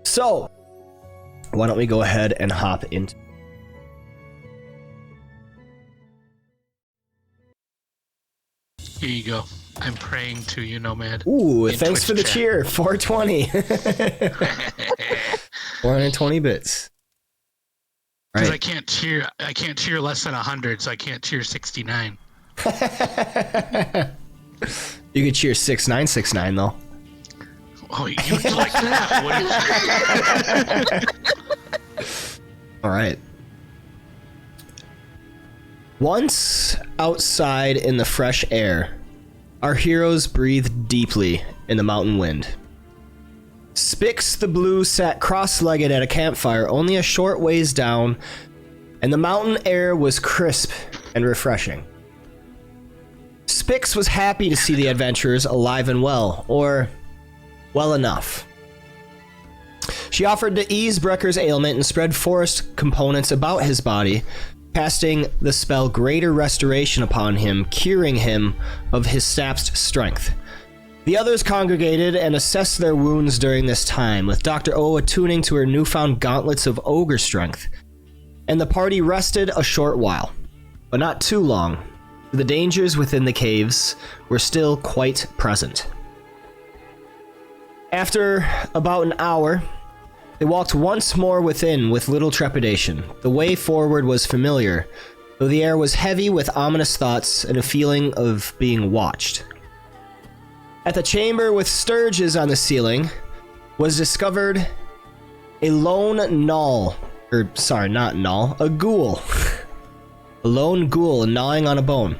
So, why don't we go ahead and hop into... Here you go. I'm praying to you, Nomad. Ooh, in thanks Twitch for the chat. cheer. 420. 420 bits. Because Right. I can't cheer less than 100, so I can't cheer 69. You could cheer 6969 though. Oh, you like that? What All right. Once outside in the fresh air, our heroes breathed deeply in the mountain wind. Spix the Blue sat cross-legged at a campfire only a short ways down, and the mountain air was crisp and refreshing. Spix was happy to see the adventurers alive and well, or well enough. She offered to ease Brecker's ailment and spread forest components about his body, casting the spell Greater Restoration upon him, curing him of his sap's strength. The others congregated and assessed their wounds during this time, with Dr. O attuning to her newfound gauntlets of ogre strength, and the party rested a short while, but not too long. The dangers within the caves were still quite present. After about an hour, they walked once more within with little trepidation. The way forward was familiar, though the air was heavy with ominous thoughts and a feeling of being watched. At the chamber with sturges on the ceiling was discovered a lone ghoul. A ghoul. A lone ghoul gnawing on a bone.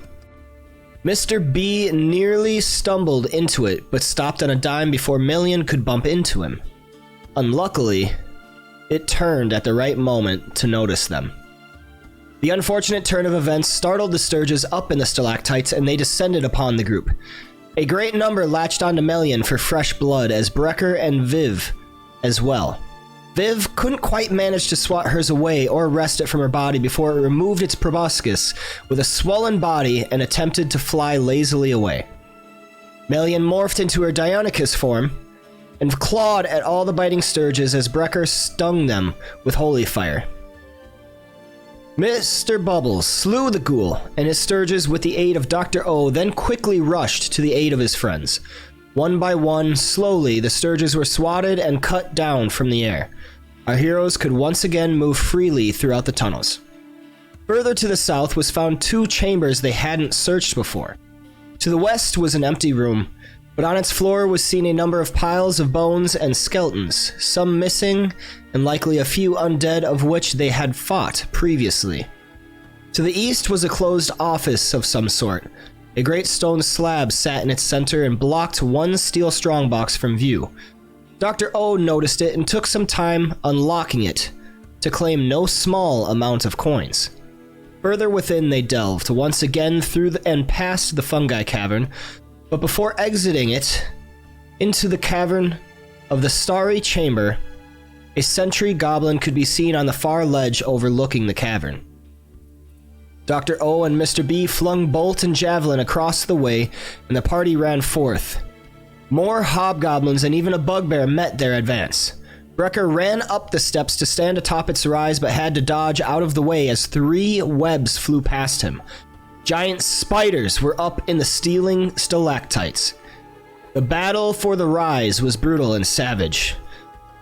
Mr. B nearly stumbled into it, but stopped on a dime before Million could bump into him. Unluckily, it turned at the right moment to notice them. The unfortunate turn of events startled the sturges up in the stalactites, and they descended upon the group. A great number latched onto Melian for fresh blood, as Brecker and Viv as well. Viv couldn't quite manage to swat hers away or wrest it from her body before it removed its proboscis with a swollen body and attempted to fly lazily away. Melian morphed into her Dionyscus form and clawed at all the biting sturges as Brecker stung them with holy fire. Mr. Bubbles slew the ghoul and his sturges with the aid of Dr. O, then quickly rushed to the aid of his friends. One by one, slowly, the sturges were swatted and cut down from the air. Our heroes could once again move freely throughout the tunnels. Further to the south was found two chambers they hadn't searched before. To the west was an empty room, but on its floor was seen a number of piles of bones and skeletons, some missing, and likely a few undead of which they had fought previously. To the east was a closed office of some sort. A great stone slab sat in its center and blocked one steel strongbox from view. Dr. O noticed it and took some time unlocking it to claim no small amount of coins. Further within they delved, once again through and past the fungi cavern, but before exiting it, into the cavern of the starry chamber, a sentry goblin could be seen on the far ledge overlooking the cavern. Dr. O and Mr. B flung bolt and javelin across the way, and the party ran forth. More hobgoblins and even a bugbear met their advance. Brecker ran up the steps to stand atop its rise, but had to dodge out of the way as 3 webs flew past him. Giant spiders were up in the stealing stalactites. The battle for the rise was brutal and savage.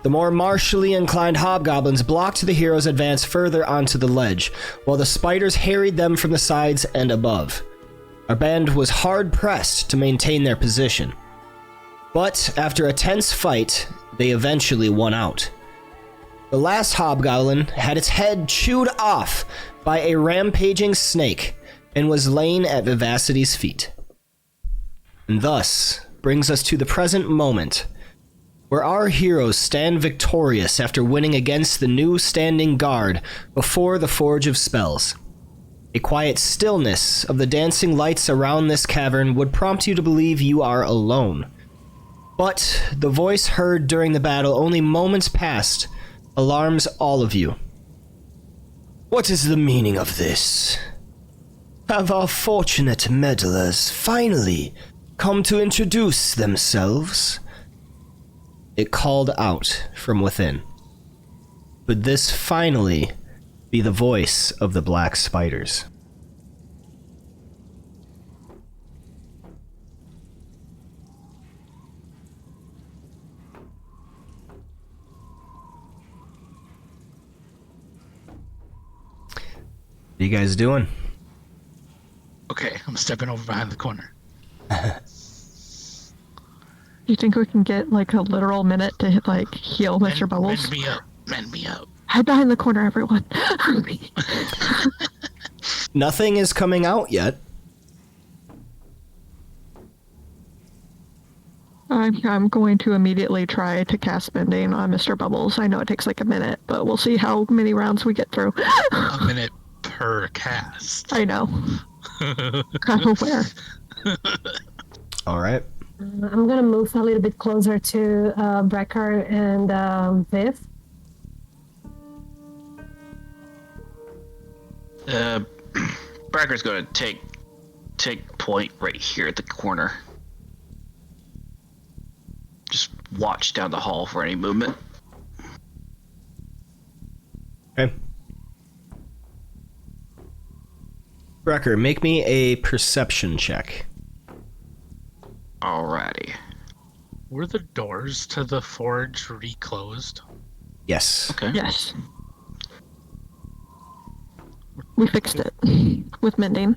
The more martially inclined hobgoblins blocked the heroes' advance further onto the ledge, while the spiders harried them from the sides and above. Our band was hard-pressed to maintain their position. But after a tense fight, they eventually won out. The last hobgoblin had its head chewed off by a rampaging snake and was laying at Vivacity's feet. And thus brings us to the present moment, where our heroes stand victorious after winning against the new standing guard before the Forge of Spells. A quiet stillness of the dancing lights around this cavern would prompt you to believe you are alone. But the voice heard during the battle only moments past alarms all of you. What is the meaning of this? Have our fortunate meddlers finally come to introduce themselves? it called out from within. Could this finally be the voice of the black spiders? What are you guys doing? Okay, I'm stepping over behind the corner. You think we can get like a literal minute to like heal Mr. Bubbles? Mend me up. Mend me up. Hide behind the corner, everyone. Nothing is coming out yet. I'm going to immediately try to cast Mending on Mr. Bubbles. I know it takes like a minute, but we'll see how many rounds we get through. A minute per cast. I know. I'm aware. All right. I'm gonna move a little bit closer to Brecker and Viv. Brecker's gonna take point right here at the corner. Just watch down the hall for any movement. Okay. Brecker, make me a perception check. Alrighty. Were the doors to the forge reclosed? Yes. Okay. Yes. We fixed it with Mending.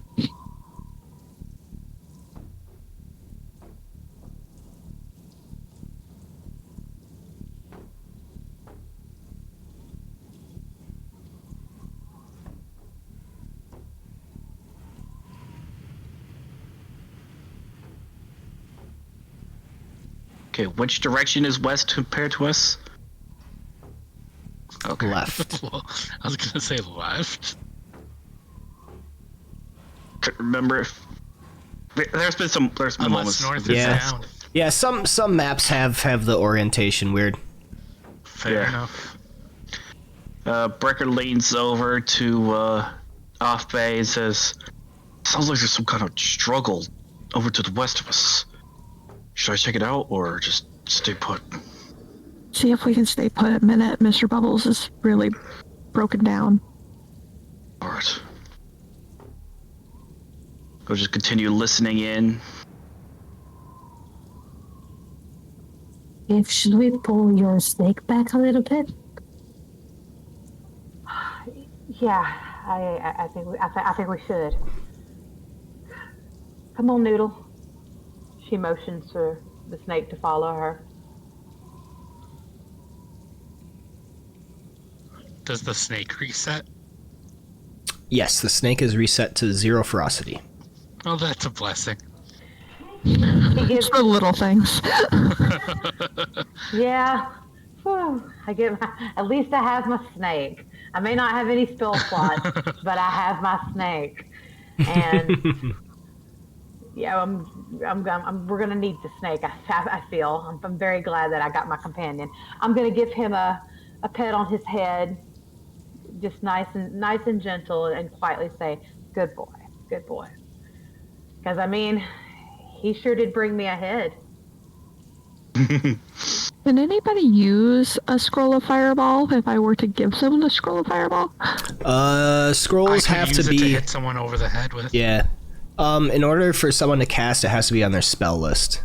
Okay, which direction is west compared to us? Okay. Left. Well, I was gonna say left. Couldn't remember if there's been Unless moments. north Yeah. is down. Yeah, some maps have the orientation weird. Fair Yeah. enough. Brecker leans over to Off Bay and says, "Sounds like there's some kind of struggle over to the west of us. Should I check it out or just stay put?" See if we can stay put a minute. Mr. Bubbles is really broken down. Alright. We'll just continue listening in. If should we pull your snake back a little bit? Yeah, I think we should. Come on, Noodle. She motions for the snake to follow her. Does the snake reset? Yes, the snake is reset to 0 ferocity. Oh, that's a blessing. He It's gives, the little things. yeah. Whew, at least I have my snake. I may not have any spell slots, but I have my snake. And yeah, we're gonna need the snake. I feel. I'm very glad that I got my companion. I'm gonna give him a pet on his head, just nice and gentle, and quietly say, "Good boy, good boy." Because I mean, he sure did bring me ahead. Can anybody use a scroll of fireball if I were to give someone a scroll of fireball? Scrolls I could have use to it be to hit someone over the head with. yeah. In order for someone to cast, it has to be on their spell list.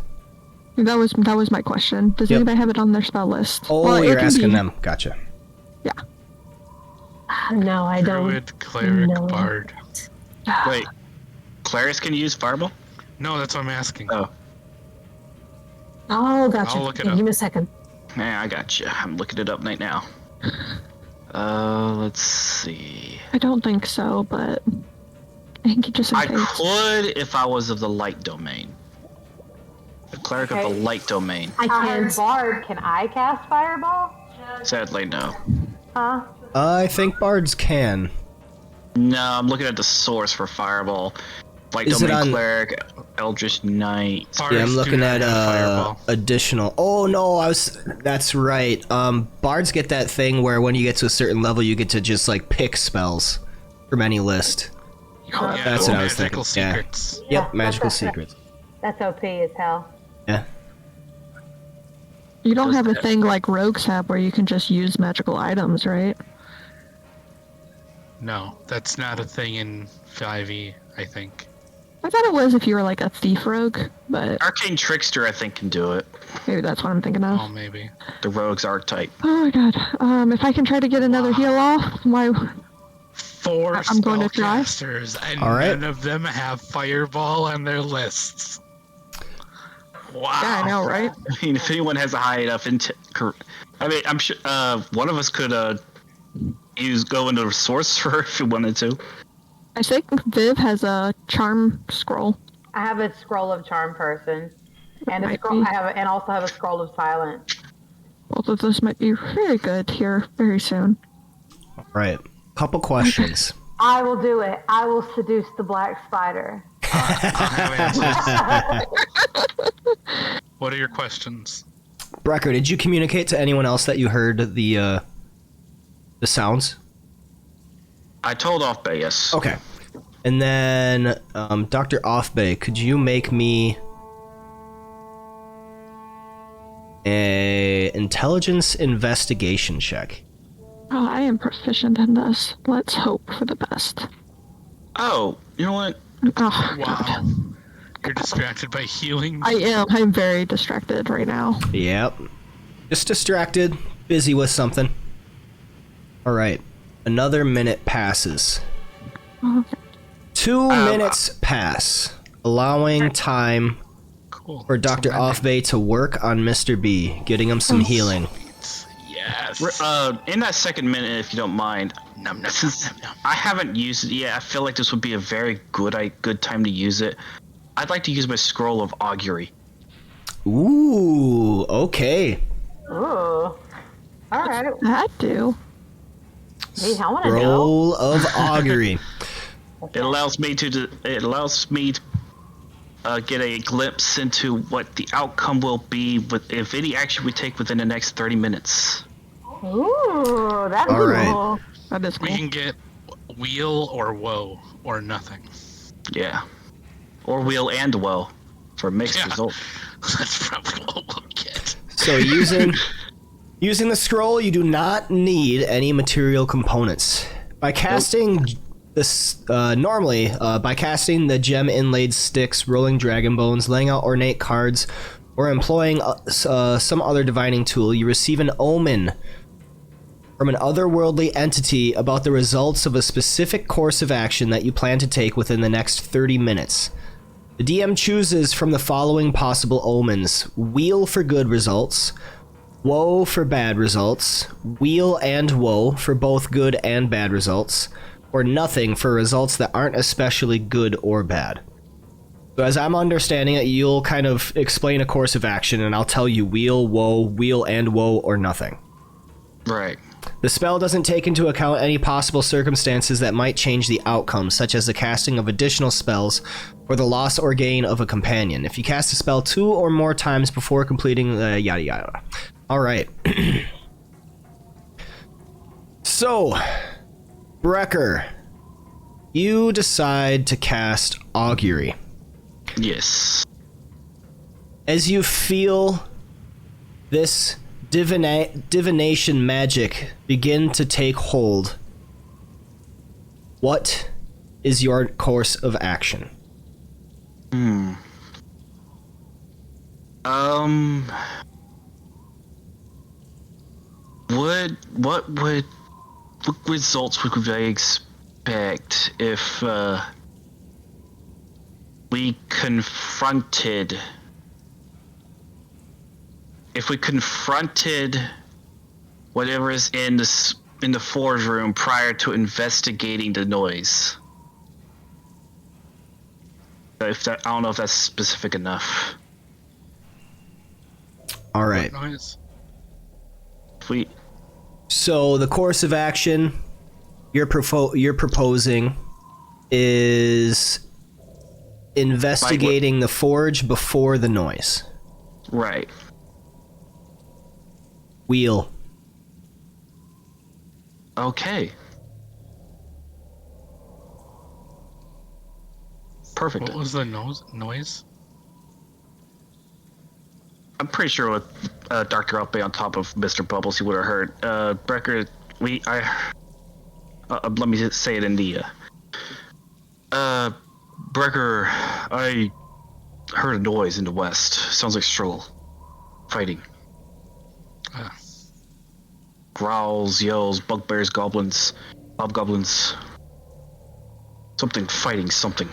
That was my question. Does Yep. anybody have it on their spell list? Oh, Well, it you're can asking be- them. Gotcha. Yeah. No, I don't. Druid, cleric, know. bard. Wait, Clarice can use Fireball? No, that's what I'm asking. Oh, Oh, gotcha. I'll look it Yeah, up. give me a second. yeah, I gotcha. I'm looking it up right now. Let's see. I don't think so, but I think it just in I case. could if I was of the light domain. The cleric of Okay. the light domain. I I heard can't. Bard. Can I cast Fireball? Sadly, no. Huh? I think bards can. No, I'm looking at the source for Fireball. Light Is it domain on- cleric, Eldritch Knight. Bards Yeah, I'm do looking not at have fireball. additional. Oh no, that's right. Bards get that thing where when you get to a certain level, you get to just like pick spells from any list. Yeah, That's what I was magical thinking, yeah. secrets. Yeah, Yep, magical that's- secrets. That's OP as hell. Yeah. You don't Does have a that- thing like rogues have where you can just use magical items, right? No, that's not a thing in 5e, I think. I thought it was if you were like a thief rogue, but Arcane Trickster, I think, can do it. maybe that's what I'm thinking of. Oh, maybe. The rogue's archetype. Oh my god. If I can try to get another heal off, my 4 I'm going to try. spellcasters, and All right. none of them have Fireball on their lists. Wow. yeah, I know, right? I mean, if anyone has a high enough I mean, I'm sure one of us could go into Sorcerer if we wanted to. I think Viv has a charm scroll. I have a scroll of charm person, and a Might scroll. be. And also have a scroll of silence. Both of those might be very good here very soon. All right. Couple questions. I will do it. I will seduce the black spider. I have answers. What are your questions? Brecker, did you communicate to anyone else that you heard the sounds? I told off bay, yes. Okay. And then, Dr. Offbay, could you make me a intelligence investigation check? Oh, I am proficient in this. Let's hope for the best. Oh, you know what? Oh, Wow. God. You're distracted by healing? I am. I'm very distracted right now. Yep. Just distracted, busy with something. All right. Another minute passes. Okay. 2 minutes pass, allowing time Cool. for Dr. So many- Offbay to work on Mr. B, getting him some healing. Yes. In that second minute, if you don't mind, Num, num, since num, num. I haven't used it yet, I feel like this would be a very good time to use it. I'd like to use my Scroll of Augury. Ooh, okay. Ooh. All right. That do. Gee, I want to know. Roll of augury. It allows me to get a glimpse into what the outcome will be with if any action we take within the next 30 minutes. Ooh, that's All cool. right. That is We cool. can get wheel or woe or nothing. Yeah. Or wheel and woe for a mixed Yeah. result. That's probably what we'll get. So using the scroll, you do not need any material components. By casting this, normally, by casting the gem inlaid sticks, rolling dragon bones, laying out ornate cards, or employing some other divining tool, you receive an omen from an otherworldly entity about the results of a specific course of action that you plan to take within the next 30 minutes. The DM chooses from the following possible omens: wheel for good results, woe for bad results, wheel and woe for both good and bad results, or nothing for results that aren't especially good or bad. So as I'm understanding it, you'll kind of explain a course of action, and I'll tell you wheel and woe, or nothing. Right. The spell doesn't take into account any possible circumstances that might change the outcome, such as the casting of additional spells or the loss or gain of a companion. If you cast a spell 2 or more times before completing the yada yada. Alright. So, Brecker, you decide to cast Augury. Yes. As you feel this divination magic begin to take hold, what is your course of action? What results would I expect if we confronted whatever is in the forge room prior to investigating the noise? I don't know if that's specific enough. All right. Noise. If we So the course of action you're proposing is investigating the forge before the noise. right. Wheel. Okay. Perfect. What was the noise? I'm pretty sure with Dr. Upbe on top of Mr. Bubbles, he would have heard. Brecker, let me just say it in the. Brecker, I heard a noise in the west. Sounds like struggle. Fighting. Growls, yells, bugbears, goblins, hobgoblins. Something fighting something.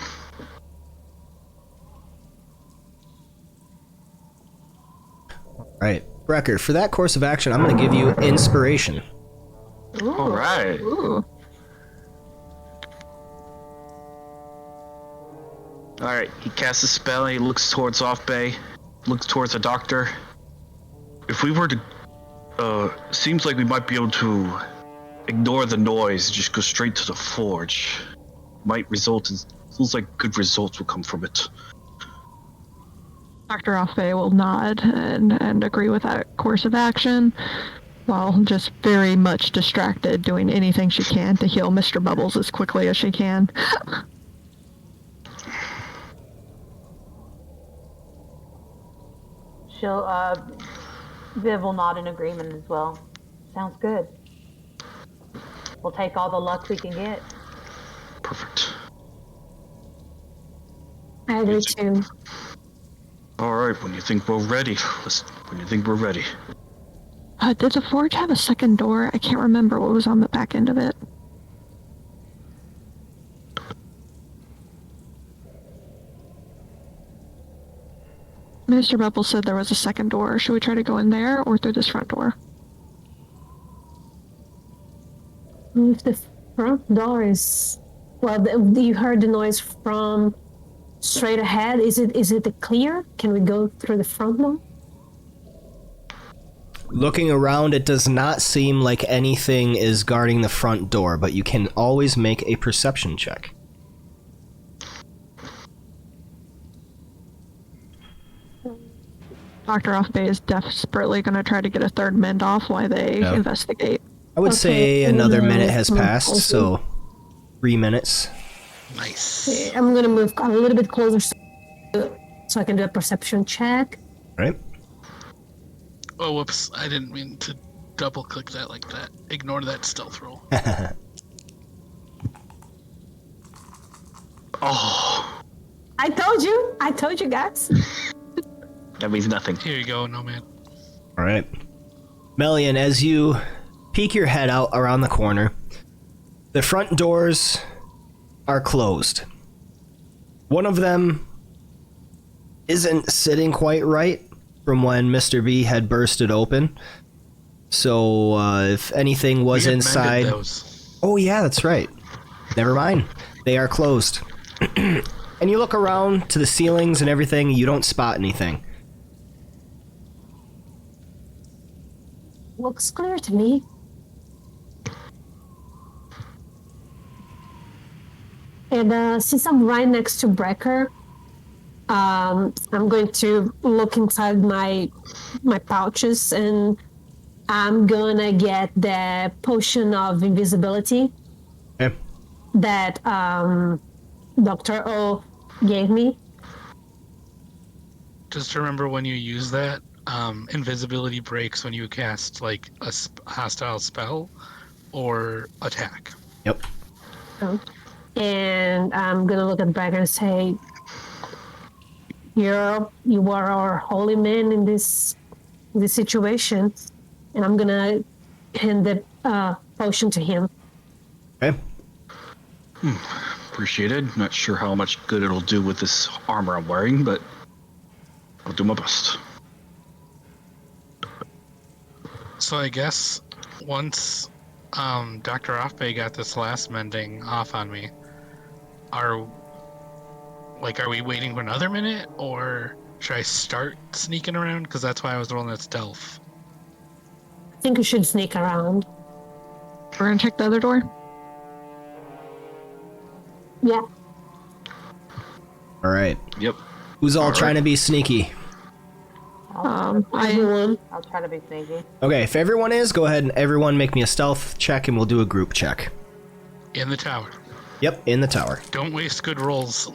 Right. Brecker, for that course of action, I'm going to give you inspiration. All right. Ooh. All right. He casts a spell and he looks towards Off Bay, looks towards the doctor. If we were to, seems like we might be able to ignore the noise and just go straight to the forge. Might result in, feels like good results will come from it. Dr. Offbay will nod and agree with that course of action, while just very much distracted, doing anything she can to heal Mr. Bubbles as quickly as she can. Viv will nod in agreement as well. Sounds good. We'll take all the luck we can get. Perfect. I agree too. All right. When you think we're ready, when you think we're ready. Did the forge have a second door? I can't remember what was on the back end of it. Mr. Bubbles said there was a second door. Should we try to go in there or through this front door? If the front door is, well, you heard the noise from straight ahead. Is it clear? Can we go through the front door? Looking around, it does not seem like anything is guarding the front door, but you can always make a perception check. Dr. Offbay is desperately going to try to get a third mend off while they investigate. I would say Okay, another minute has passed, okay. so 3 minutes. Nice. I'm gonna move a little bit closer so I can do a perception check. Right? Oh, whoops. I didn't mean to double click that like that. Ignore that stealth roll. Oh, I told you guys. that means nothing. Here you go, Nomad. All right. Melian, as you peek your head out around the corner, the front doors are closed. One of them isn't sitting quite right from when Mr. B had burst it open. So if anything was We had inside... mended those. Oh yeah, that's right. Never mind. They are closed. And you look around to the ceilings and everything, you don't spot anything. Looks clear to me. And since I'm right next to Brecker, I'm going to look inside my pouches and I'm gonna get the potion of invisibility Okay. that Dr. O gave me. Just remember when you use that, invisibility breaks when you cast like a hostile spell or attack. Yep. And I'm gonna look at Brecker and say, you are our holy man in this situation, and I'm gonna hand the potion to him. Okay. Appreciated. Not sure how much good it'll do with this armor I'm wearing, but I'll do my best. So I guess once Dr. Offbay got this last mending off on me, are we waiting for another minute, or should I start sneaking around? Because that's why I was rolling at stealth. I think we should sneak around. We're going to check the other door. Yeah. All right. Yep. Who's all All trying right. to be sneaky? I'll try to be sneaky. Okay, if everyone is, go ahead and everyone make me a stealth check and we'll do a group check. In the tower. Yep, in the tower. Don't waste good rolls.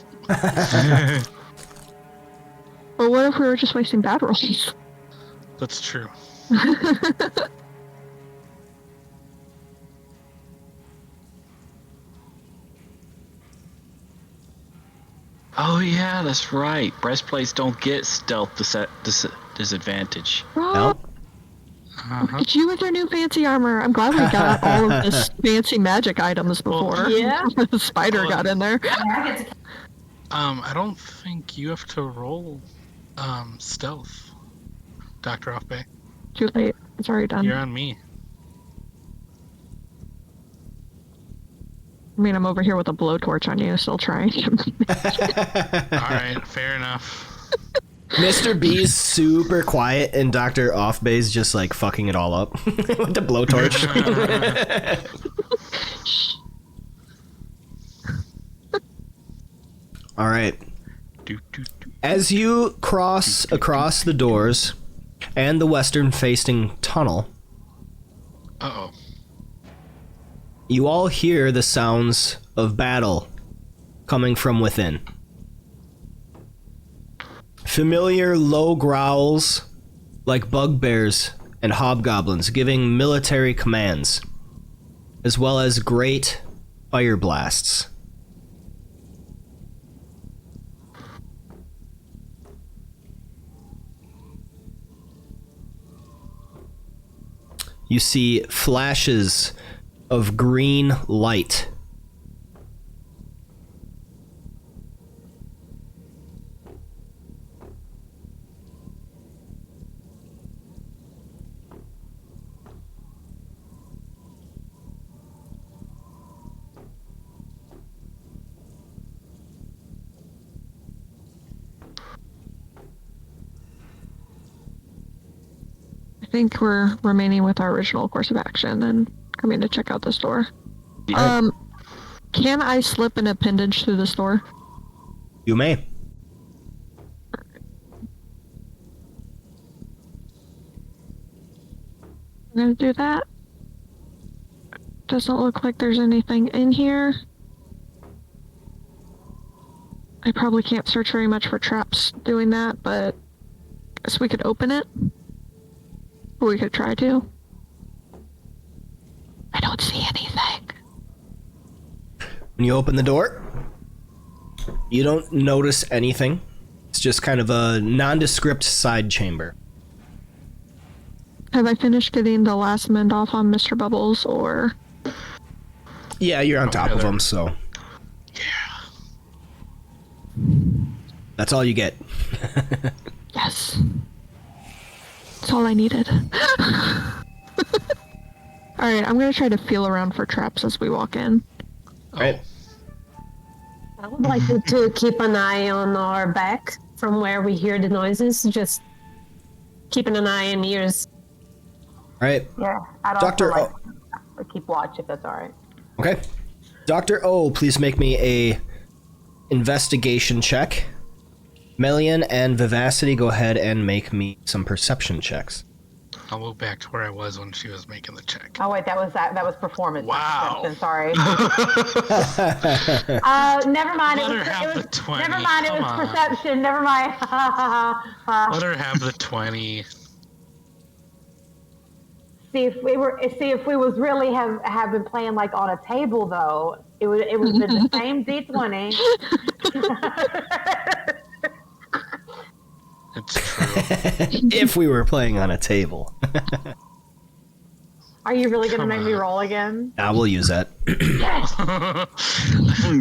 Well, what if we were just wasting bad rolls? That's true. Oh yeah, that's right. Breastplates don't get stealth disadvantage. Rob, Nope. Uh-huh. look at you with your new fancy armor. I'm glad we got all of this fancy magic items before Yeah. the spider got in there. I don't think you have to roll stealth, Dr. Offbay. Too late. It's already done. You're on me. I mean, I'm over here with a blowtorch on you, still trying. Alright, fair enough. Mr. B's super quiet, and Dr. Offbay's just like fucking it all up with the blowtorch. All right. As you cross across the doors and the western-facing tunnel, Uh-oh. you all hear the sounds of battle coming from within. Familiar low growls like bugbears and hobgoblins giving military commands, as well as great fire blasts. You see flashes of green light. I think we're remaining with our original course of action and coming to check out this door. Yeah. Can I slip an appendage through this door? You may. I'm gonna do that. Doesn't look like there's anything in here. I probably can't search very much for traps doing that, but I guess we could open it. Or we could try to. I don't see anything. When you open the door, you don't notice anything. It's just kind of a nondescript side chamber. Have I finished getting the last mend off on Mr. Bubbles, or... Yeah, you're on top of Heather. them, so Yeah. that's all you get. Yes. That's all I needed. Alright, I'm gonna try to feel around for traps as we walk in. Right. I would like you to keep an eye on our back from where we hear the noises. Just keeping an eye and ears. Right. Yeah, I'd Dr. also like to keep watch if that's all right. Okay. Dr. O, please make me a investigation check. Melian and Vivacity, go ahead and make me some perception checks. I'll move back to where I was when she was making the check. Oh wait, that was performance. not Wow. perception, sorry. Never mind. Let It her was, have it was the 20, never mind. It was come on. perception. Never mind. Let her have the 20. See if we was really have been playing like on a table though, it would have been the same D20. It's true. If we were playing on a table. Are you really gonna Come make me on. roll again? I will use that.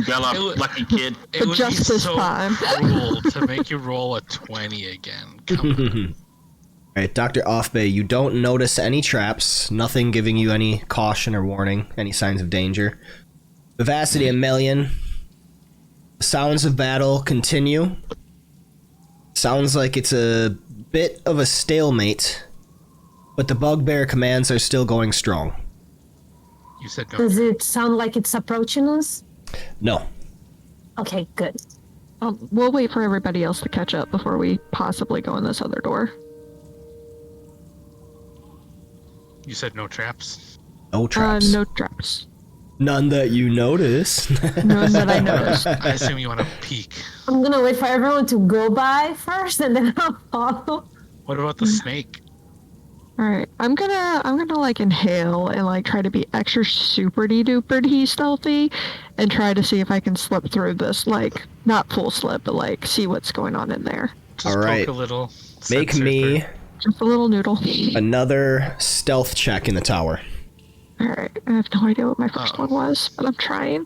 Bella, It would- lucky kid. It would Just be this so time. cruel to make you roll a 20 again. Come on. Alright, Dr. Offbay, you don't notice any traps, nothing giving you any caution or warning, any signs of danger. Vivacity and Melian, the sounds of battle continue. Sounds like it's a bit of a stalemate, but the bugbear commands are still going strong. You said no. Does it sound like it's approaching us? No. Okay, good. We'll wait for everybody else to catch up before we possibly go in this other door. You said no traps. No traps. No traps. None that you notice. None that I noticed. I assume you want to peek. I'm gonna wait for everyone to go by first and then I'll follow. What about the snake? All right, I'm gonna like inhale and like try to be extra super duper stealthy, and try to see if I can slip through this, like not full slip, but like see what's going on in there. Just All right. poke a little. Make sensor me through. Just a little noodle. another stealth check in the tower. All right, I have no idea what my first one was, but I'm trying.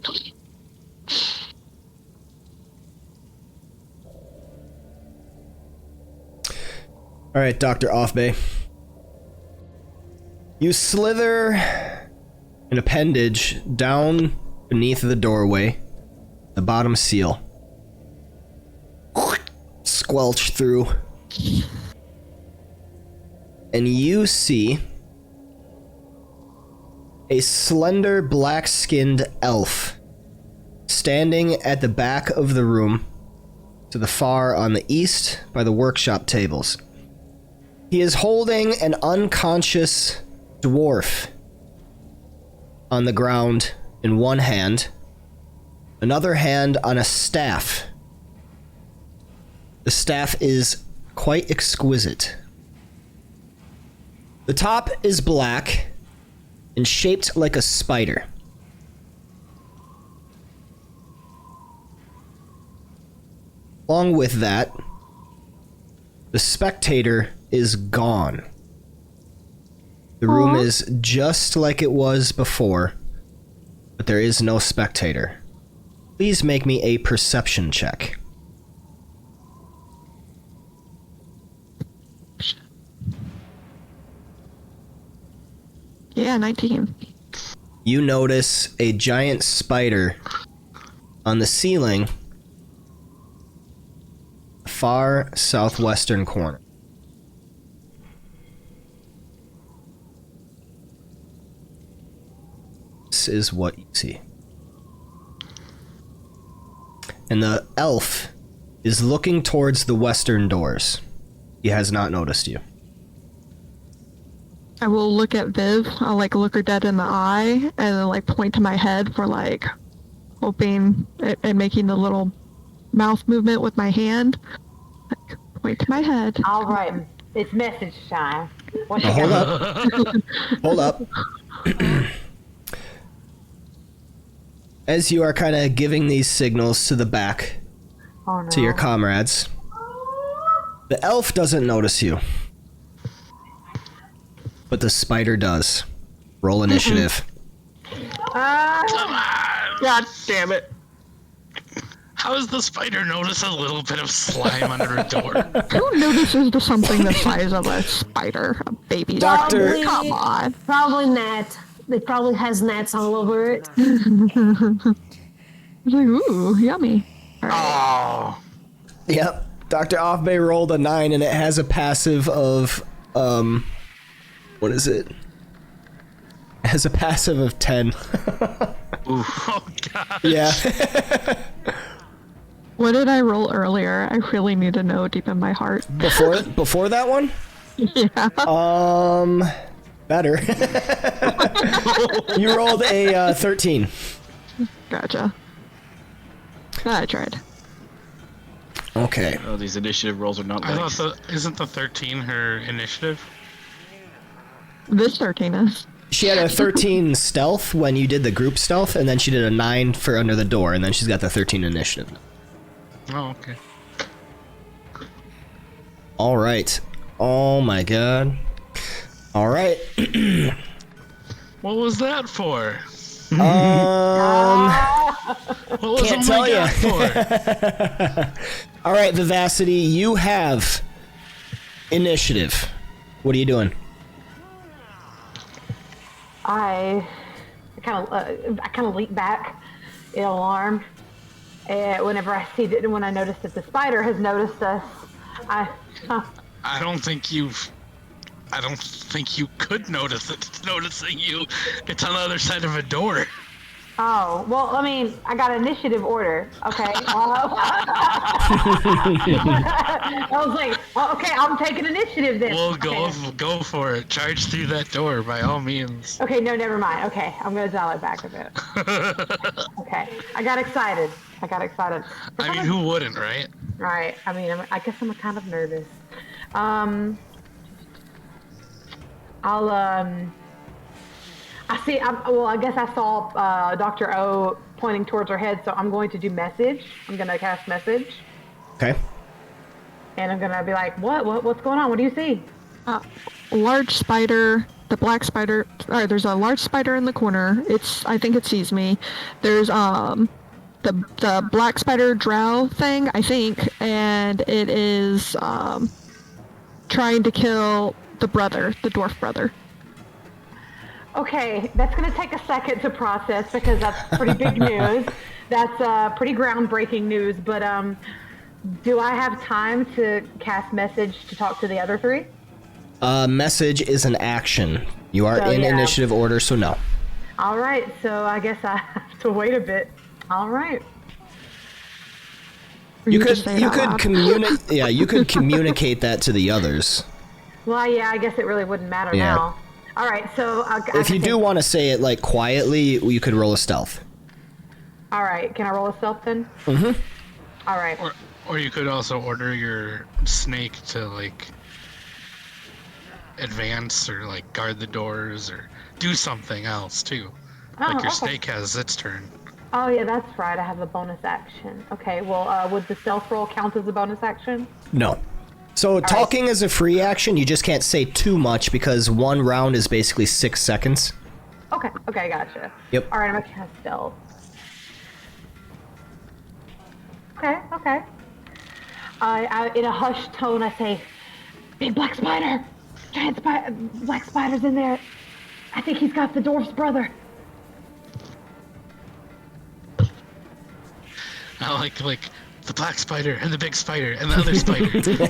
All right, Dr. Offbay. You slither an appendage down beneath the doorway, the bottom seal. Squelch through. And you see a slender black-skinned elf standing at the back of the room to the far on the east by the workshop tables. He is holding an unconscious dwarf on the ground in one hand, another hand on a staff. The staff is quite exquisite. The top is black and shaped like a spider. Along with that, the spectator is gone. The room is just like it was before, but there is no spectator. Please make me a perception check. Yeah, 19. You notice a giant spider on the ceiling, far southwestern corner. This is what you see. And the elf is looking towards the western doors. He has not noticed you. I will look at Viv. I'll like look her dead in the eye and then like point to my head for like hoping and making the little mouth movement with my hand. Like, point to my head. All right, it's message time. What you Hold got? up. Hold up. As you are kind of giving these signals to the back Oh, no. to your comrades, the elf doesn't notice you. But the spider does. Roll initiative. God damn it. How does the spider notice a little bit of slime under a door? Who notices the something the size of a spider? A baby Doctor- spider? Come on. Probably net. It probably has nets all over it. I was like, ooh, yummy. All right. Oh. Yep. Dr. Offbay rolled a 9 and it has a passive of, what is it? It has a passive of 10. Oh god. Yeah. What did I roll earlier? I really need to know deep in my heart. Before that one? Yeah. Better. You rolled a 13. Gotcha. I tried. Okay. Oh, these initiative rolls are not I nice. thought isn't the 13 her initiative? This 13 is. She had a 13 stealth when you did the group stealth, and then she did a 9 for under the door, and then she's got the 13 initiative. Oh, okay. All right. Oh my god. All right. What was that for? What was Can't oh tell my ya. god for? All right, Vivacity, you have initiative. What are you doing? I kind of leap back in alarm. Whenever I see that, when I notice that the spider has noticed us, I don't think you could notice it. It's noticing you. It's on the other side of a door. Oh, well, I mean, I got initiative order, okay? I was like, well, okay, I'm taking initiative then. Well, Okay. go for it. Charge through that door by all means. Okay, no, never mind. Okay, I'm gonna dial it back a bit. Okay, I got excited. I mean, who wouldn't, right? Right. I mean, I guess I'm kind of nervous. I'll I see. I guess I saw Dr. O pointing towards her head, so I'm going to do message. I'm gonna cast message, Okay. and I'm gonna be like, what's going on? What do you see? Large spider, the black spider. There's a large spider in the corner. I think it sees me. There's the black spider drow thing, I think, and it is trying to kill the dwarf brother. Okay, that's going to take a second to process because that's pretty big news. That's pretty groundbreaking news. But do I have time to cast message to talk to the other three? Message is an action. You are in initiative order, so no. All right, so I guess I have to wait a bit. All right. You could communicate. Yeah, you could communicate that to the others. Well, yeah, I guess it really wouldn't matter now. All right, so if you do want to say it like quietly, you could roll a stealth. All right, can I roll a stealth then? Mm-hmm. All right. Or you could also order your snake to like advance or like guard the doors or do something else too. Like your snake has its turn. Oh yeah, that's right. I have a bonus action. Okay, well, would the stealth roll count as a bonus action? No. So talking is a free action. You just can't say too much because one round is basically 6 seconds. Okay, gotcha. Yep. All right, I'm gonna cast stealth. Okay. In a hushed tone, I say, "Big black spider, giant black spider's in there. I think he's got the dwarf's brother." I like the black spider and the big spider and the other spider. Spiders.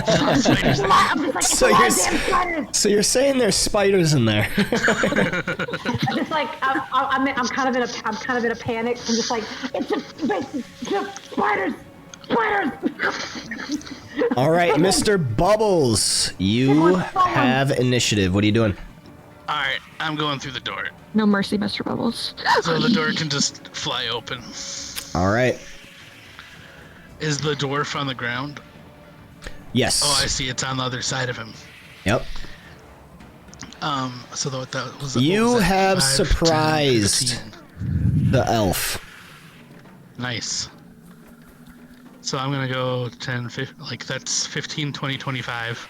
I'm just like, it's a lot of damn spiders. So you're saying there's spiders in there? Just like I'm kind of in a panic. I'm just like, it's spiders. All right, Mr. Bubbles, you have initiative. What are you doing? All right, I'm going through the door. No mercy, Mr. Bubbles. So the door can just fly open. All right. Is the dwarf on the ground? Yes. Oh, I see. It's on the other side of him. Yep. So that was. You have 5, 10, surprised 15. the elf. Nice. So I'm gonna go 10, 15, like that's 15, 20, 25.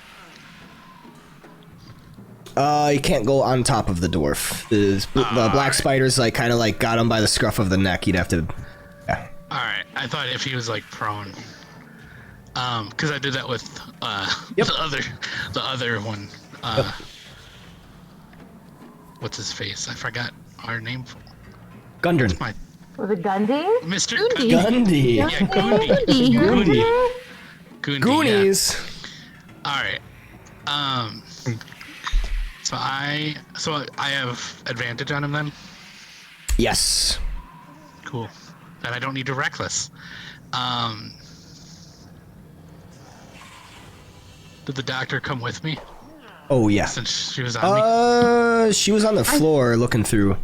You can't go on top of the dwarf. The black spider's like kind of like got him by the scruff of the neck. You'd have to. Yeah. All right. I thought if he was like prone, because I did that with the other one. What's his face? I forgot our name. Gundren. Was it Gundy? Mr. Gundy. Yeah, Gundy. Goonies. Yeah. All right. So I have advantage on him then. Yes. Cool. Then I don't need to reckless. Did the doctor come with me? Oh yeah. Since she was on me. She was on the floor looking through.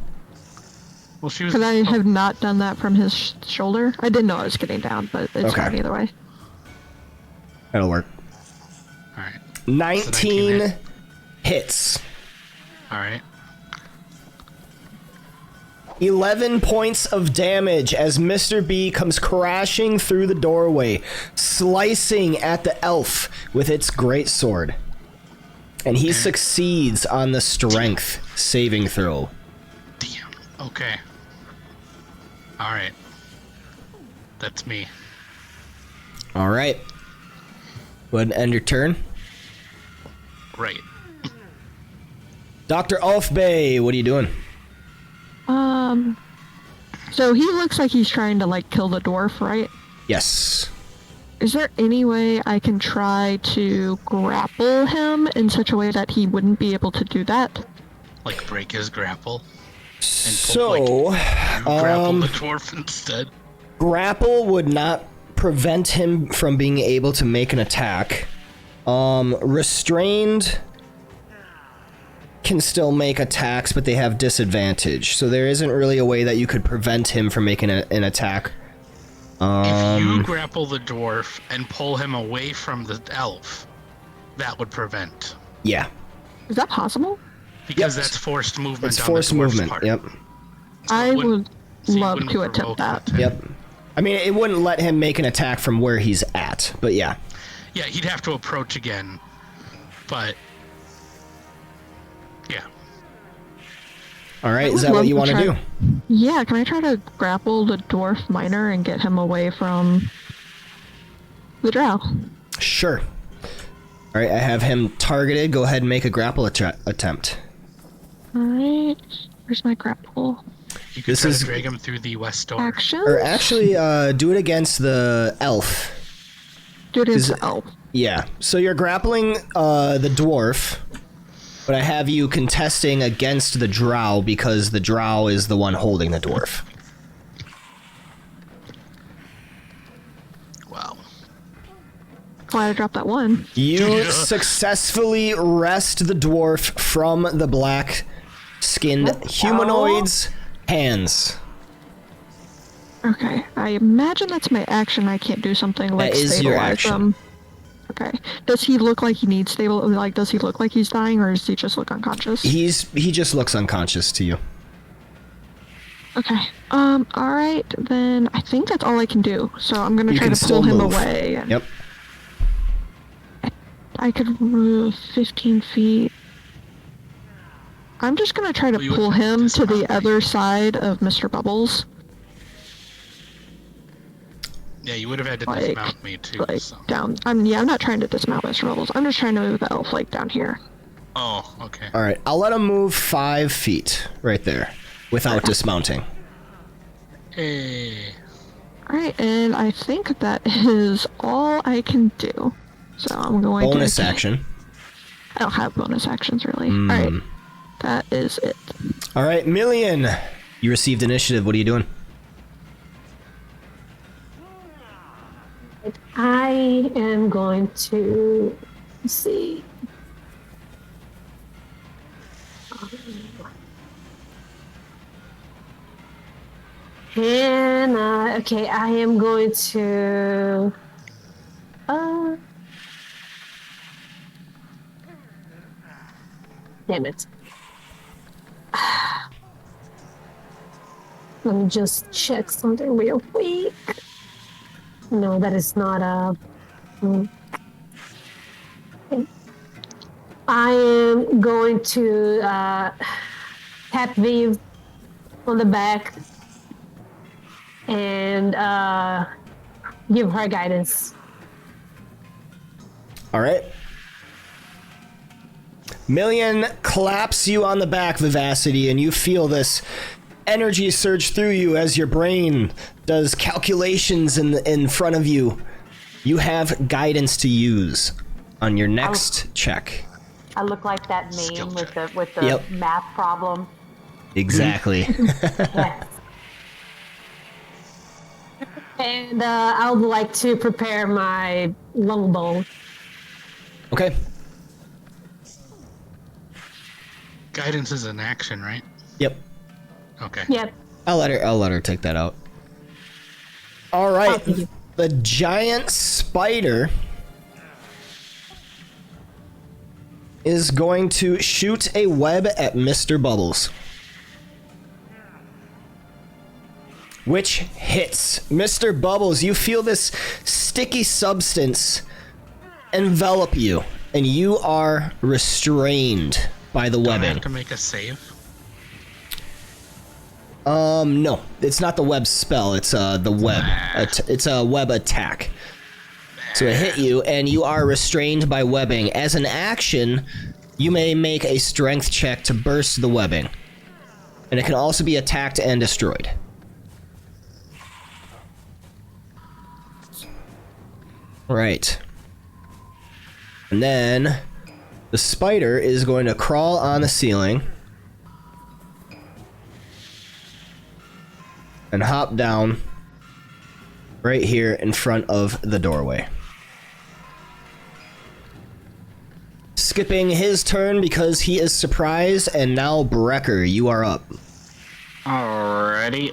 Well, she was. Because I have not done that from his shoulder. I didn't know I was getting down, but it's fine either way. That'll work. All right. 19 hits. All right. 11 points of damage as Mr. B comes crashing through the doorway, slicing at the elf with its greatsword. And he succeeds on the strength saving throw. Damn. Okay. All right. That's me. All right. Go ahead and end your turn. Right. Dr. Ulfbay, what are you doing? So he looks like he's trying to like kill the dwarf, right? Yes. Is there any way I can try to grapple him in such a way that he wouldn't be able to do that? Like break his grapple. And So, grapple the dwarf instead. Grapple would not prevent him from being able to make an attack. Restrained can still make attacks, but they have disadvantage. So there isn't really a way that you could prevent him from making an attack. If you grapple the dwarf and pull him away from the elf, that would prevent. Yeah. Is that possible? Because Yep. that's forced movement. It's on forced the dwarf's movement. Part. Yep. So I it wouldn't- would so you love wouldn't to provoke attempt that. attack. Yep. I mean, it wouldn't let him make an attack from where he's at, but yeah. Yeah, he'd have to approach again, but yeah. All right, I is would that what love you to want to try- do? Yeah, can I try to grapple the dwarf miner and get him away from the drow? Sure. All right, I have him targeted. Go ahead and make a grapple attempt. Alright, where's my grapple? You could This try is- to drag him through the west door. Actions? Or actually, do it against the elf. Do it as is- elf. Yeah. So you're grappling the dwarf, but I have you contesting against the drow because the drow is the one holding the dwarf. Wow. Why'd I drop that one? You successfully wrest the dwarf from the black-skinned humanoid's hands. Okay, I imagine that's my action. I can't do something like That is your stabilize action. them. Okay. Does he look like he needs stable? Like, does he look like he's dying, or does he just look unconscious? He just looks unconscious to you. Okay. All right, then I think that's all I can do. So I'm gonna You try can to still pull him move. away. And Yep. I could move 15 feet. I'm just gonna try to Well, you would pull him to the dismount. other side of Mr. Bubbles. Yeah, you would have had to Like- dismount me too. Like So. down. I'm not trying to dismount Mr. Bubbles. I'm just trying to move the elf like down here. Oh, okay. All right, I'll let him move 5 feet right there without dismounting. Hey. All right, and I think that is all I can do. So I'm going to Bonus action. I don't have bonus actions really. Hmm. All right, that is it. All right, Million. You received initiative. What are you doing? I am going to see. And okay, I am going to. Damn it. Let me just check something real quick. No, that is not a. I am going to tap Viv on the back and give her guidance. All right. Million claps you on the back, Vivacity, and you feel this energy surge through you as your brain does calculations in front of you. You have guidance to use on your next check. I look like that Skill meme with check. the Yep. math problem. Exactly. Yes. And I would like to prepare my longbow. Okay. Guidance is an action, right? Yep. Okay. Yep. I'll let her take that out. All right. thank you. The giant spider is going to shoot a web at Mr. Bubbles, which hits. Mr. Bubbles, you feel this sticky substance envelop you, and you are restrained by the Do I webbing. have to make a save? No, it's not the web spell. It's the web. It's a web attack. So it hit you, and you are restrained by webbing. As an action, you may make a strength check to burst the webbing, and it can also be attacked and destroyed. Right. And then the spider is going to crawl on the ceiling and hop down right here in front of the doorway. Skipping his turn because he is surprised, and now Brecker, you are up. Alrighty,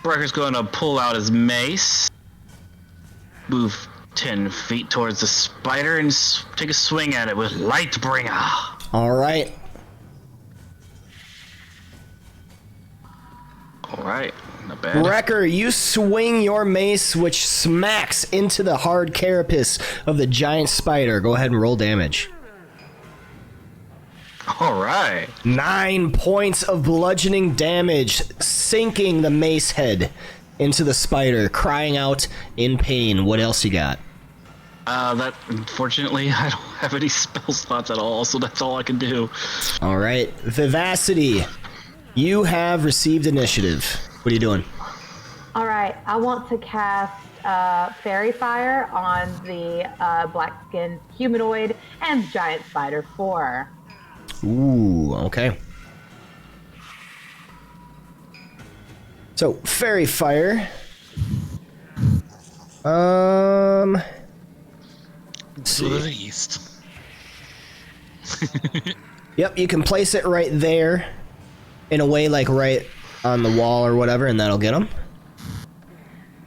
Brecker's gonna pull out his mace, move 10 feet towards the spider and take a swing at it with Lightbringer. All right. All right, not bad. Wrecker, you swing your mace, which smacks into the hard carapace of the giant spider. Go ahead and roll damage. All right. 9 points of bludgeoning damage, sinking the mace head into the spider, crying out in pain. What else you got? That unfortunately I don't have any spell slots at all, so that's all I can do. All right, Vivacity, you have received initiative. What are you doing? All right, I want to cast Fairy Fire on the black-skinned humanoid and giant spider 4. Ooh, okay. So, Fairy Fire. Let's To the see. east. Yep, you can place it right there, in a way like right on the wall or whatever, and that'll get them.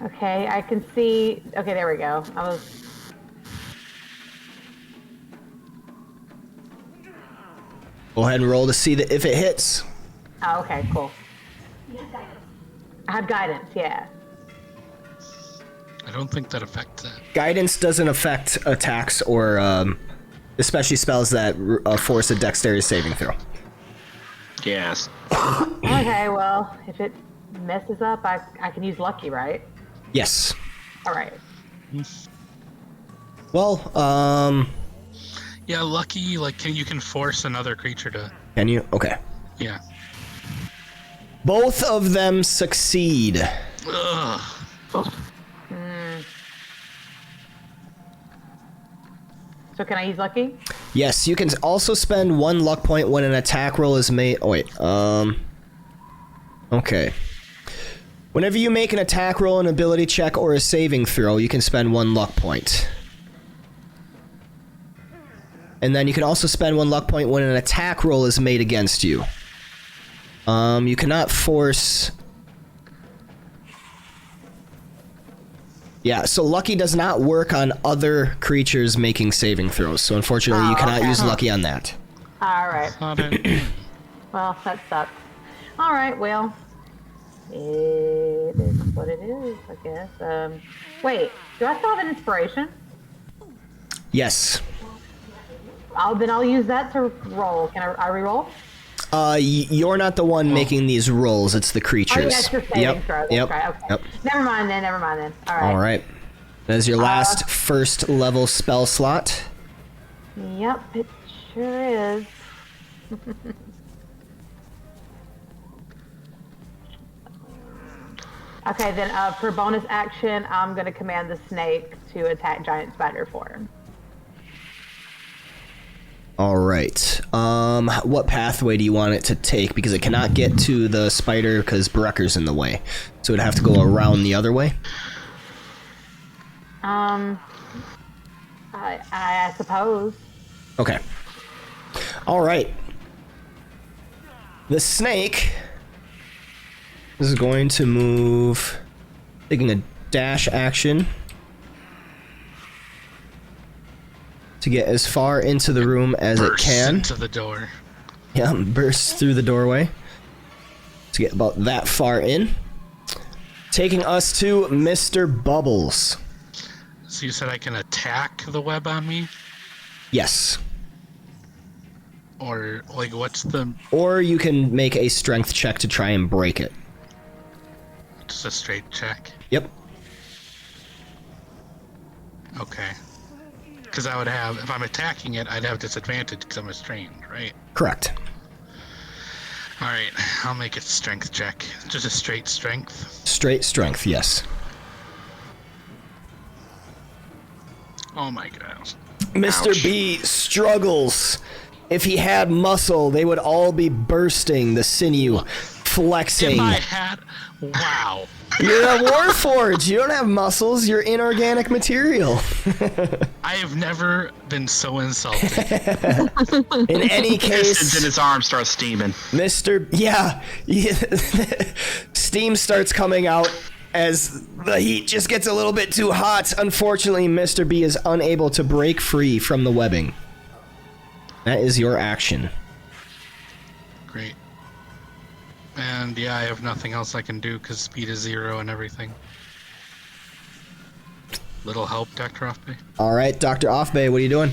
Okay, I can see. Okay, there we go. Go ahead and roll to see if it hits. Oh, okay, cool. I have guidance, yeah. I don't think that affects it. Guidance doesn't affect attacks or especially spells that force a dexterity saving throw. Yes. Okay, well, if it messes up, I can use lucky, right? Yes. All right. Well, Yeah, lucky. Like, you can force another creature to. can you? Okay. Yeah. Both of them succeed. Ugh. So can I use lucky? Yes, you can also spend 1 luck point when an attack roll is made. Oh, wait. Okay. Whenever you make an attack roll, an ability check, or a saving throw, you can spend 1 luck point. And then you can also spend 1 luck point when an attack roll is made against you. You cannot force... Yeah, so Lucky does not work on other creatures making saving throws, so unfortunately you cannot use Lucky on that. All right. Not it. Well, that sucks. All right, well, it is what it is, I guess. Wait, do I still have an inspiration? Yes. Then I'll use that to roll. Can I re-roll? You're not the one making these rolls, it's the creatures. Oh, yeah, it's just saving throw. That's Yep. right. Okay. Yep. Never mind then. All right. Alright. That is your last first level spell slot. Yep, it sure is. Okay, then for bonus action, I'm going to command the snake to attack Giant Spider for him. Alright. What pathway do you want it to take? Because it cannot get to the spider because Brecker's in the way. So it'd have to go around the other way. I suppose. Okay. Alright. The snake is going to move, taking a dash action to get as far into the room as it Bursts can. into the door. Yeah, bursts through the doorway to get about that far in. Taking us to Mr. Bubbles. So you said I can attack the web on me? Yes. Or, like, what's the... Or you can make a strength check to try and break it. Just a straight check? Yep. Okay. Because I would have... If I'm attacking it, I'd have disadvantage because I'm restrained, right? Correct. Alright, I'll make a strength check. Just a straight strength. Straight strength, yes. Oh my gosh. Mr. Ouch. B struggles. If he had muscle, they would all be bursting, the sinew flexing. If I had... Wow. You're a warforged. You don't have muscles. You're inorganic material. I have never been so insulted. In any Pistons in case, his arm starts steaming. Mr. Yeah. Steam starts coming out as the heat just gets a little bit too hot. Unfortunately, Mr. B is unable to break free from the webbing. That is your action. Great. And yeah, I have nothing else I can do because speed is 0 and everything. Little help, Dr. Offbay? All right, Dr. Offbay, what are you doing?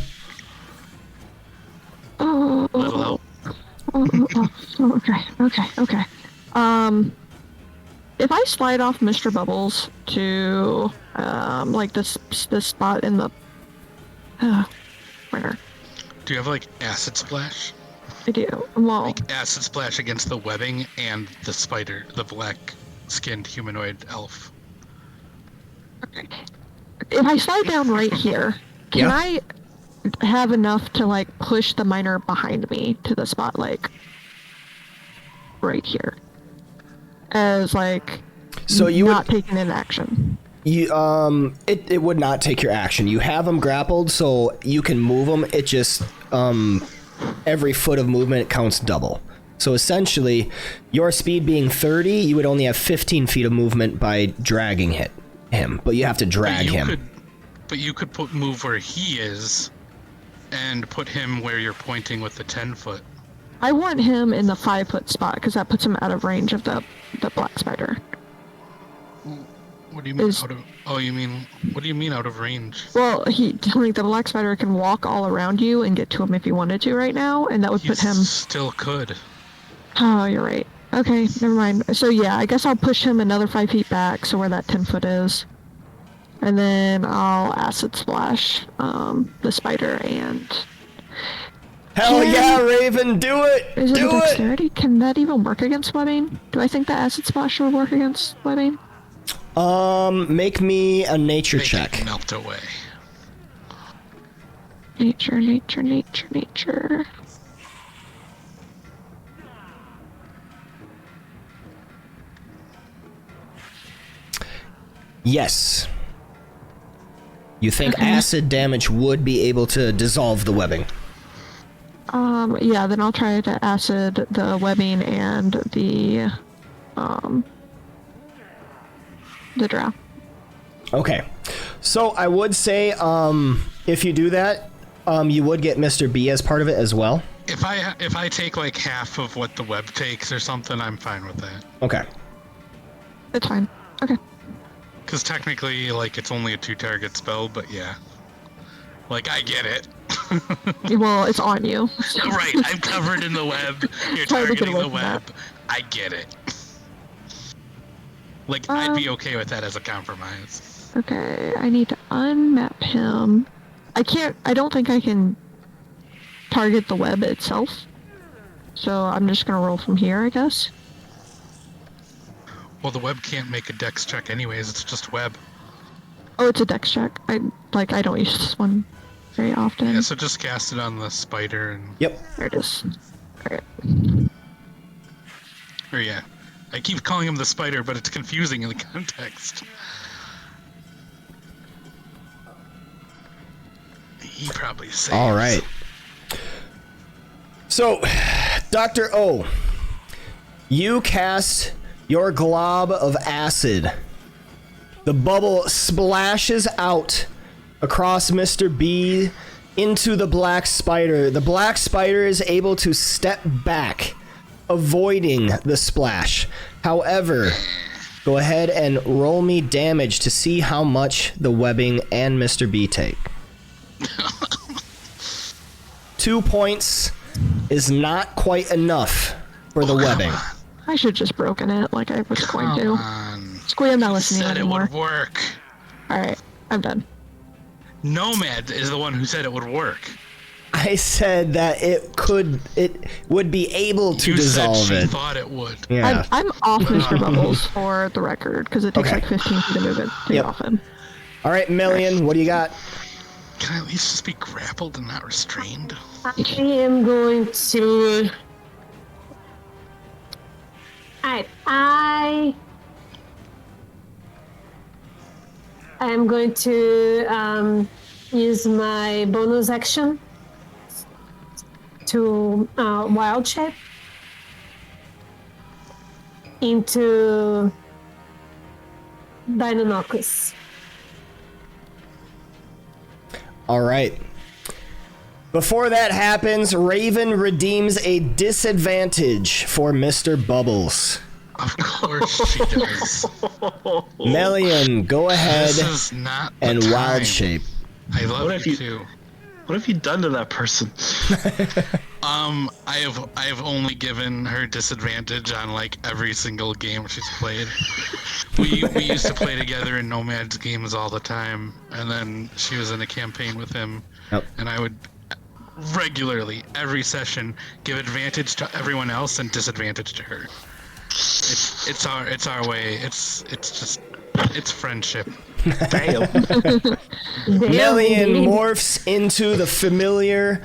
Little help. Okay. If I slide off Mr. Bubbles to, like this spot in the, where? Do you have like acid splash? I do. Well, Like acid splash against the webbing and the spider, the black-skinned humanoid elf. okay. If I slide down right here, can Yeah. I have enough to like push the miner behind me to the spot like right here? As like So you not would, taking an action. it would not take your action. You have them grappled, so you can move them. It just every foot of movement counts double. So essentially, your speed being 30, you would only have 15 feet of movement by dragging him, but you have to drag him. But you could move where he is, and put him where you're pointing with the 10-foot. I want him in the 5-foot spot because that puts him out of range of the black spider. What do you mean Is- out of? Oh, you mean what do you mean out of range? Well, like the black spider can walk all around you and get to him if he wanted to right now, and that would He put him. still could. Oh, you're right. Okay, never mind. So yeah, I guess I'll push him another 5 feet back, so where that 10-foot is, and then I'll acid splash the spider and. Hell Yeah. yeah, Raven, do it! Is it a Do it! dexterity? Can that even work against webbing? Do I think the acid splash would work against webbing? Make me a nature Make check. it melt away. Nature. Yes. You think Okay. acid damage would be able to dissolve the webbing? Yeah, then I'll try to acid the webbing and the drow. Okay. So I would say, if you do that, you would get Mr. B as part of it as well. If I take like half of what the web takes or something, I'm fine with that. Okay. It's fine. Okay. Because technically, like, it's only a 2-target spell, but yeah. Like, I get it. Well, it's on you. Right, I'm covered in the web. You're Try to get targeting away the from that. web. I get it. Like, I'd be okay with that as a compromise. Okay, I need to unmap him. I don't think I can target the web itself. So I'm just gonna roll from here, I guess. Well, the web can't make a dex check anyways, it's just web. Oh, it's a dex check. I don't use this one very often. Yeah, so just cast it on the spider and... Yep. There it is. Alright. Or yeah. I keep calling him the spider, but it's confusing in the context. He probably saves. All right. So, Dr. O, you cast your glob of acid. The bubble splashes out across Mr. B into the black spider. The black spider is able to step back, avoiding the splash. However, go ahead and roll me damage to see how much the webbing and Mr. B take. 2 points is not quite enough for the webbing. I should just broken it like I was going Come to. on. Squee, I'm not You listening said it anymore. would work. Alright, I'm done. Nomad is the one who said it would work. I said that it would be able to You dissolve said she it. thought it would. Yeah. I'm off Mr. Bubbles for the record, because it takes Okay. like 15 feet to move it to Yep. get off him. All right, Million, what do you got? Can I at least just be grappled and not restrained? I am going to. Alright, I am going to use my bonus action to wild shape Deinonychus. All right. Before that happens, Raven redeems a disadvantage for Mr. Bubbles. Of course she does. Melian, go ahead This is not the and time. wild shape. I love What if you you- too. What have you done to that person? I have only given her disadvantage on like every single game she's played. We used to play together in Nomad's games all the time, and then she was in a campaign with him, Yep. and I would regularly, every session, give advantage to everyone else and disadvantage to her. It's our way. It's friendship. Damn. Melian indeed. morphs into the familiar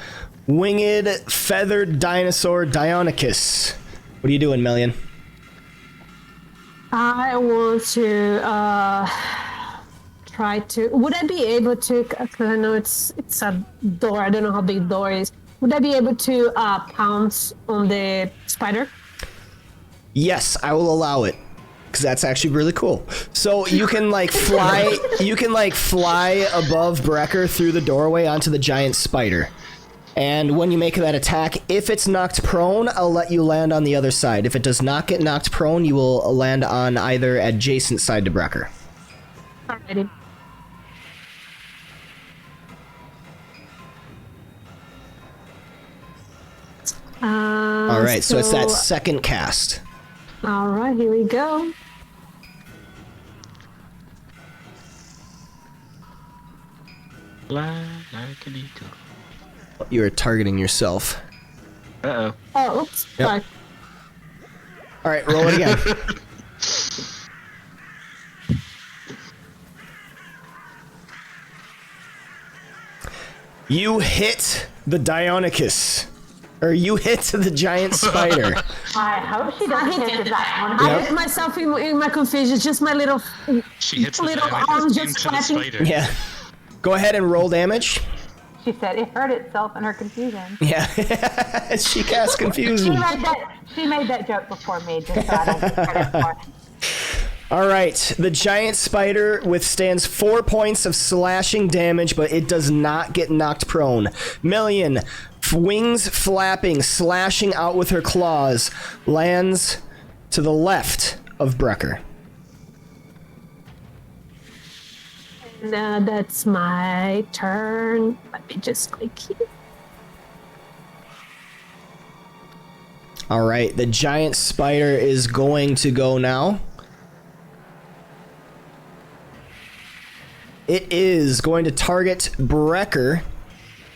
winged feathered dinosaur Deinonychus. What are you doing, Melian? I want to try to. Would I be able to? Because I know it's a door. I don't know how big the door is. Would I be able to pounce on the spider? Yes, I will allow it. Because that's actually really cool. So you can like fly above Brecker through the doorway onto the giant spider. And when you make that attack, if it's knocked prone, I'll let you land on the other side. If it does not get knocked prone, you will land on either adjacent side to Brecker. Alrighty. All right, so it's that second cast. All right, here we go. Fly like an eagle. You're targeting yourself. Uh-oh. Oh, oops. Yep. Sorry. All right, roll it again. You hit the Deinonychus. Or you hit the giant spider. I hope she doesn't hit that one. I Yep. hit myself in my confusion. Just my little She hits the Little Deinonychus arm just into the clapping. spider. Yeah. Go ahead and roll damage. She said it hurt itself in her confusion. Yeah. She casts confusion. She made that joke before me, just so I don't get credit for it. All right. The giant spider withstands 4 points of slashing damage, but it does not get knocked prone. Melian, wings flapping, slashing out with her claws, lands to the left of Brecker. And that's my turn. Let me just click here. All right. The giant spider is going to go now. It is going to target Brecker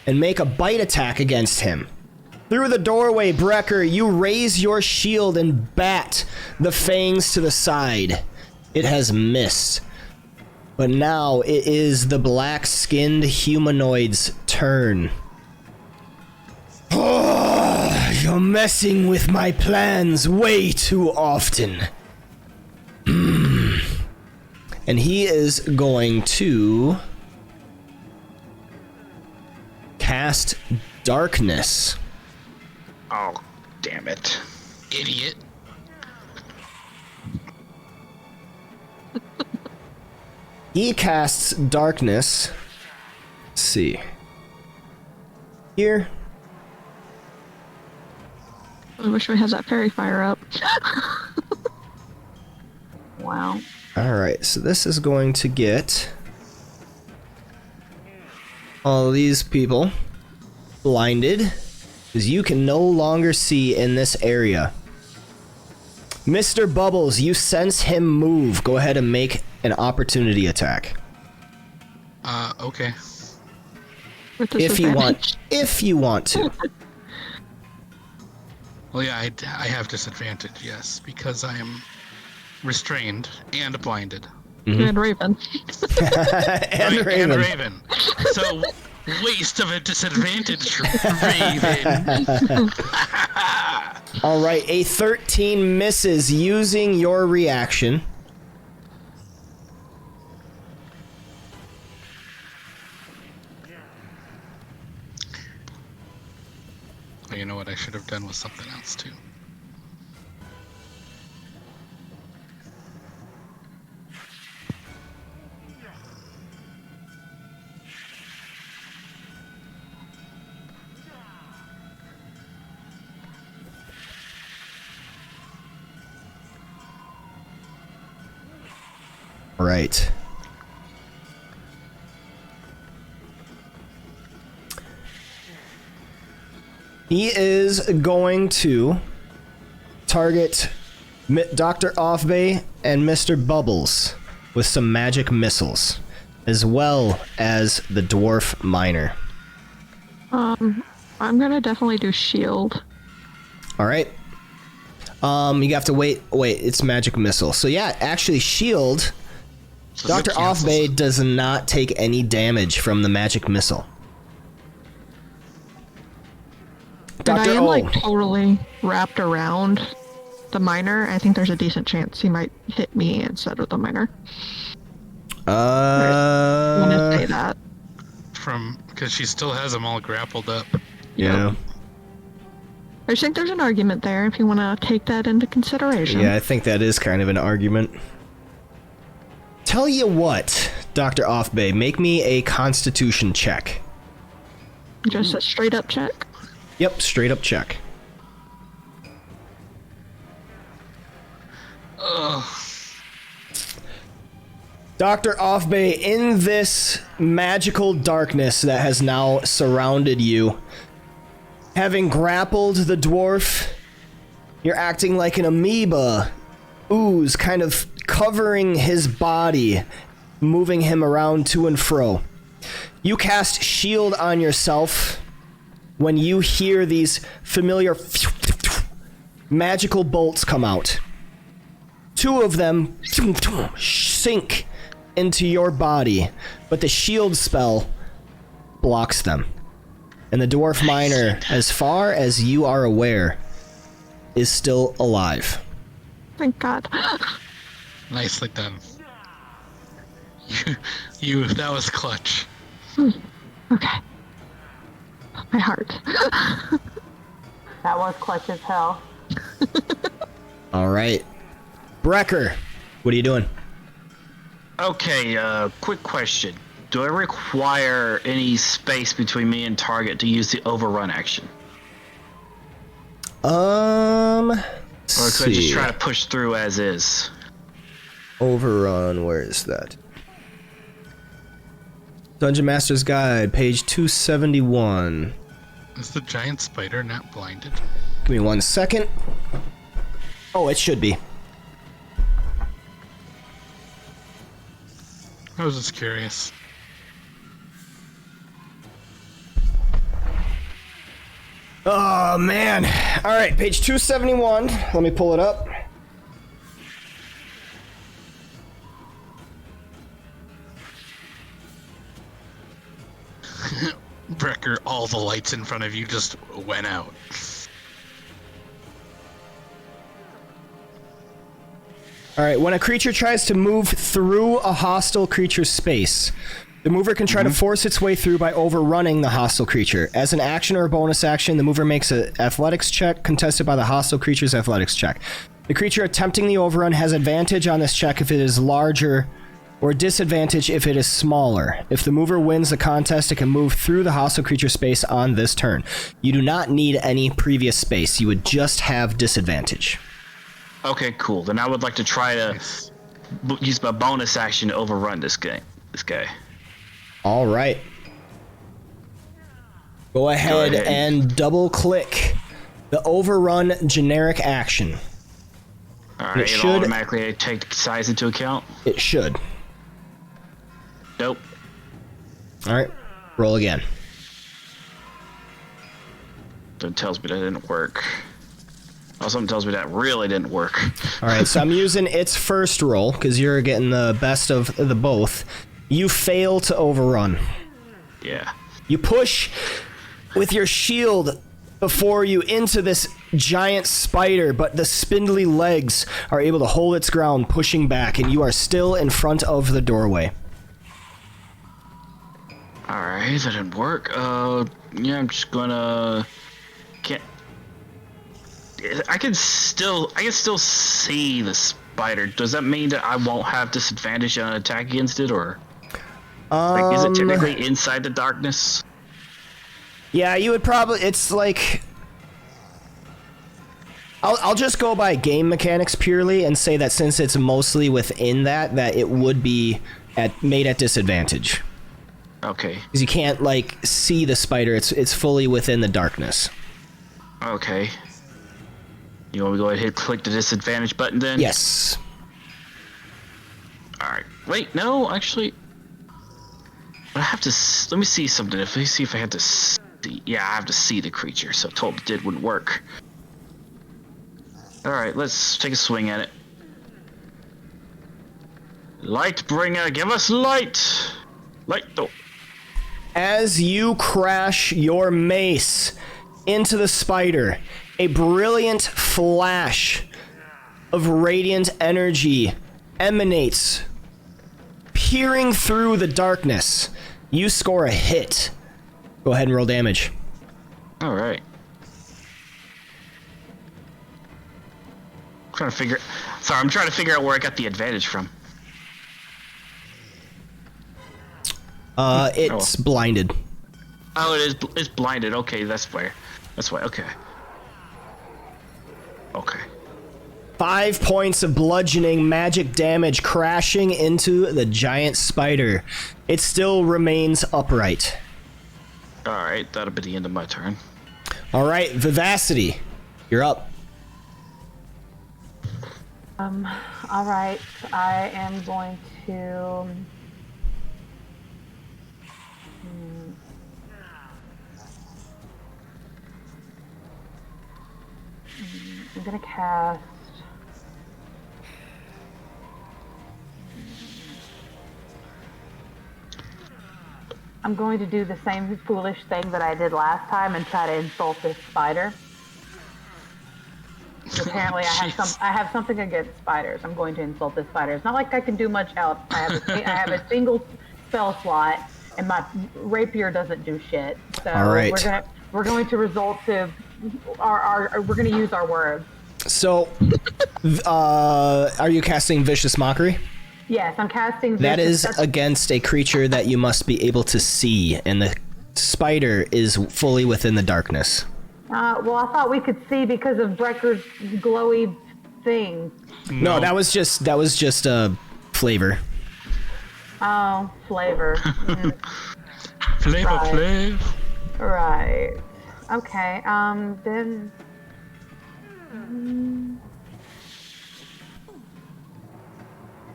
and make a bite attack against him. Through the doorway, Brecker, you raise your shield and bat the fangs to the side. It has missed. But now it is the black-skinned humanoid's turn. Oh, you're messing with my plans way too often. And he is going to cast darkness. Oh, damn it. Idiot. He casts darkness. Let's see. Here. I wish we had that fairy fire up. Wow. Alright, so this is going to get all these people blinded, because you can no longer see in this area. Mr. Bubbles, you sense him move. Go ahead and make an opportunity attack. Okay. With If you want. disadvantage. If you want to. Well, yeah, I have disadvantage, yes, because I am restrained and blinded. And Raven. And Right, Raven. And Raven. So, waste of a disadvantage, Raven. Alright, a 13 misses using your reaction. Well, you know what I should have done was something else, too. All right. He is going to target Dr. Offbay and Mr. Bubbles with some magic missiles, as well as the dwarf miner. I'm gonna definitely do shield. All right. You have to wait. It's magic missile. So yeah, actually, shield. So Dr. it cancels. Offbay does not take any damage from the magic missile. And I Dr. am O. like totally wrapped around the miner. I think there's a decent chance he might hit me instead of the miner. I want to say that. Because she still has them all grappled up. Yeah. I just think there's an argument there if you want to take that into consideration. Yeah, I think that is kind of an argument. Tell you what, Dr. Offbay, make me a constitution check. Just a straight up check. Yep, straight up check. Dr. Offbay, in this magical darkness that has now surrounded you, having grappled the dwarf, you're acting like an amoeba, ooze kind of covering his body, moving him around to and fro. You cast shield on yourself when you hear these familiar magical bolts come out. Two of them sink into your body, but the shield spell blocks them. And the dwarf miner, as far as you are aware, is still alive. Thank God. Nicely done. That was clutch. Okay. My heart. That was clutch as hell. All right. Brecker, what are you doing? Okay, quick question. Do I require any space between me and target to use the overrun action? Or could I just try to push through as is? Overrun, where is that? Dungeon Master's Guide, page 271. Is the giant spider not blinded? Give me 1 second. Oh, it should be. I was just curious. Oh, man. All right, page 271. Let me pull it up. Brecker, all the lights in front of you just went out. All right, when a creature tries to move through a hostile creature's space, the mover can try to force its way through by overrunning the hostile creature. As an action or a bonus action, the mover makes an athletics check contested by the hostile creature's athletics check. The creature attempting the overrun has advantage on this check if it is larger, or disadvantage if it is smaller. If the mover wins the contest, it can move through the hostile creature space on this turn. You do not need any previous space. You would just have disadvantage. Okay, cool. Then I would like to try to use my bonus action to overrun this guy. All right. Go ahead and double click the overrun generic action. Alright, it should automatically take size into account? It should. Nope. All right. Roll again. That tells me that didn't work. Oh, something tells me that really didn't work. All right, so I'm using its first roll because you're getting the best of the both. You fail to overrun. Yeah. You push with your shield before you into this giant spider, but the spindly legs are able to hold its ground, pushing back, and you are still in front of the doorway. Alright, that didn't work. Yeah, I'm just gonna... I can still see the spider. Does that mean that I won't have disadvantage on an attack against it, or like, is it typically inside the darkness? Yeah, you would probably. It's like I'll just go by game mechanics purely and say that since it's mostly within that it would be made at disadvantage. Okay. Because you can't, like, see the spider. It's fully within the darkness. Okay. You want me to go ahead and click the disadvantage button then? Yes. Alright. Wait, no, actually... I have to... Let me see something. Let me see if I had to see... Yeah, I have to see the creature, so total did wouldn't work. Alright, let's take a swing at it. Light bringer, give us light! Light, though. As you crash your mace into the spider, a brilliant flash of radiant energy emanates, peering through the darkness. You score a hit. Go ahead and roll damage. Alright. I'm trying to figure out where I got the advantage from. It's blinded. Oh, it's blinded. Okay, that's why. Okay. Okay. 5 points of bludgeoning magic damage crashing into the giant spider. It still remains upright. Alright, that'll be the end of my turn. Alright, Vivacity. You're up. All right. I am going to. I'm gonna cast. I'm going to do the same foolish thing that I did last time and try to insult this spider. Apparently, I have something against spiders. I'm going to insult this spider. It's not like I can do much else. I have a single spell slot, and my rapier doesn't do shit. So all right. we're going to resort to we're going to use our words. So, are you casting Vicious Mockery? Yes, I'm casting. That is against a creature that you must be able to see, and the spider is fully within the darkness. Well, I thought we could see because of Brecker's glowy thing. No, that was just a flavor. Oh, flavor. Flavor. Right. Okay. Then.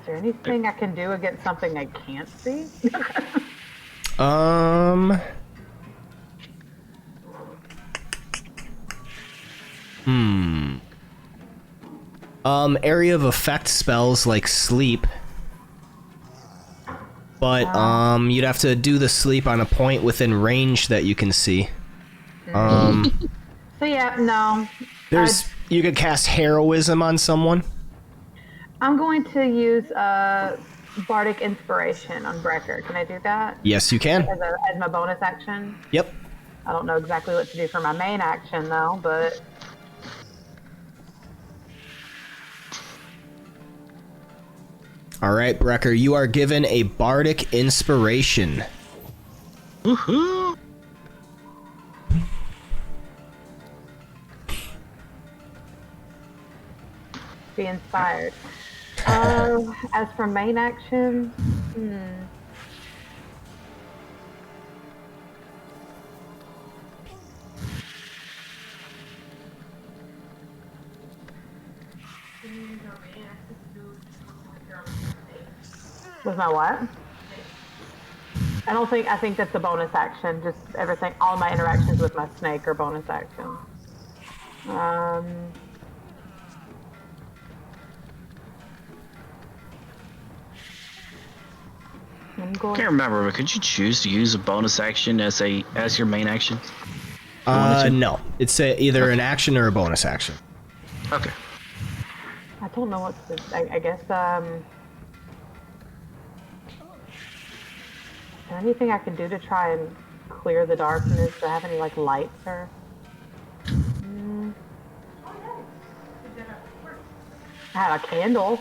Is there anything I can do against something I can't see? Area of effect spells like sleep. But, you'd have to do the sleep on a point within range that you can see. So yeah, no. You could cast Heroism on someone. I'm going to use Bardic Inspiration on Brecker. Can I do that? Yes, you can. As my bonus action? Yep. I don't know exactly what to do for my main action, though, but... Alright, Brecker, you are given a Bardic Inspiration. Woohoo! Be inspired. As for main action, with my what? I think that's a bonus action. Just everything, all my interactions with my snake are bonus action. Can't remember, but could you choose to use a bonus action as your main action? No. It's either an action or a bonus action. Okay. I don't know what to. I guess. Is there anything I can do to try and clear the darkness? Do I have any like lights or? I have a candle.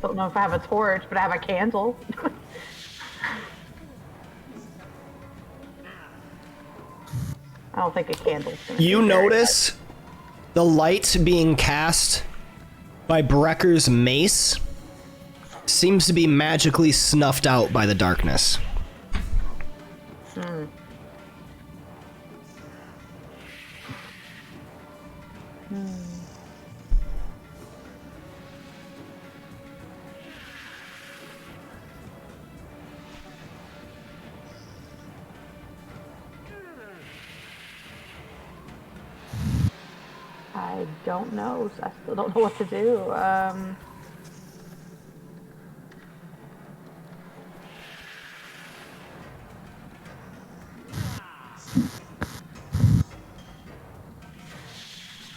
Don't know if I have a torch, but I have a candle. I don't think a candle's gonna You be very notice The light being cast by Brecker's mace seems to be magically snuffed out by the darkness. I don't know. I still don't know what to do.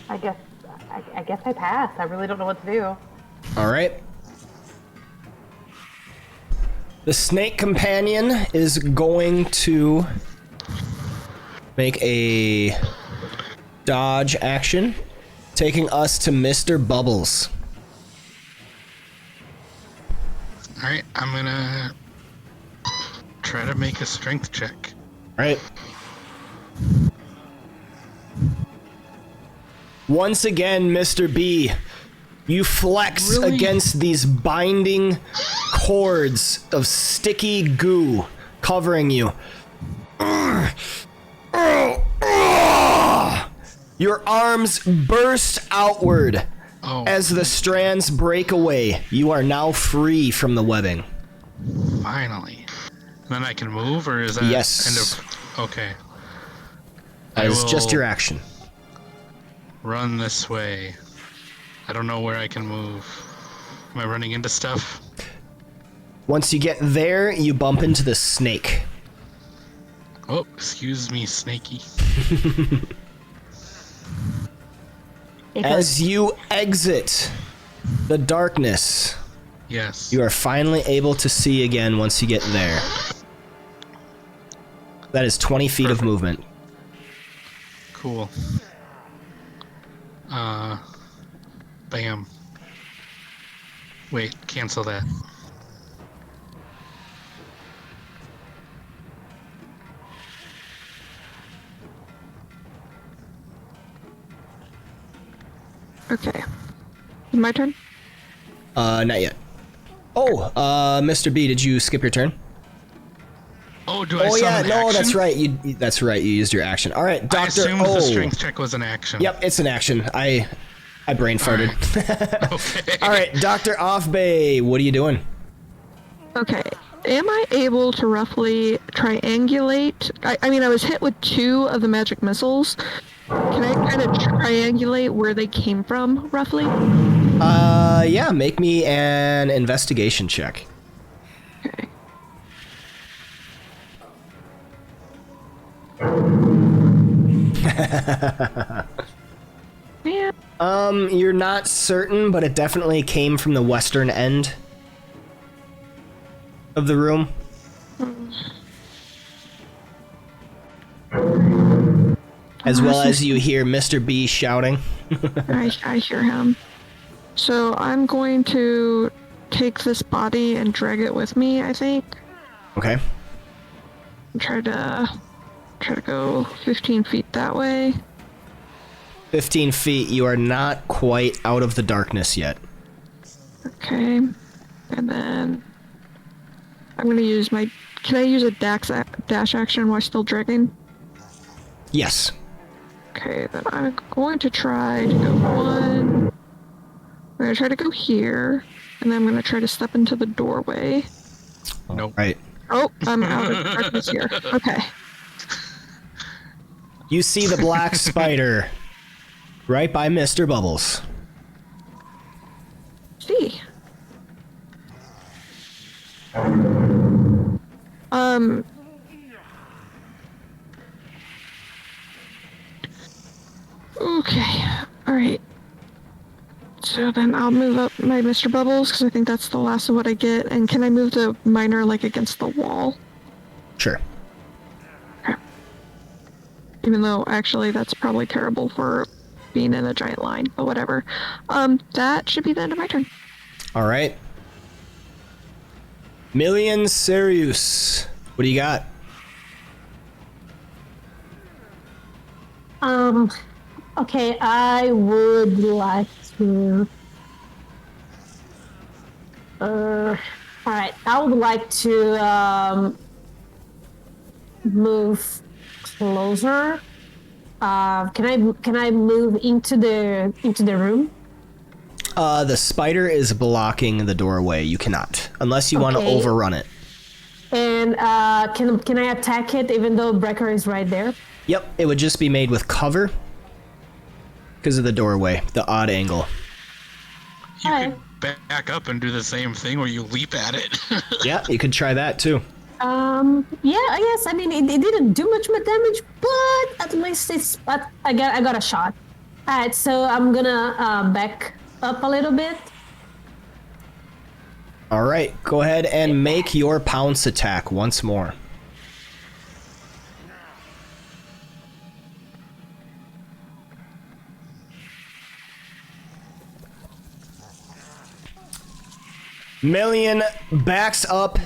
I guess I pass. I really don't know what to do. All right. The snake companion is going to make a dodge action, taking us to Mr. Bubbles. Alright, I'm gonna try to make a strength check. All right. Once again, Mr. B, you flex Really? against these binding cords of sticky goo covering you. Your arms burst outward Oh, as the strands break away. You are now free from the webbing. finally. Then I can move, or is that Yes. end of... Okay. That is just will your action. Run this way. I don't know where I can move. Am I running into stuff? Once you get there, you bump into the snake. Oh, excuse me, Snakey. As you exit the darkness, Yes. you are finally able to see again once you get there. That is 20 feet of Perfect. movement. Cool. Bam. Wait, cancel that. Okay. My turn? Not yet. Oh, Mr. B, did you skip your turn? Oh, do I Oh yeah, summon no, action? that's right. That's right. You used your action. All right, I Doctor assumed O. the strength check was an action. Yep, it's an action. I brain farted. Okay. All right, Doctor Offbay, what are you doing? Okay. Am I able to roughly triangulate? I mean, I was hit with 2 of the magic missiles. Can I kind of triangulate where they came from, roughly? Yeah, make me an investigation check. Okay. Man, You're not certain, but it definitely came from the western end of the room. As well as you hear Mr. B shouting. I hear him. So I'm going to take this body and drag it with me, I think. Okay. And try to go 15 feet that way. 15 feet, you are not quite out of the darkness yet. Okay. And then I'm going to use my... Can I use a dash action while still dragging? Yes. Okay, then I'm going to try to go 1. I'm going to try to go here. And then I'm going to try to step into the doorway. Nope. Right. Oh, I'm out of darkness here. Okay. You see the black spider right by Mr. Bubbles. See. Okay. Alright. So then I'll move up my Mr. Bubbles, because I think that's the last of what I get. And can I move the miner, like, against the wall? Sure. Even though, actually, that's probably terrible for being in a giant line, but whatever. That should be the end of my turn. All right. Million Sirius. What do you got? Okay, I would like to. All right, I would like to move closer. Can I move into the room? The spider is blocking the doorway. You cannot, unless you want to Okay. overrun it. And can I attack it even though Brecker is right there? Yep, it would just be made with cover because of the doorway, the odd angle. You Alright. could back up and do the same thing where you leap at it. Yeah, you could try that too. Yeah, I guess. I mean, it didn't do much more damage, but at least I got a shot. All right, so I'm gonna back up a little bit. All right, go ahead and make your pounce attack once more. Million backs up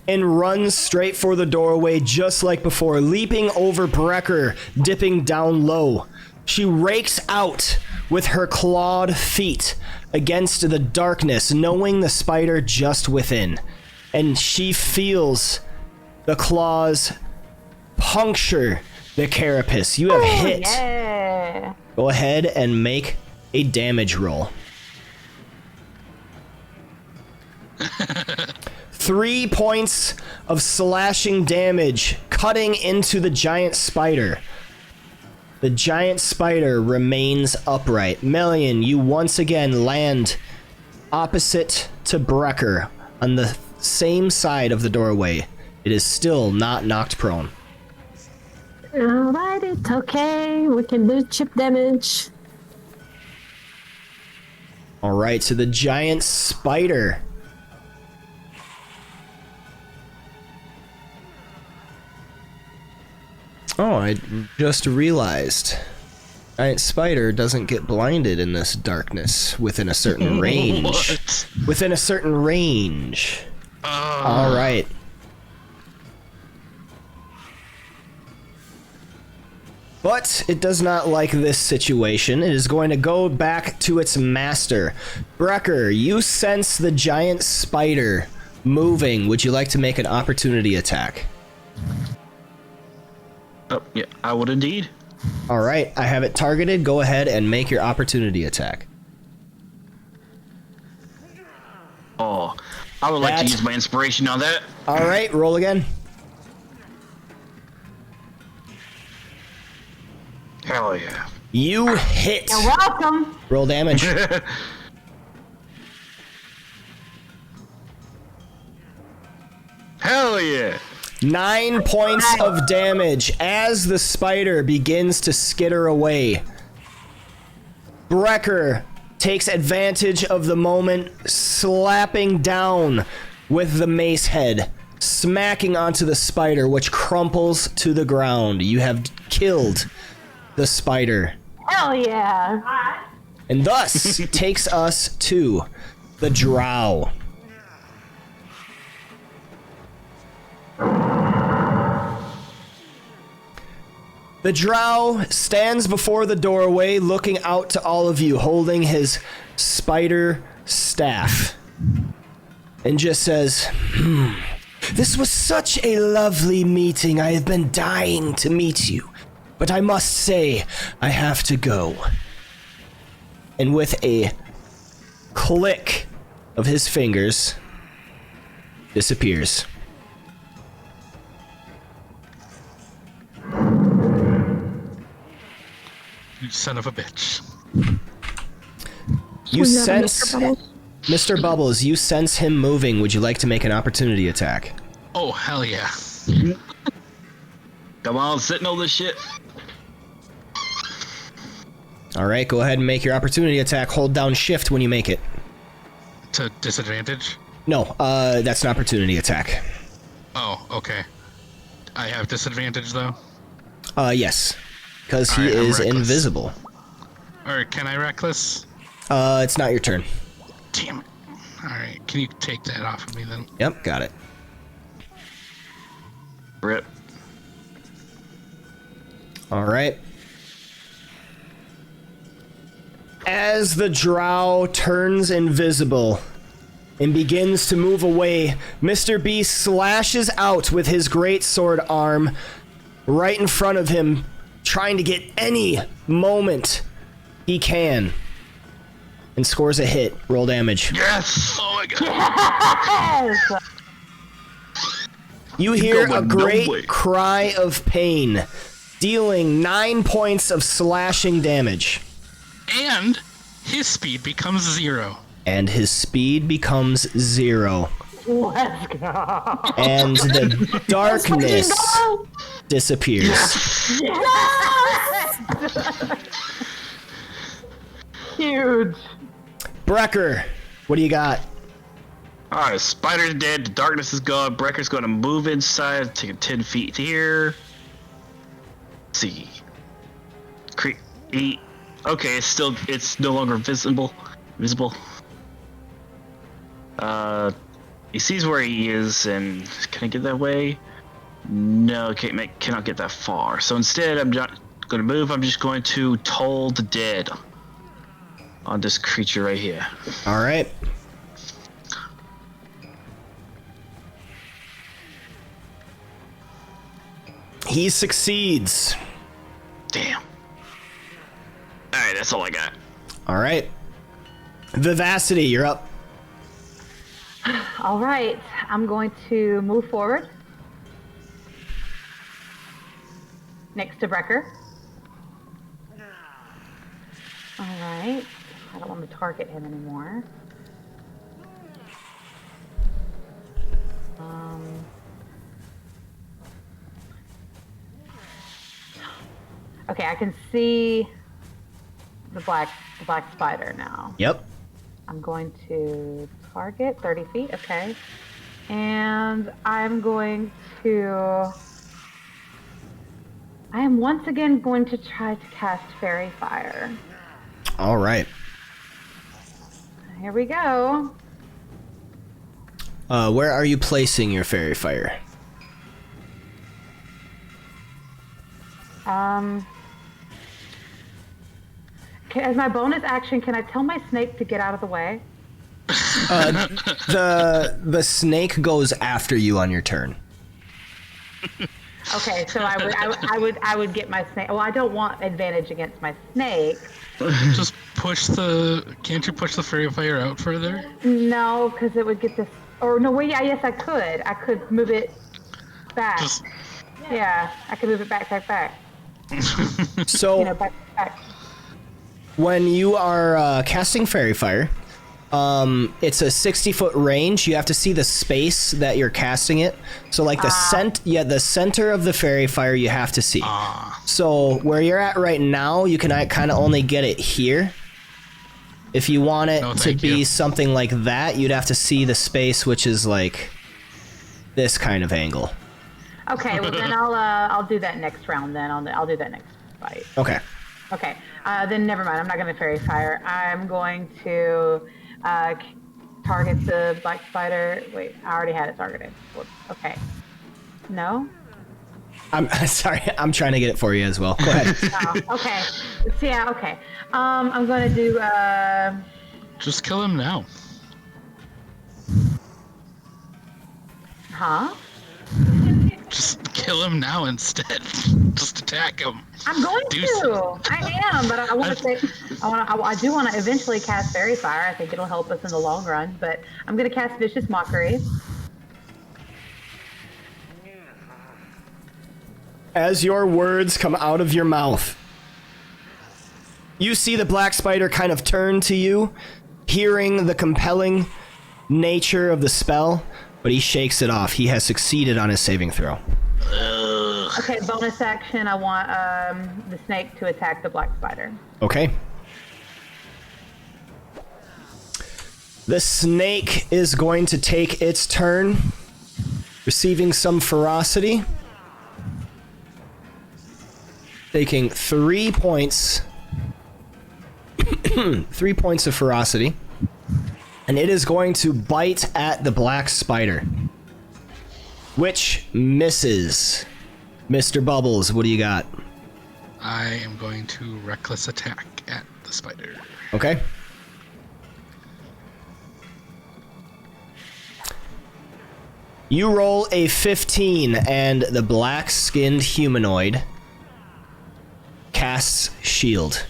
and runs straight for the doorway just like before, leaping over Brecker, dipping down low. She rakes out with her clawed feet against the darkness, knowing the spider just within. And she feels the claws puncture the carapace. You have hit. Yeah. Go ahead and make a damage roll. 3 points of slashing damage, cutting into the giant spider. The giant spider remains upright. Melian, you once again land opposite to Brecker on the same side of the doorway. It is still not knocked prone. Alright, it's okay. We can do chip damage. All right, so the giant spider. Oh, I just realized. Giant spider doesn't get blinded in this darkness within a certain range. What? Within a certain range. All right. But it does not like this situation. It is going to go back to its master. Brecker, you sense the giant spider moving. Would you like to make an opportunity attack? Oh, yeah, I would indeed. All right, I have it targeted. Go ahead and make your opportunity attack. Oh, I would like to That- use my inspiration on that. All right, roll again. Hell yeah. You hit. You're welcome. Roll damage. Hell yeah. 9 points of damage as the spider begins to skitter away. Brecker takes advantage of the moment, slapping down with the mace head, smacking onto the spider, which crumples to the ground. You have killed the spider, Hell yeah. and thus takes us to the drow. The drow stands before the doorway, looking out to all of you, holding his spider staff, and just says, "This was such a lovely meeting. I have been dying to meet you, but I must say, I have to go." And with a click of his fingers, disappears. You son of a bitch. You We got a sense, Mr. Bubbles. Mr. Bubbles, you sense him moving. Would you like to make an opportunity attack? Oh, hell yeah. Come on, Sentinel this shit. All right, go ahead and make your opportunity attack. Hold down shift when you make it. To disadvantage? No, that's an opportunity attack. Oh, okay. I have disadvantage though? Yes, because he Alright, I'm is reckless. invisible. Or can I reckless? It's not your turn. Damn it. Alright, can you take that off of me then? Yep, got it. Rip. All right. As the drow turns invisible and begins to move away, Mr. B slashes out with his great sword arm right in front of him, trying to get any moment he can, and scores a hit. Roll damage. Yes! Oh my god. Yes! You hear a going great no way. cry of pain, dealing 9 points of slashing damage. And his speed becomes 0. And his speed becomes 0. Let's go. And the darkness disappears. Huge. Brecker, what do you got? Alright, Spider's dead, the darkness is gone, Brecker's gonna move inside, take 10 feet here. Let's see. Eat. Okay, it's no longer visible. He sees where he is, and can I get that way? No, cannot get that far. So instead, I'm not gonna move. I'm just going to toll the dead on this creature right here. All right. He succeeds. Damn. All right, that's all I got. All right. Vivacity, you're up. All right, I'm going to move forward next to Brecker. All right, I don't want to target him anymore. Okay, I can see the black spider now. Yep. I'm going to target 30 feet, okay. And I am once again going to try to cast Fairy Fire. All right. Here we go. Where are you placing your fairy fire? As my bonus action, can I tell my snake to get out of the way? The snake goes after you on your turn. Okay, so I would get my snake. Well, I don't want advantage against my snake. Just can't you push the fairy fire out further? No, because it would get this. Or no, wait, yeah, yes, I could. I could move it back. Yeah, I could move it back. So Back. when you are casting fairy fire, it's a 60-foot range. You have to see the space that you're casting it. So like the center of the fairy fire you have to see. So where you're at right now, you can kind of only get it here. If you want it to be something like that, you'd have to see the space, which is like this kind of angle. Okay, well then I'll do that next round. Then I'll do that next fight. Okay. Okay, then never mind. I'm not going to fairy fire. I'm going to target the black spider. Wait, I already had it targeted. Okay. No? I'm sorry. I'm trying to get it for you as well. Go ahead. Oh, okay. So, yeah, okay. I'm going to do... Just kill him now. Huh? Just kill him now instead. Just attack him. I'm going to. I am, but I want to say, I do want to eventually cast Fairy Fire. I think it'll help us in the long run. But I'm going to cast Vicious Mockery. As your words come out of your mouth, you see the black spider kind of turn to you, hearing the compelling nature of the spell, but he shakes it off. He has succeeded on his saving throw. Okay, bonus action. I want the snake to attack the black spider. Okay. The snake is going to take its turn, receiving some ferocity, taking 3 points. 3 points of ferocity. And it is going to bite at the black spider, which misses. Mr. Bubbles, what do you got? I am going to reckless attack at the the spider. Okay. You roll a 15, and the black-skinned humanoid casts shield,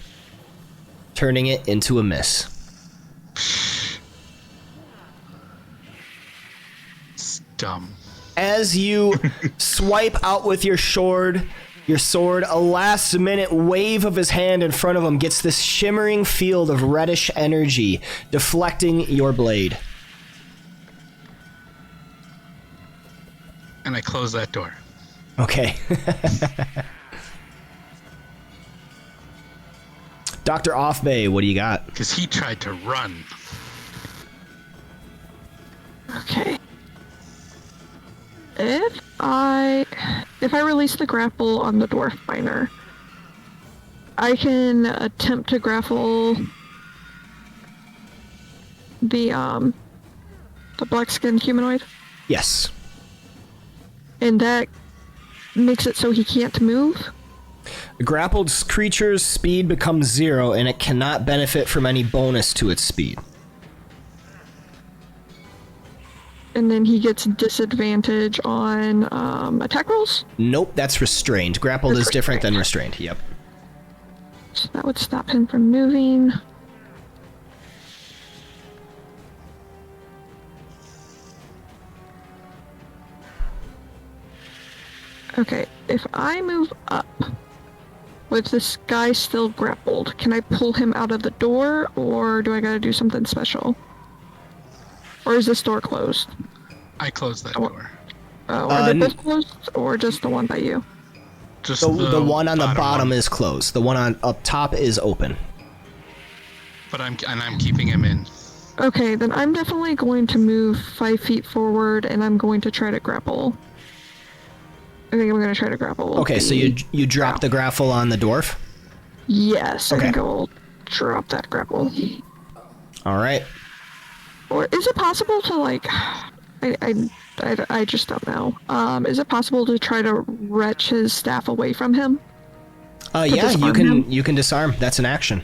turning it into a miss. It's dumb. As you swipe out with your sword, a last-minute wave of his hand in front of him gets this shimmering field of reddish energy, deflecting your blade. And I close that door. Okay. Dr. Offbay, what do you got? Because he tried to run. Okay. If I release the grapple on the dwarf miner, I can attempt to grapple the black-skinned humanoid, Yes. and that makes it so he can't move. The grappled creature's speed becomes 0, and it cannot benefit from any bonus to its speed. And then he gets disadvantage on attack rolls. Nope, that's restrained. Grappled is different than restrained. Yep. So that would stop him from moving. Okay, if I move up with this guy still grappled, can I pull him out of the door, or do I gotta do something special? Or is this door closed? I close that door. Oh, are they both closed, or just the one by you? Just The one on the bottom one. is closed. The one on up top is open. But I'm keeping him in. Okay, then I'm definitely going to move 5 feet forward, and I'm going to try to grapple. I think I'm going to try to grapple. Okay, so you drop the grapple on the dwarf? Yes, Okay. I think I'll drop that grapple. All right. Or is it possible to, like... I just don't know. Is it possible to try to wrench his staff away from him? Yeah, disarm him? you can disarm. That's an action.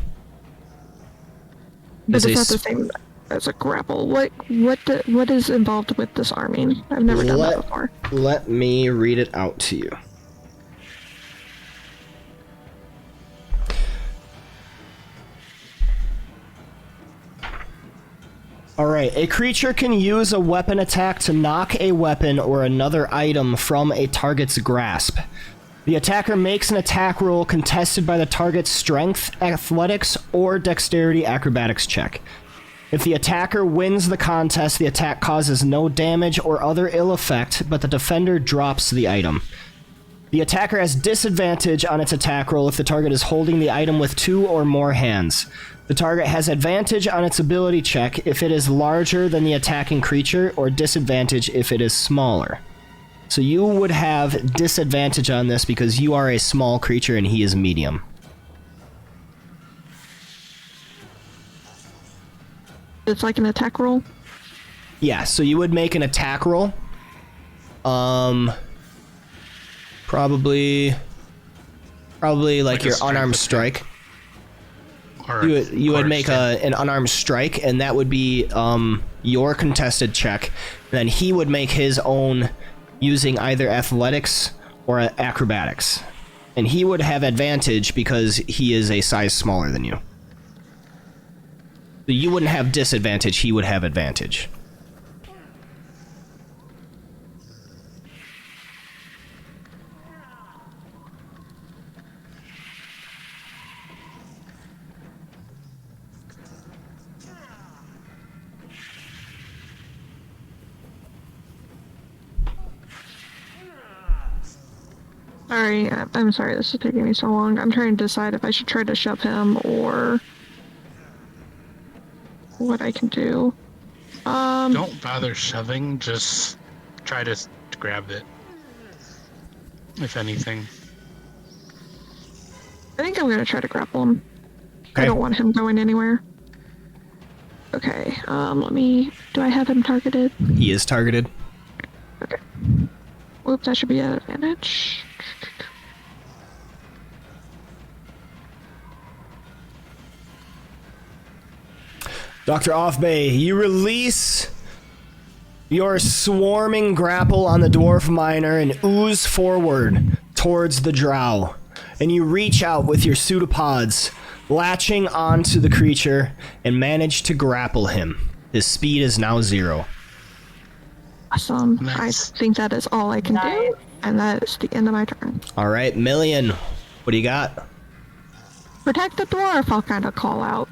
But Is it's a not the same as a grapple. What is involved with disarming? I've never done that before. Let me read it out to you. Alright, a creature can use a weapon attack to knock a weapon or another item from a target's grasp. The attacker makes an attack roll contested by the target's strength, athletics, or dexterity acrobatics check. If the attacker wins the contest, the attack causes no damage or other ill effect, but the defender drops the item. The attacker has disadvantage on its attack roll if the target is holding the item with 2 or more hands. The target has advantage on its ability check if it is larger than the attacking creature, or disadvantage if it is smaller. So you would have disadvantage on this because you are a small creature and he is medium. It's like an attack roll? Yeah, so you would make an attack roll. Probably like your unarmed strike. You would make an unarmed strike, and that would be your contested check. And then he would make his own using either athletics or acrobatics. And he would have advantage because he is a size smaller than you. So you wouldn't have disadvantage, he would have advantage. Sorry, I'm sorry this is taking me so long. I'm trying to decide if I should try to shove him or what I can do. Don't bother shoving, just try to grab it. If anything. I think I'm gonna try to grapple him. Okay. I don't want him going anywhere. Okay, do I have him targeted? He is targeted. Okay. Whoops, that should be at advantage. Dr. Offbay, you release your swarming grapple on the dwarf miner and ooze forward towards the drow. And you reach out with your pseudopods, latching onto the creature, and manage to grapple him. His speed is now 0. Awesome. Nice. I think that is all I can do, and that is the end of my turn. All right, Million, what do you got? Protect the dwarf, I'll kind of call out.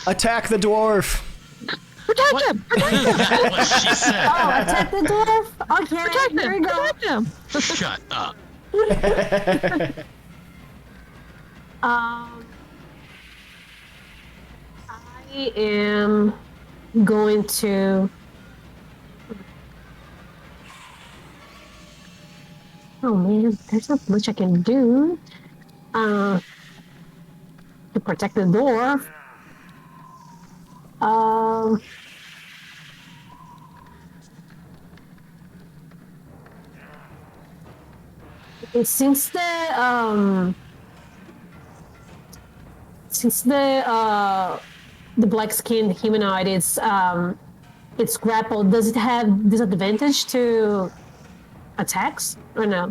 Attack the dwarf. Protect him! Protect him! That's what she said. Oh, attack the dwarf. Okay, Protect here we him! go. Protect him! Shut up. I am going to. Oh man, there's not much I can do. To protect the dwarf. Since the black skinned humanoid is it's grappled, does it have disadvantage to attacks or no?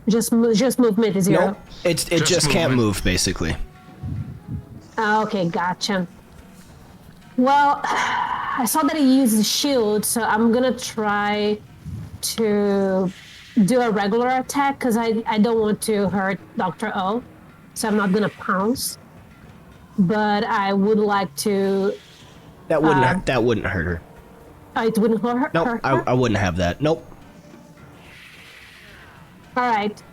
Just movement is 0. Nope, it just can't movement. move, basically. Okay, gotcha. Well, I saw that he used the shield, so I'm gonna try to do a regular attack because I don't want to hurt Dr. O, so I'm not gonna pounce. But I would like to. That wouldn't hurt her. It wouldn't hurt her. Nope, I wouldn't have that. Nope. All right.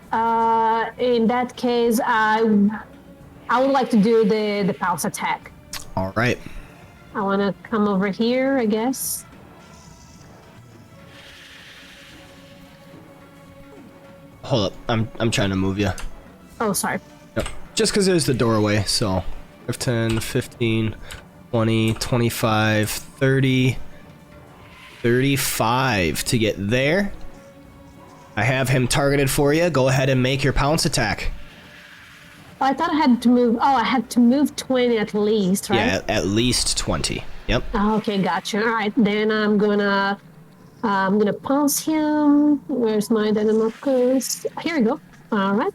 In that case, I would like to do the pounce attack. All right. I want to come over here, I guess. Hold up, I'm trying to move you. Oh, sorry. Yep. Just because there's the doorway, so 10, 15, 20, 25, 30, 35 to get there. I have him targeted for you. Go ahead and make your pounce attack. Oh, I thought I had to move. Oh, I had to move 20 at least, right? Yeah, at least 20. Yep. Oh, okay, gotcha. All right, then I'm gonna pounce him. Where's my dynamo curse? Here we go. All right.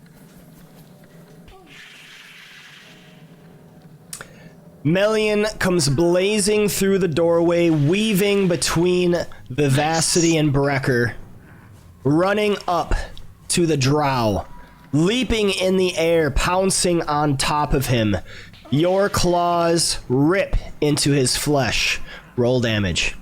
Melian comes blazing through the doorway, weaving between Vivacity and Brecker, running up to the drow, leaping in the air, pouncing on top of him. Your claws rip into his flesh. Roll damage.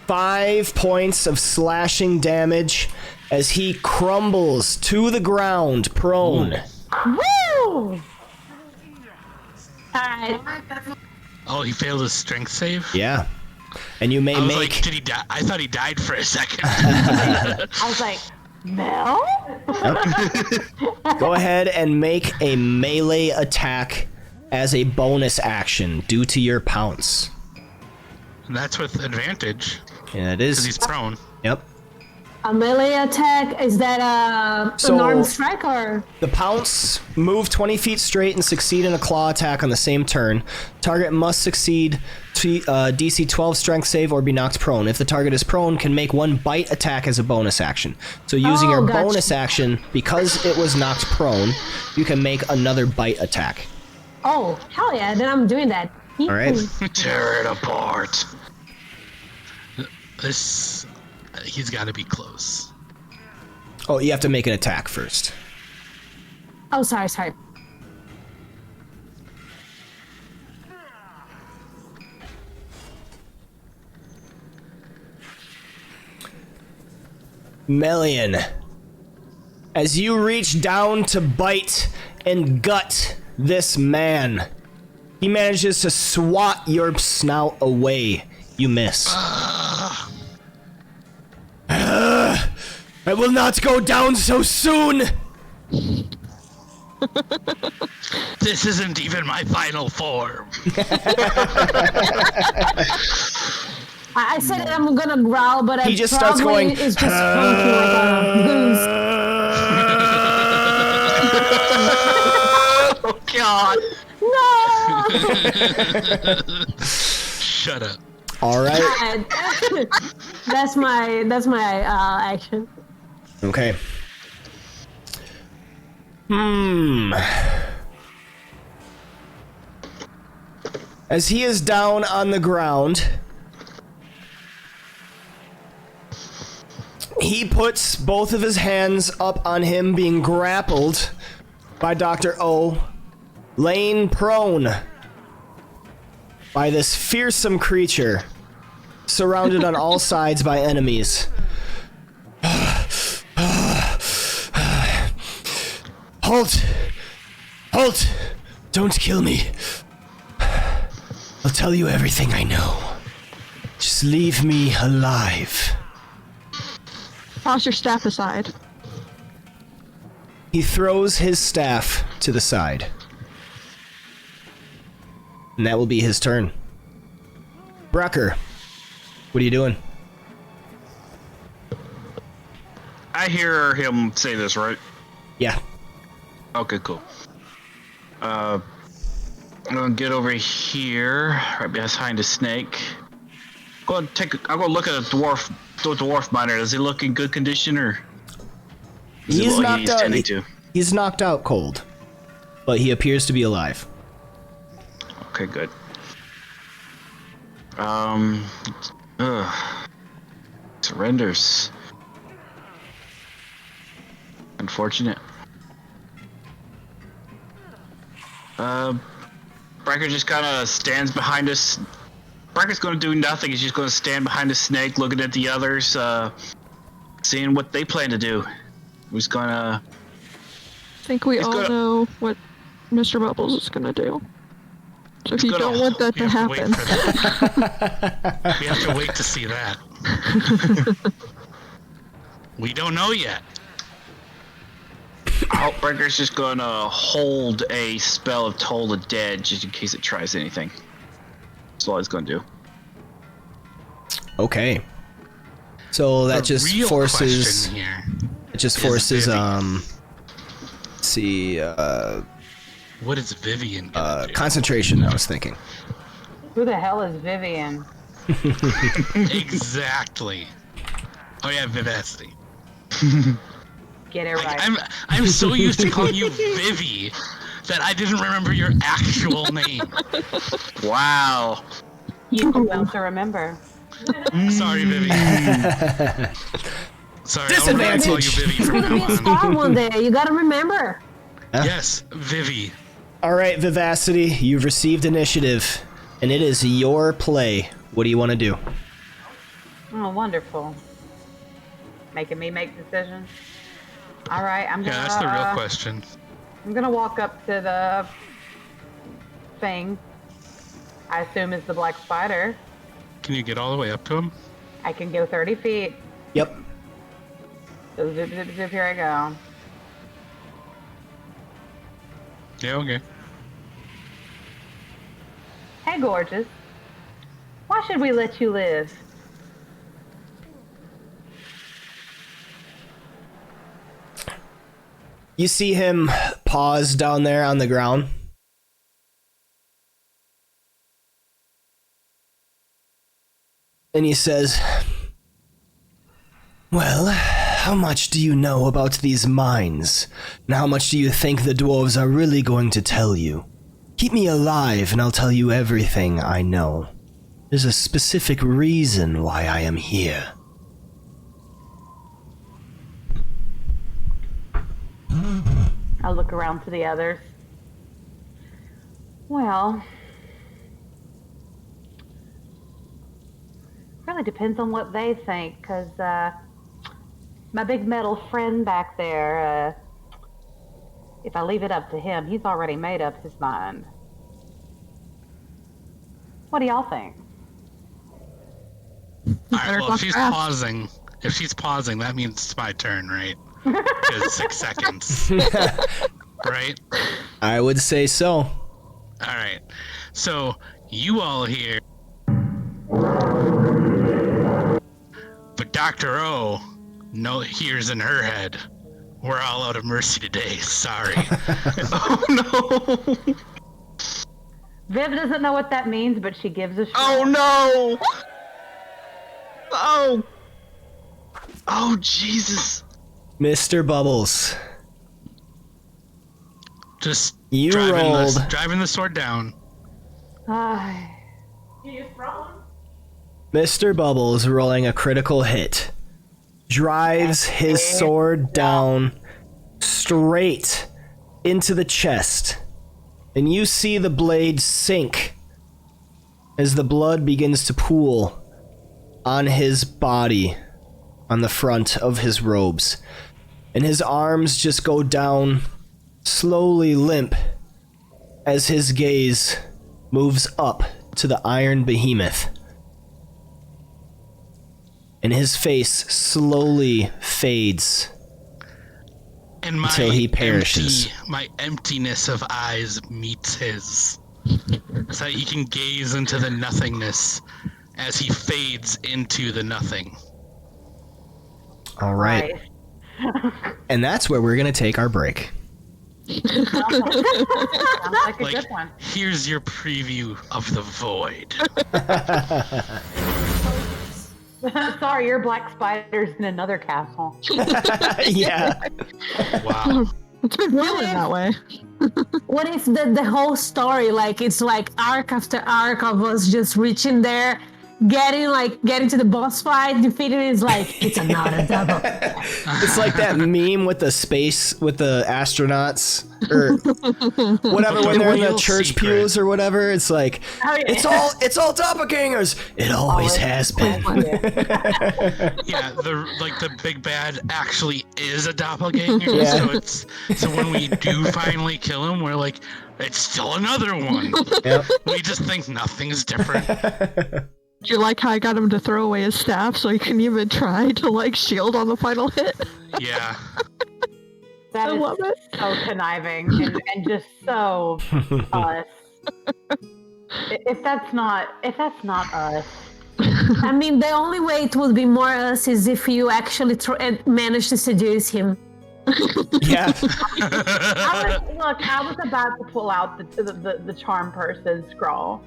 5 points of slashing damage as he crumbles to the ground, prone. Woo! Alright. Oh, he failed his strength save? Yeah. And you may I was make... like, did he die? I thought he died for a second. I was like, Mel? Go ahead and make a melee attack as a bonus action due to your pounce. And that's with advantage, Yeah, it because is. he's prone. Yep. A melee attack, is that So- an armed strike or? The pounce, move 20 feet straight and succeed in a claw attack on the same turn. Target must succeed to DC 12 strength save or be knocked prone. If the target is prone, can make one bite attack as a bonus action. So using your gotcha. bonus action, because it was knocked prone, you can make another bite attack. Oh, hell yeah, then I'm doing that. All right. Tear it apart. This, he's got to be close. Oh, you have to make an attack first. Oh, sorry. Melian, as you reach down to bite and gut this man, he manages to swat your snout away. You miss. I will not go down so soon! This isn't even my final form. I said that I'm gonna growl, but He I just starts probably going, is just funky like a goose. Oh God! No. Shut up. All right. That's my action. Okay. As he is down on the ground, he puts both of his hands up on him, being grappled by Dr. O, laying prone by this fearsome creature, surrounded on all sides by enemies. Halt! Halt! Don't kill me. I'll tell you everything I know. Just leave me alive. Toss your staff aside. He throws his staff to the side. And that will be his turn. Brecker, what are you doing? I hear him say this, right? Yeah. Okay, cool. I'm gonna get over here, right behind the snake. I'll go look at the dwarf miner. Is he look in good condition, or is He's he knocked he's out. tending to? He's knocked out cold, but he appears to be alive. Okay, good. Surrenders. Unfortunate. Brecker just kind of stands behind us. Brecker's going to do nothing. He's just going to stand behind the snake, looking at the others, seeing what they plan to do. He's gonna. I think we all know what Mr. Bubbles is gonna do. So if you don't want that to happen, We have to wait to see that. We don't know yet. Outbreaker's just gonna hold a spell of Toll the Dead just in case it tries anything. That's all it's gonna do. Okay. So that The just real forces. question here It just is forces. Vivian. Let's see. What is Vivian gonna do? Concentration. I was thinking. Who the hell is Vivian? Exactly. Oh yeah, vivacity. Get it right. I'm so used to calling you Vivi that I didn't remember your actual name. Wow. You do well to remember. Sorry, Vivi. Sorry, Disadvantage. I'll call you Vivi from You'll be now a on. star one day. You gotta remember. Yes, Vivi. All right, Vivacity. You've received initiative, and it is your play. What do you want to do? Oh, wonderful. Making me make decisions. All right, I'm gonna. Yeah, that's the real question. I'm gonna walk up to the thing. I assume is the black spider. Can you get all the way up to him? I can go 30 feet. Yep. So zip, zip, zip. Here I go. Yeah, okay. Hey, gorgeous. Why should we let you live? You see him pause down there on the ground. And he says, "Well, how much do you know about these mines? And how much do you think the dwarves are really going to tell you? Keep me alive and I'll tell you everything I know. There's a specific reason why I am here." I look around to the others. Well, really depends on what they think, because my big metal friend back there, if I leave it up to him, he's already made up his mind. What do y'all think? Alright, well, talk if she's fast. pausing, that means it's my turn, right? Because 6 seconds. Right? I would say so. Alright. So, you all here. But Dr. O hears in her head, We're all out of mercy today. Sorry. Oh no! Viv doesn't know what that means, but she gives a shit. Oh no! Oh! Oh Jesus! Mr. Bubbles, Just you rolled. driving the sword down. Mr. Bubbles rolling a critical hit. Drives his sword down straight into the chest. And you see the blade sink as the blood begins to pool on his body, on the front of his robes. And his arms just go down, slowly limp, as his gaze moves up to the iron behemoth. And his face slowly fades And my until he perishes. my emptiness of eyes meets his. So he can gaze into the nothingness as he fades into the nothing. All right. And that's where we're going to take our break. Sounds like a Like, good one. here's your preview of the void. Sorry, you're black spiders in another castle. Yeah. Wow. It's been feeling that way. What if the whole story, like, it's like arc after arc of us just reaching there, getting to the boss fight, defeating it, is like, it's another double. It's like that meme with the space, with the astronauts, or whatever, when they're in the Real church secret. pews or whatever. It's like, Oh, yeah. it's all doppelgangers. It always has been. Yeah, the big bad actually is a doppelganger. Yeah. So when we do finally kill him, we're like, it's still another one. Yep. We just think nothing's different. Do you like how I got him to throw away his staff so he couldn't even try to like shield on the final hit? Yeah. That I is love it. so conniving and just so us. If that's not us. I mean, the only way it would be more us is if you actually manage to seduce him. Yeah. I was about to pull out the charm person scroll.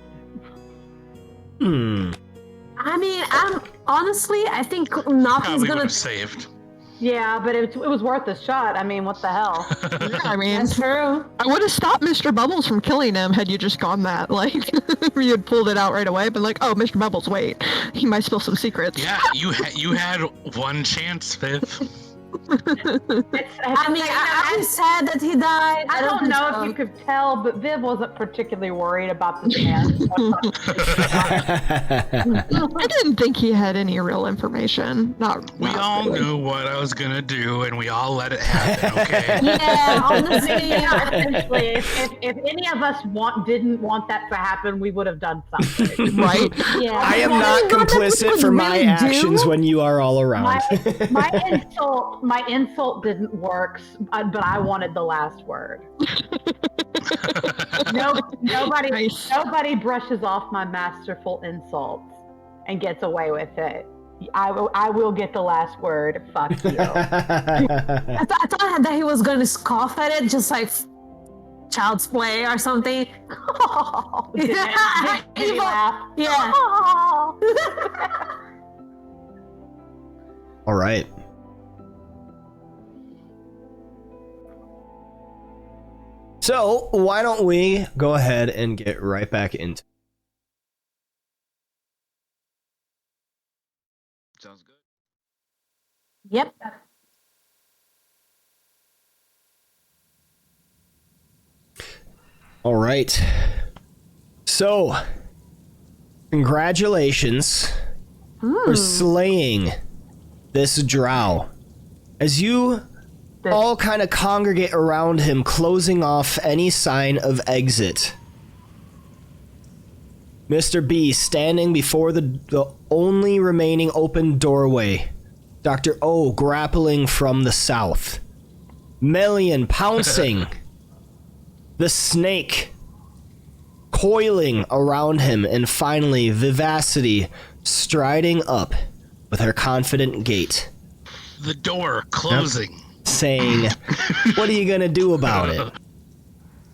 I mean, I think nothing's Probably would gonna. have saved. Yeah, but it was worth a shot. I mean, what the hell? Yeah, I mean, That's true. I would have stopped Mr. Bubbles from killing him had you just gone that. Like, you had pulled it out right away, but like, oh, Mr. Bubbles, wait, he might spill some secrets. Yeah, you had one chance, Viv. I mean, I'm sad that he died. I don't know if you could tell, but Viv wasn't particularly worried about this man. I didn't think he had any real information. We all really. knew what I was gonna do, and we all let it happen. Okay. Yeah, honestly, Essentially, if any of us didn't want that to happen, we would have done something. Right? yeah. I am Yeah, not you know what complicit we for my really do? actions when you are all around. My insult didn't work, but I wanted the last word. Nobody Nice. nobody brushes off my masterful insults and gets away with it. I will get the last word. Fuck you. I thought that he was going to scoff at it, just like child's play or something. Did he laugh? Yeah. All right. So, why don't we go ahead and get right back into Sounds good. Yep. All right. So, congratulations for slaying this drow. As you all kind of congregate around him, closing off any sign of exit. Mr. B standing before the only remaining open doorway. Dr. O grappling from the south. Melian pouncing. The snake coiling around him, and finally Vivacity striding up with her confident gait. The door closing. saying, "What are you gonna do about it?"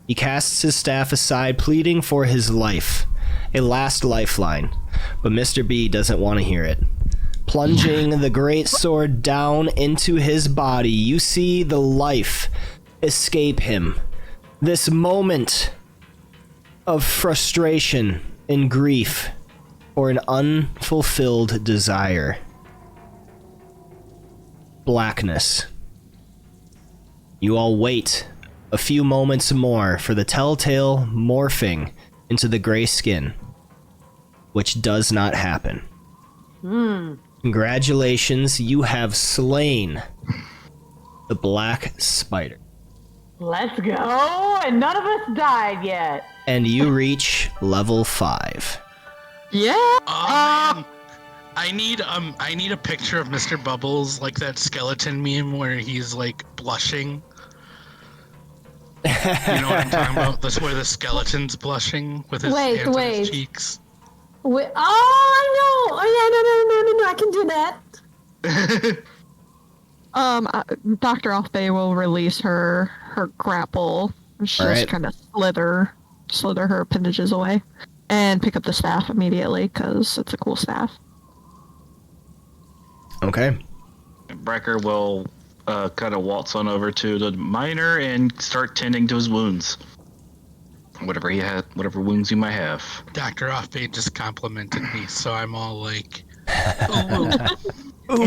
He casts his staff aside, pleading for his life, a last lifeline, but Mr. B doesn't want to hear it. Plunging the great sword down into his body, you see the life escape him. This moment of frustration and grief or an unfulfilled desire. Blackness. You all wait a few moments more for the telltale morphing into the gray skin, which does not happen. Congratulations, you have slain the black spider. Let's go! And none of us died yet. And you reach level 5. Yeah. Oh man, I need a picture of Mr. Bubbles, like that skeleton meme where he's like blushing. You know what I'm talking about? That's where the skeleton's blushing with his hands on his cheeks. Wait, oh, I know. Oh, yeah, no, I can do that. Dr. Offbay will release her grapple. She'll Alright. just kind of slither her appendages away and pick up the staff immediately because it's a cool staff. Okay. Brecker will kind of waltz on over to the miner and start tending to his wounds. Whatever he had, whatever wounds he might have. Dr. Offbay just complimented me, so I'm all like, Oh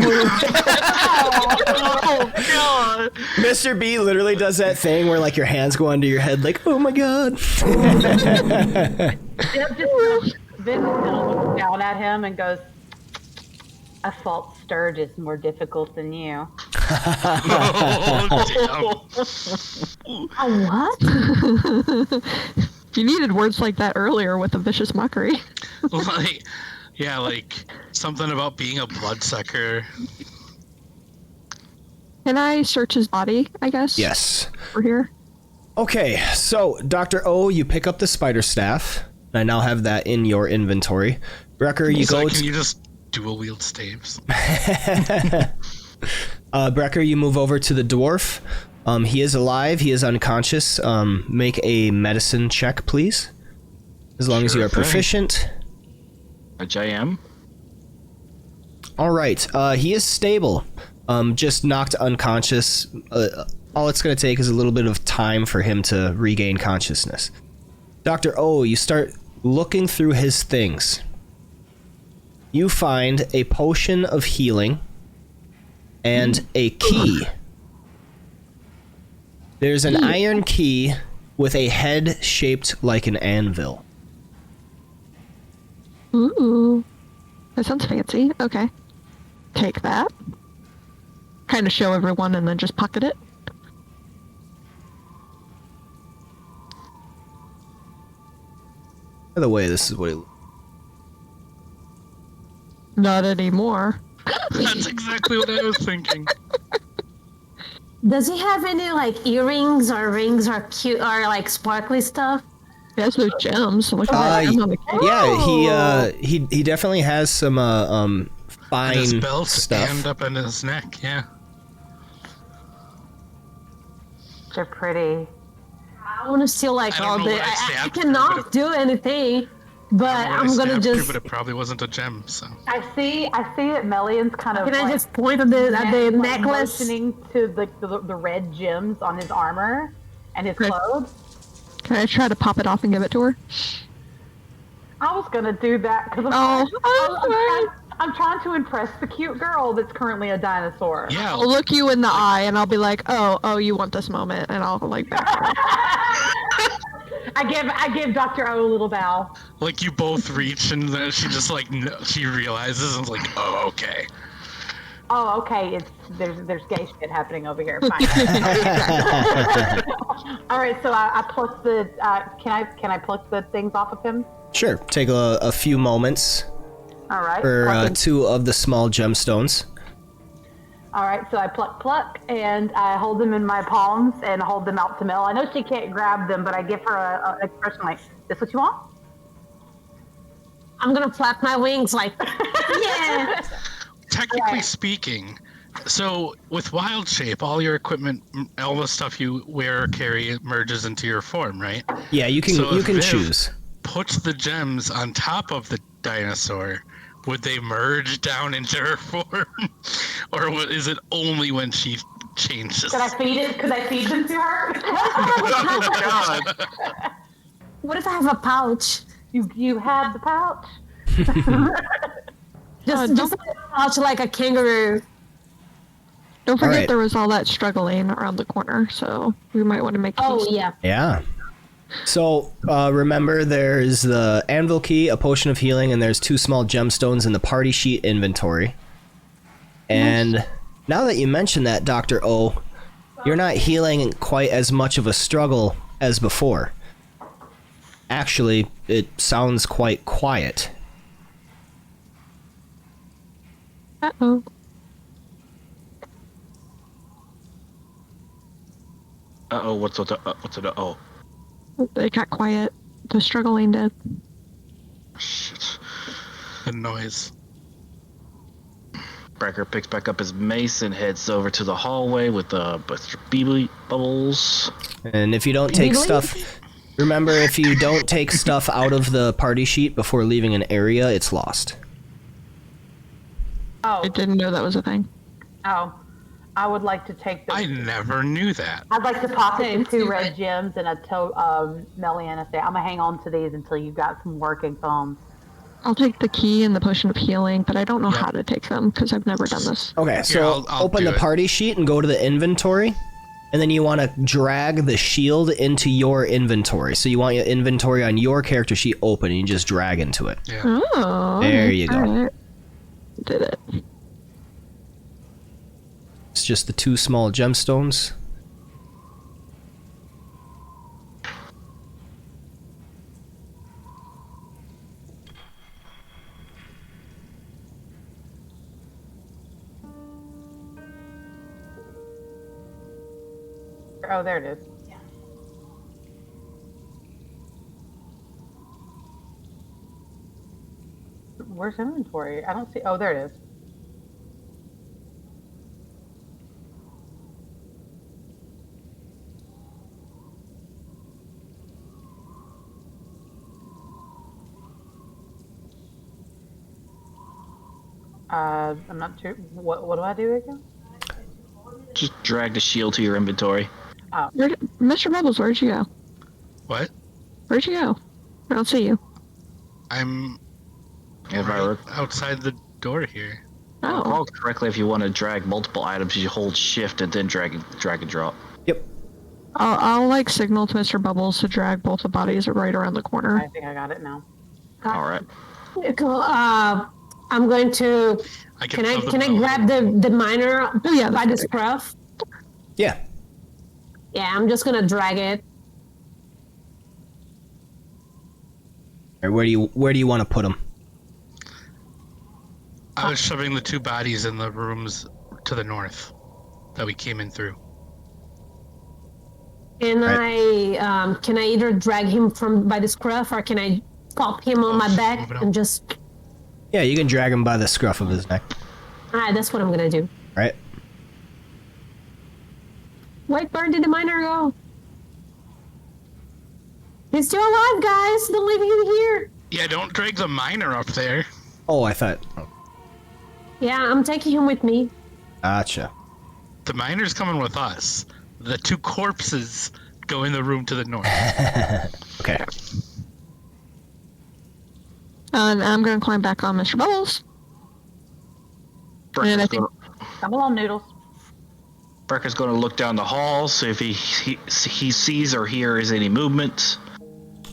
god! Mr. B literally does that thing where like your hands go under your head like, oh my god. Vince gonna look down at him and goes, "Assault Sturge is more difficult than you." oh, A what? You needed words like that earlier with a vicious mockery. damn. Like, yeah, like something about being a bloodsucker. Can I search his body, I guess? Yes. We're here. Okay, so Dr. O, you pick up the spider staff. I now have that in your inventory. Brecker, you So go can you just dual wield staves? Brecker, you move over to the dwarf. He is alive. He is unconscious. Make a medicine check, please. As long as you Sure are thing. proficient. Which I am. All right. He is stable. Just knocked unconscious. All it's going to take is a little bit of time for him to regain consciousness. Dr. O, you start looking through his things. You find a potion of healing and a key. There's an iron key with a head shaped like an anvil. Ooh. That sounds fancy. Okay. Take that. Kind of show everyone and then just pocket it. By the way, this is what it... Not anymore. That's exactly what I was thinking. Does he have any like earrings or rings or cute or like sparkly stuff? He has no gems. Look at that gem on the cake. Yeah, he definitely has some And his fine belt stuff. and up in his neck, yeah. They're pretty. I want to steal like I don't all know the. what I I stabbed through, but cannot it- do anything, but I don't know what I I'm gonna stabbed through, just. but it probably wasn't a gem, so. I see that Melian's kind of. Can I like, just point at the like, necklace? motioning to the red gems on his armor and his Okay. clothes. Can I try to pop it off and give it to her? I was gonna do that because I'm trying to impress the cute girl that's currently a dinosaur. Yeah, I'll look you in the eye and I'll be like, oh, you want this moment, and I'll like back her up. I give Dr. O a little bow. like you both reach and then she just like, she realizes and is like, oh, okay. Oh, okay. There's gay shit happening over here. Fine. All right, so I pluck the. Can I pluck the things off of him? Sure, take a few moments All right. for Plucking. 2 of the small gemstones. All right, so I pluck, and I hold them in my palms and hold them out to Mel. I know she can't grab them, but I give her a expression like, "This what you want?" I'm gonna flap my wings like, yeah. Technically speaking, So with wild shape, all your equipment, all the stuff you wear or carry merges into your form, right? Yeah, you can So you if can Viv choose. puts the gems on top of the dinosaur, would they merge down into her form, or is it only when she changes? Could I feed it? Could I feed them to her? Oh God! What if I have a pouch? You have the pouch. Just a pouch like a kangaroo. Don't forget Alright. there was all that struggling around the corner, so we might want to make Oh haste. yeah. Yeah. So remember, there's the anvil key, a potion of healing, and there's 2 small gemstones in the party sheet inventory. And now that you mention that, Dr. O, you're not healing quite as much of a struggle as before. Actually, it sounds quite quiet. Uh-oh. Uh-oh, what's with the oh? It got quiet. The struggling did. Shit. The noise. Brecker picks back up his mace and heads over to the hallway with the bubbles. And if you don't take stuff... Remember, if you don't take stuff out of the party sheet before leaving an area, it's lost. I Oh, didn't know that was a thing. oh. I would like to take the. I never knew that. I'd like to pocket Same, the 2 too, red but- gems and a Melian and say, I'm gonna hang on to these until you got some working thumbs. I'll take the key and the potion of healing, but I don't know Yep. how to take them because I've never done this. Okay, so I'll open do the it. party sheet and go to the inventory. And then you want to drag the shield into your inventory. So you want your inventory on your character sheet open and you just drag into it. Yeah. Oh. There okay. you go. Alright. Did it. It's just the 2 small gemstones. Oh, there it is. Where's inventory? I don't see. Oh, there it is. I'm not sure. What do I do again? Just drag the shield to your inventory. Mr. Bubbles, where'd you go? What? Where'd you go? I don't see you. I'm If I right outside the door here. Oh. recall correctly, if you want to drag multiple items, you hold shift and then drag and drop. Yep. I'll like signal to Mr. Bubbles to drag both the bodies right around the corner. I think I got it now. All right. Cool. I'm going to. Can I grab the miner Oh, yeah, by that's the scruff? Yeah. Yeah, I'm just gonna drag it. Or where do you want to put them? I was shoving the 2 bodies in the rooms to the north that we came in through. And Right. can I either drag him from by the scruff or can I pop him on my Move back it and just? Yeah, you can drag him by the scruff of his neck. All right, that's what I'm gonna do. Right? Wait, where did the miner go? He's still alive, guys. Don't leave him here. Yeah, don't drag the miner up there. Oh, I thought... Oh, Yeah, I'm taking him with me. gotcha. The miner's coming with us. The 2 corpses go in the room to the north. Okay. And I'm going to climb back on Mr. Bubbles. And I think Come along, Noodles. Brecker's going to look down the hall, see if he sees or hears any movement.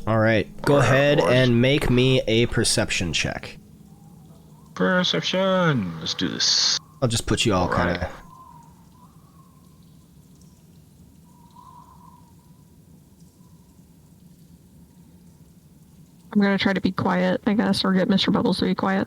All right. Go ahead Or- and make me a perception check. Perception. Let's do this. I'll just put you all kind of... I'm going to try to be quiet, I guess, or get Mr. Bubbles to be quiet.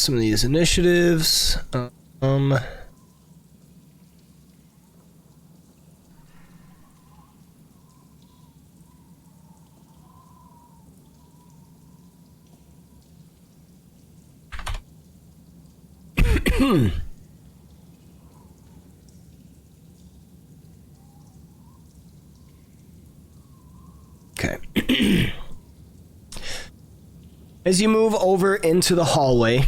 some of these initiatives. Okay. As you move over into the hallway,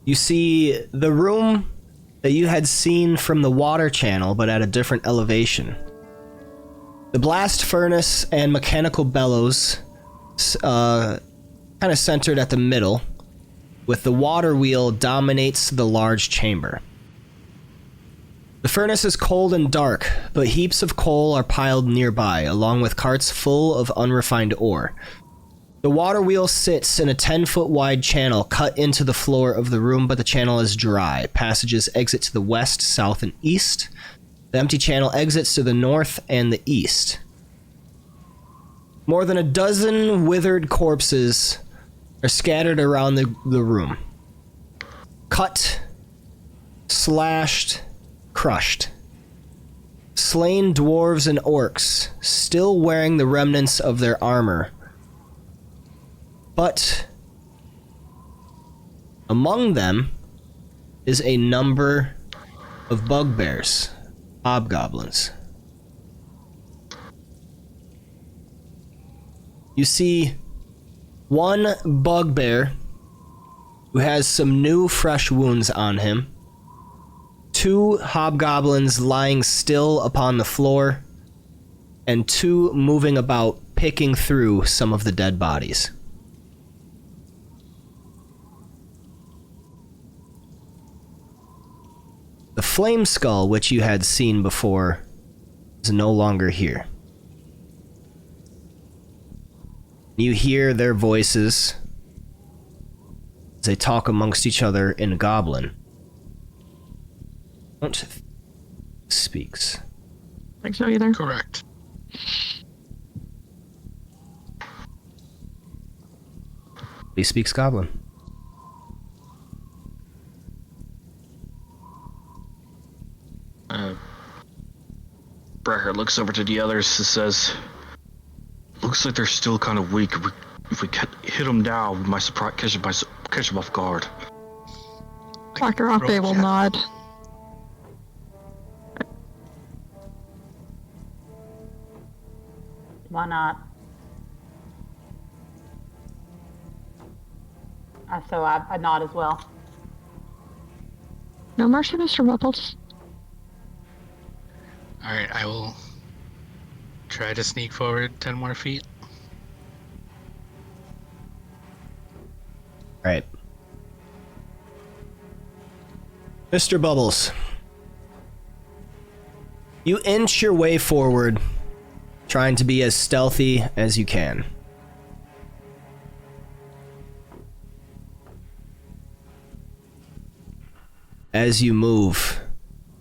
you see the room that you had seen from the water channel, but at a different elevation. The blast furnace and mechanical bellows kind of centered at the middle, with the water wheel dominates the large chamber. The furnace is cold and dark, but heaps of coal are piled nearby, along with carts full of unrefined ore. The water wheel sits in a 10-foot wide channel cut into the floor of the room, but the channel is dry. Passages exit to the west, south, and east. The empty channel exits to the north and the east. More than a dozen withered corpses are scattered around the room. Cut, slashed, crushed. Slain dwarves and orcs, still wearing the remnants of their armor. But among them is a number of bugbears, hobgoblins. You see one bugbear who has some new fresh wounds on him, 2 hobgoblins lying still upon the floor, and 2 moving about, picking through some of the dead bodies. The flame skull, which you had seen before, is no longer here. You hear their voices as they talk amongst each other in Goblin. Don't speaks. I think so either. Correct. He speaks Goblin. Brecker looks over to the others and says, "Looks like they're still kind of weak. If we hit them now, we might catch them off guard." Dr. Oppe will nod. Why not? So I nod as well. No mercy, Mr. Bubbles. Alright, I will try to sneak forward 10 more feet. Right. Mr. Bubbles, you inch your way forward, trying to be as stealthy as you can. As you move,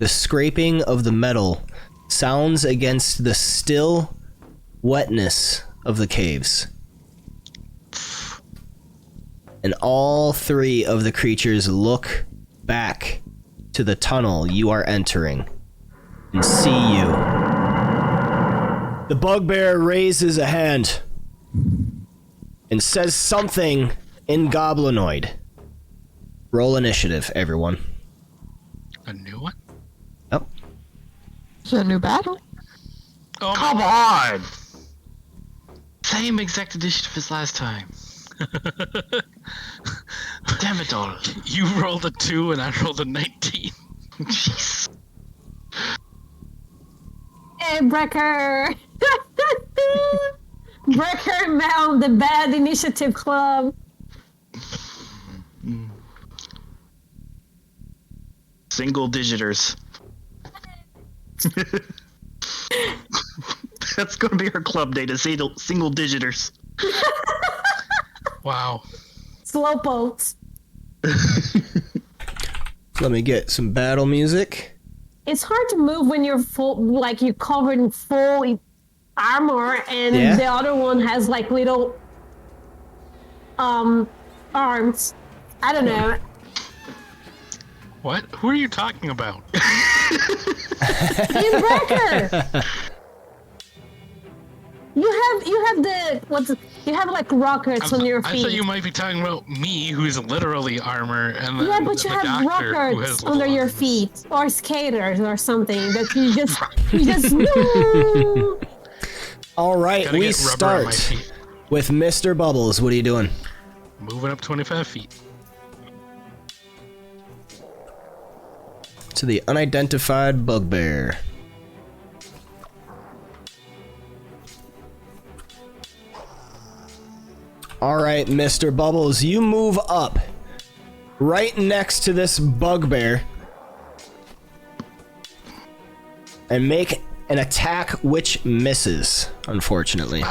the scraping of the metal sounds against the still wetness of the caves. And all 3 of the creatures look back to the tunnel you are entering and see you. The bugbear raises a hand and says something in Goblinoid. Roll initiative, everyone. A new one? Oh. It's a new battle. Oh, Come on! Same exact initiative as last time. Damn it all. you rolled a 2 and I rolled a 19. Jeez. Hey, Brecker! Brecker found the bad initiative club. Single digiters. That's gonna be our club name, single digiters. Wow. Slowpokes. Let me get some battle music. It's hard to move when you're you're covered in full armor, and the other one has like little arms. I don't know. What? Who are you talking about? In Brecker! You have you have like rockets on your feet. I thought you might be talking about me, who's literally armor, and yeah, but you the have doctor who has rockets under your armor. feet, or skaters, or something that you just no. All right, Gotta we get rubber on my start feet. with Mr. Bubbles. What are you doing? Moving up 25 feet. To the unidentified bugbear. All right, Mr. Bubbles, you move up right next to this bugbear and make an attack which misses, unfortunately.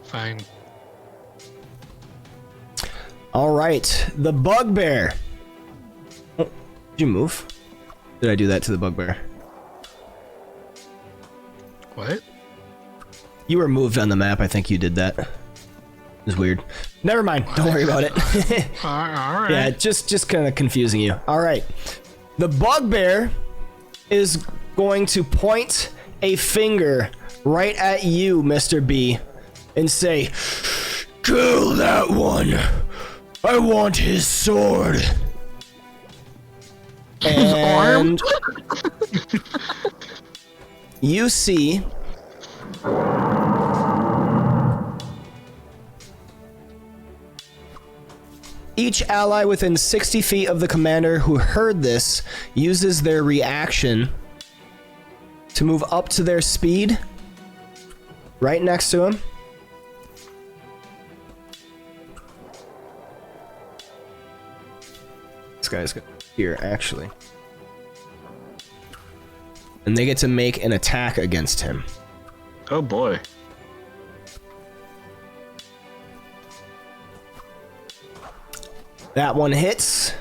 Fine. All right, the bugbear. Oh, did you move? Did I do that to the bugbear? What? You were moved on the map. I think you did that. It was weird. Never mind. Don't worry about it. All right. Yeah, just kind of confusing you. All right. The bugbear is going to point a finger right at you, Mr. B, and say, "Kill that one. I want his sword." And you see each ally within 60 feet of the commander who heard this uses their reaction to move up to their speed right next to him. This guy's here, actually. And they get to make an attack against him. Oh boy. That one hits.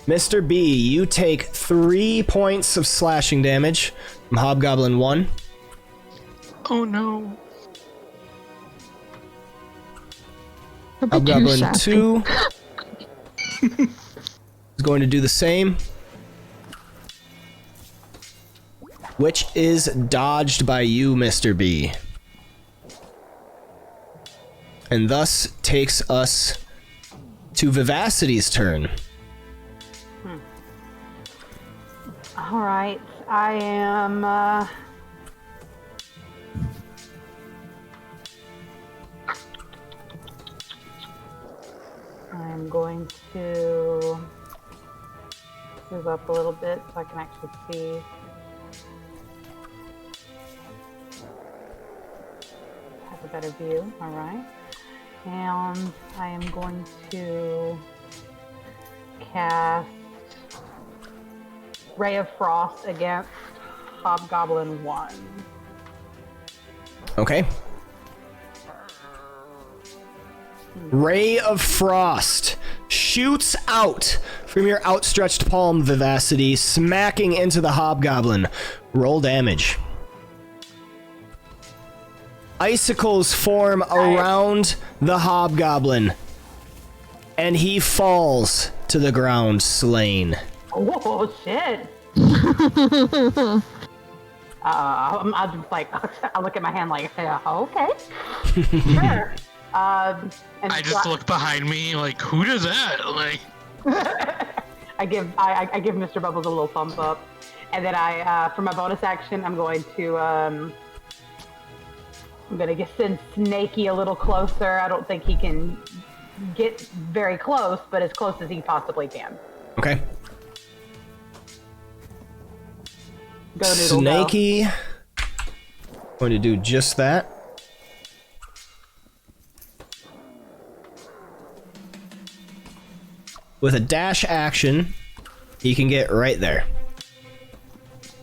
Mr. B, you take 3 points of slashing damage from Hobgoblin 1. Oh no. Hobgoblin 2 is going to do the same, which is dodged by you, Mr. B. And thus takes us to Vivacity's turn. All right, I am. I'm going to move up a little bit so I can actually see. Have a better view. All right, and I am going to cast Ray of Frost against Hobgoblin 1. Okay. Ray of Frost shoots out from your outstretched palm, Vivacity, smacking into the Hobgoblin. Roll damage. Icicles form around the Hobgoblin, and he falls to the ground, slain. Oh shit! I'll just like I look at my hand like, okay, sure. And I just look behind me like, who does that? Like, I give Mr. Bubbles a little thumbs up, and then for my bonus action, I'm going to send Snaky a little closer. I don't think he can get very close, but as close as he possibly can. Okay. Go Noodle, Snaky. Going to do just that. With a dash action, he can get right there.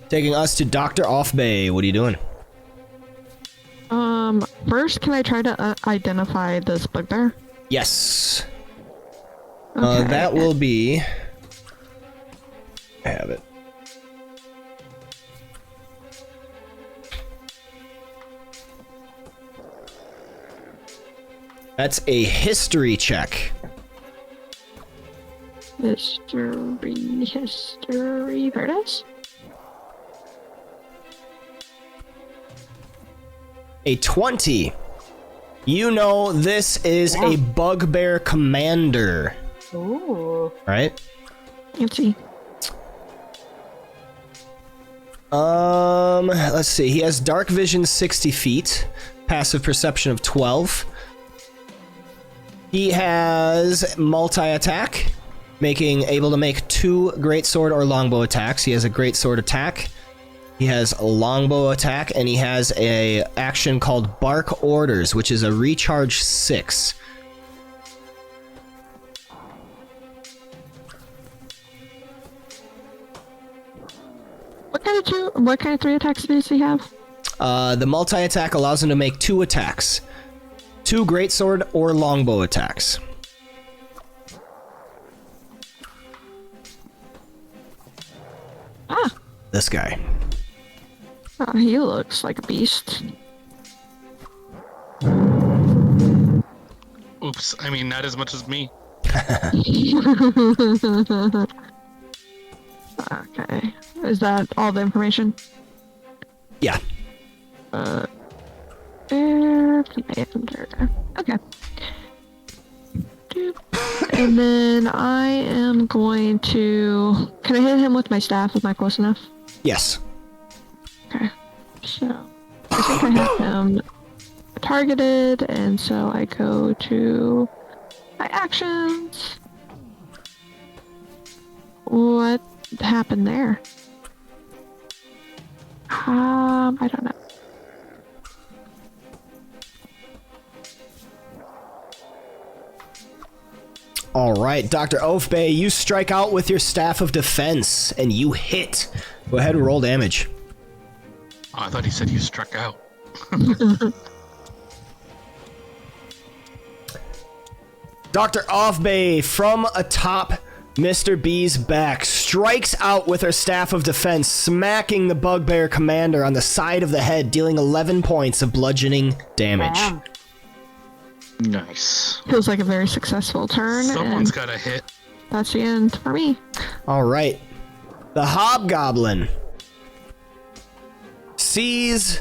Taking us to Dr. Offbay. What are you doing? First, can I try to identify this bugbear? Yes. Okay. That will be... I have it. That's a history check. History. There it is. A 20. You know this is a bugbear commander. Ooh. Right? Let's see. Let's see. He has dark vision 60 feet, passive perception of 12. He has multi-attack, able to make 2 greatsword or longbow attacks. He has a greatsword attack. He has a longbow attack, and he has a action called Bark Orders, which is a recharge 6. What kind of 3 attacks does he have? The multi-attack allows him to make 2 attacks. 2 greatsword or longbow attacks. Ah. This guy. Oh, he looks like a beast. Oops. I mean, not as much as me. Okay. Is that all the information? Yeah. Air commander. Okay. And then I am going to... Can I hit him with my staff? Am I close enough? Yes. Okay. So, I think I have him targeted, and so I go to my actions. What happened there? I don't know. All right, Dr. Oafbay, you strike out with your staff of defense, and you hit. Go ahead and roll damage. Oh, I thought he said you struck out. Dr. Oafbay, from atop Mr. B's back, strikes out with her staff of defense, smacking the bugbear commander on the side of the head, dealing 11 points of bludgeoning damage. Damn. Nice. Feels like a very successful turn. Someone's and got a hit. that's the end for me. All right. The hobgoblin sees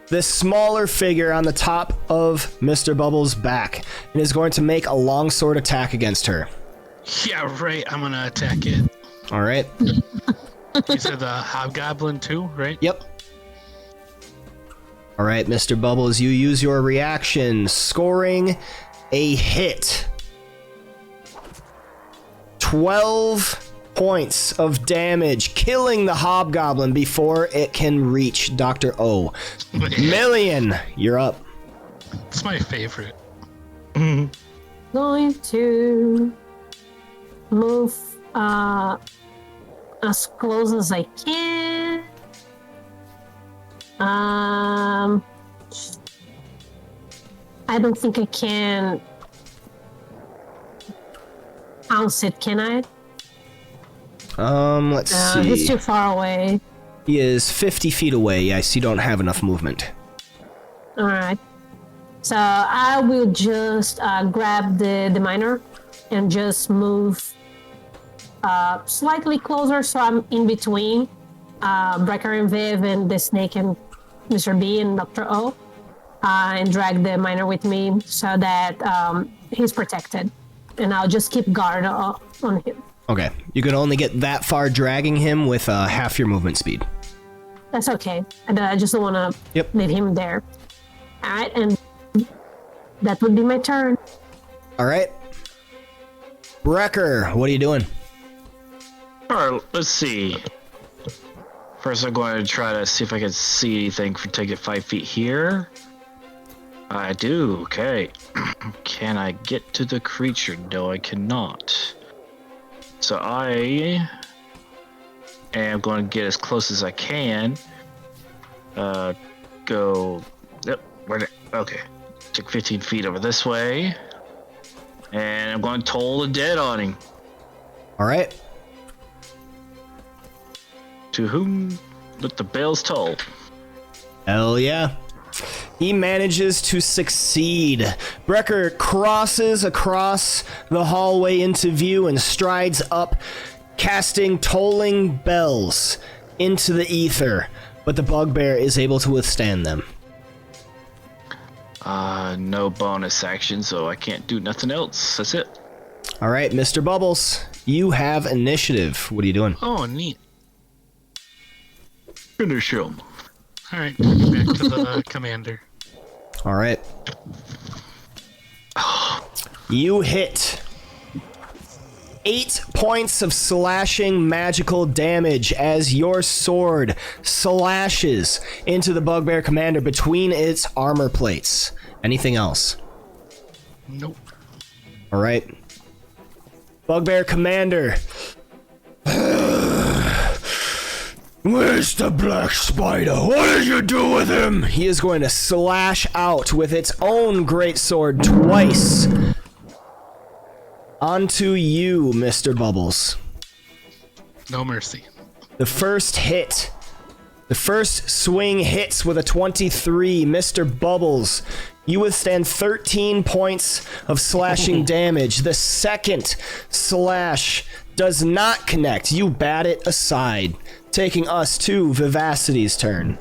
this smaller figure on the top of Mr. Bubbles' back and is going to make a longsword attack against her. Yeah, right. I'm gonna attack it. All right. You said the hobgoblin too, right? Yep. All right, Mr. Bubbles, you use your reaction, scoring a hit. 12 points of damage, killing the hobgoblin before it can reach Dr. O. Million, you're up. It's my favorite. Going to move as close as I can. I don't think I can pounce it, can I? Let's see. He's too far away. He is 50 feet away. Yes, you don't have enough movement. Alright. So I will just grab the miner and just move slightly closer so I'm in between Brecker and Viv and the snake and Mr. B and Dr. O, and drag the miner with me so that he's protected. And I'll just keep guard on him. Okay, you can only get that far dragging him with half your movement speed. That's okay. And I just don't want to leave him there. Alright, and that would be my turn. All right. Brecker, what are you doing? Alright, let's see. First, I'm going to try to see if I can see anything for taking 5 feet here. I do, okay. Can I get to the creature? No, I cannot. So I am going to get as close as I can. Go. Yep, okay. Take 15 feet over this way. And I'm going to toll the dead on him. All right. To whom let the bells toll. Hell yeah. He manages to succeed. Brecker crosses across the hallway into view and strides up, casting tolling bells into the ether, but the bugbear is able to withstand them. No bonus action, so I can't do nothing else. That's it. All right, Mr. Bubbles, you have initiative. What are you doing? Oh, neat. Finish him. All right, back to the commander. All right. You hit 8 points of slashing magical damage as your sword slashes into the bugbear commander between its armor plates. Anything else? Nope. All right. Bugbear commander. Where's the black spider? What did you do with him? He is going to slash out with its own greatsword twice onto you, Mr. Bubbles. No mercy. The first swing hits with a 23. Mr. Bubbles, you withstand 13 points of slashing damage. The second slash does not connect. You bat it aside, taking us to Vivacity's turn.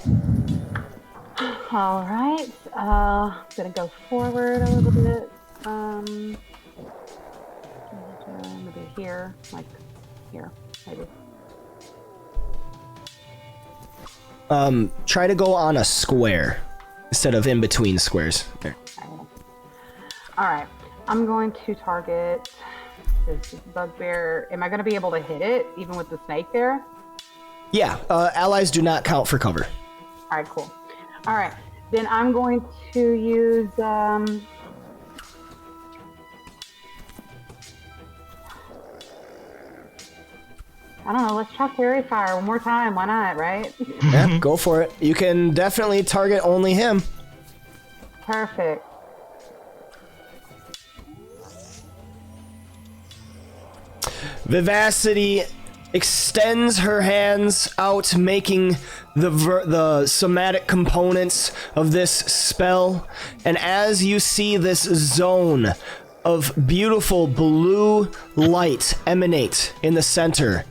All right. Gonna go forward a little bit. Maybe here, like here, maybe. Try to go on a square instead of in between squares. There. All right. I'm going to target this bugbear. Am I going to be able to hit it even with the snake there? Yeah, allies do not count for cover. All right, cool. All right. Then I'm going to use I don't know, let's try Fairy Fire one more time. Why not, right? Yeah, go for it. You can definitely target only him. Perfect. Vivacity extends her hands out, making the somatic components of this spell. And as you see this zone of beautiful blue light emanate in the center,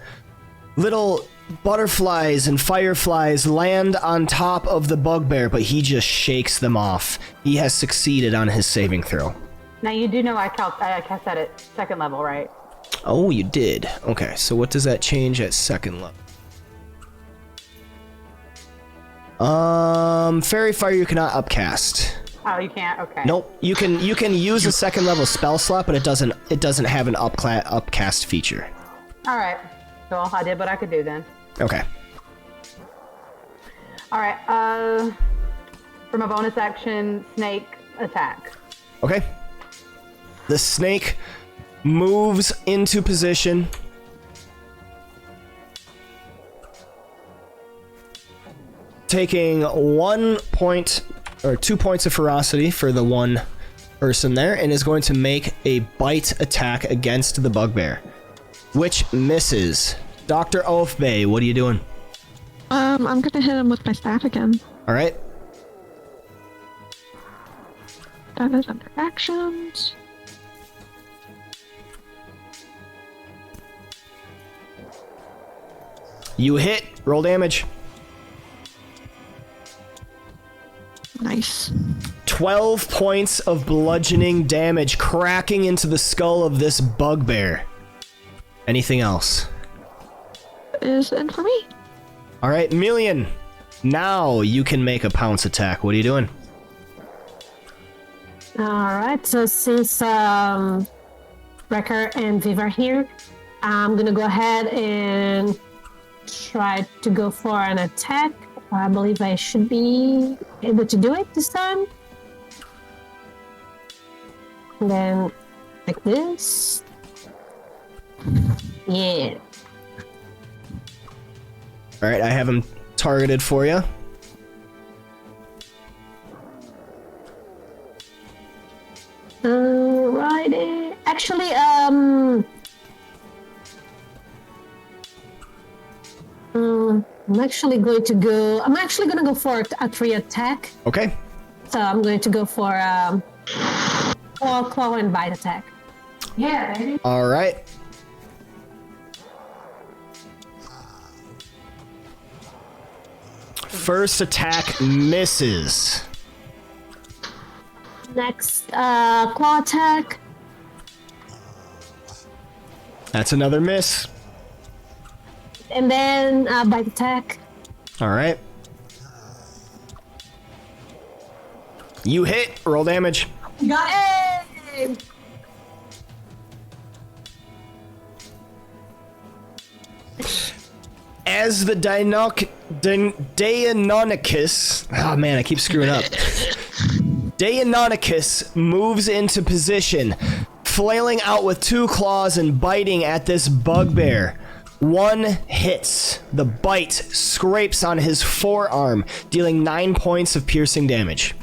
little butterflies and fireflies land on top of the bugbear, but he just shakes them off. He has succeeded on his saving throw. Now you do know I cast that at second level, right? Oh, you did. Okay, so what does that change at second level? Fairy Fire you cannot upcast. Oh, you can't? Okay. Nope. You can use a second level spell slot, but it doesn't have an upcast feature. All right. Well, I did what I could do then. Okay. All right. For my bonus action, snake attack. Okay. The snake moves into position. Taking 1 point or 2 points of ferocity for the one person there, and is going to make a bite attack against the bugbear, which misses. Dr. Oathbay, what are you doing? I'm gonna hit him with my staff again. All right. That is under actions. You hit. Roll damage. Nice. 12 points of bludgeoning damage, cracking into the skull of this bugbear. Anything else? Is in for me. All right, Million. Now you can make a pounce attack. What are you doing? All right. So since Wrecker and Viv are here, I'm gonna go ahead and try to go for an attack. I believe I should be able to do it this time. And then like this. Yeah. All right, I have him targeted for you. Alrighty. Actually, I'm actually going to go for a 3 attack. Okay. So I'm going to go for claw and bite attack. Yeah, baby. All right. First attack misses. Next, claw attack. That's another miss. And then bite attack. All right. You hit. Roll damage. You got it! As the Deinonychus... Oh man, I keep screwing up. Deinonychus moves into position, flailing out with 2 claws and biting at this bugbear. One hits. The bite scrapes on his forearm, dealing 9 points of piercing damage.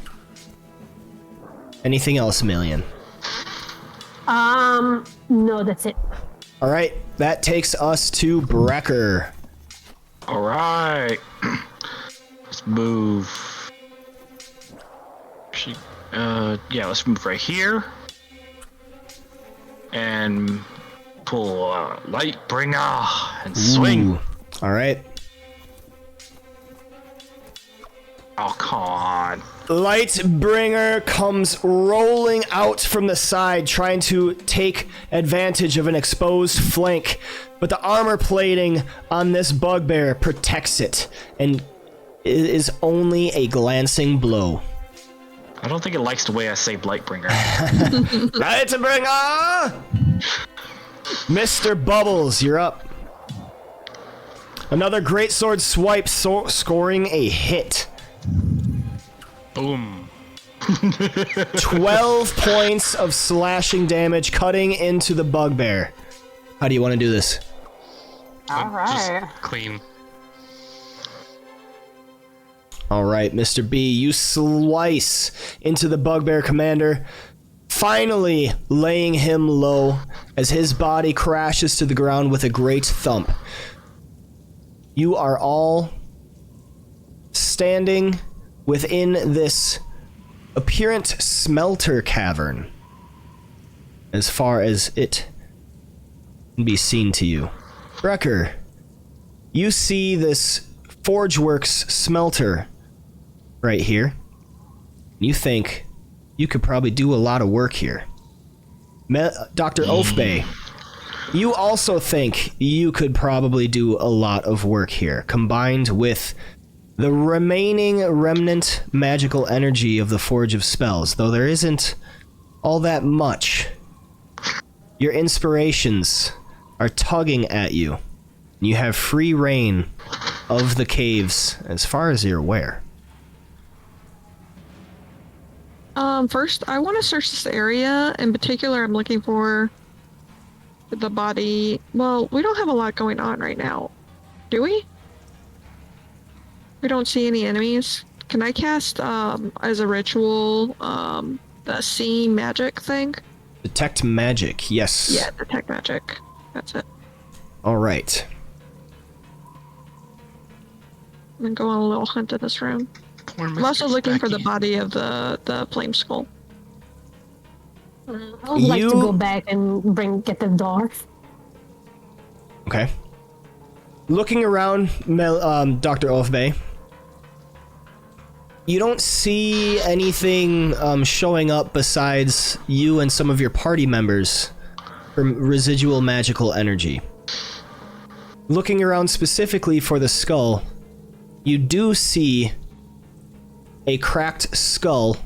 Anything else, Million? No, that's it. All right, that takes us to Brecker. All right. Let's move. Yeah, let's move right here. And pull Lightbringer and swing. Ooh. All right. Oh, come on. Lightbringer comes rolling out from the side, trying to take advantage of an exposed flank, but the armor plating on this bugbear protects it, and it is only a glancing blow. I don't think it likes the way I say Lightbringer. Lightbringer! Mr. Bubbles, you're up. Another greatsword swipe, scoring a hit. Boom. 12 points of slashing damage, cutting into the bugbear. How do you want to do this? All right. Just clean. All right, Mr. B, you slice into the bugbear commander, finally laying him low as his body crashes to the ground with a great thump. You are all standing within this apparent smelter cavern, as far as it can be seen to you. Brecker, you see this Forgeworks smelter right here. You think you could probably do a lot of work here. Dr. Oafbay, you also think you could probably do a lot of work here, combined with the remaining remnant magical energy of the Forge of Spells, though there isn't all that much. Your inspirations are tugging at you. You have free reign of the caves, as far as you're aware. First, I want to search this area. In particular, I'm looking for the body. Well, we don't have a lot going on right now, do we? We don't see any enemies. Can I cast, as a ritual, the see magic thing? Detect magic, yes. Yeah, detect magic. That's it. All right. I'm gonna go on a little hunt in this room. Poor I'm also Mr. looking for the Specky. body of the flame skull. I would like to You- go back and get the door. Okay. Looking around, Dr. Oafbay, you don't see anything showing up besides you and some of your party members from residual magical energy. Looking around specifically for the skull, you do see a cracked skull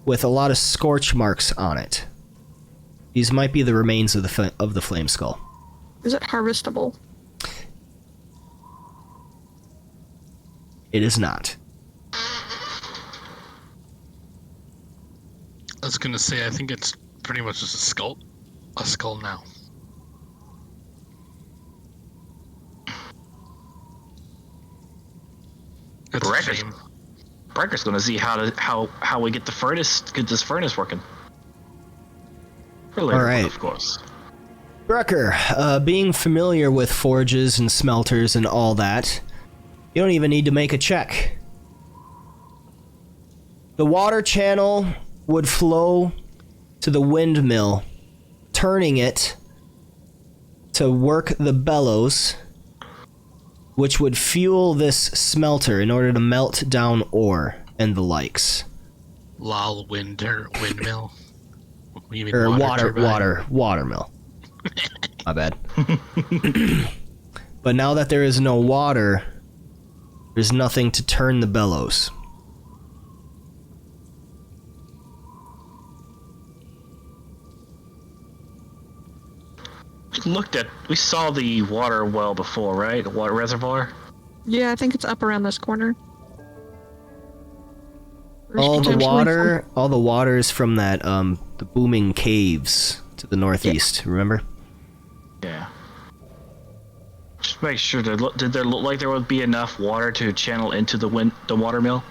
with a lot of scorch marks on it. These might be the remains of the flame skull. Is it harvestable? It is not. I was gonna say, I think it's pretty much just a skull. A skull now. It's a Brecker. shame. Brecker's gonna see how we get this furnace working. For later, All right. of course. Brecker, being familiar with forges and smelters and all that, you don't even need to make a check. The water channel would flow to the windmill, turning it to work the bellows, which would fuel this smelter in order to melt down ore and the likes. Lol, windmill. You mean Or turbine? watermill. My bad. But now that there is no water, there's nothing to turn the bellows. We saw the water well before, right? The water reservoir? Yeah, I think it's up around this corner. There's All the potentially water is from that, the booming caves to the northeast, remember? Yeah. Just make sure, did there look like there would be enough water to channel into the water mill?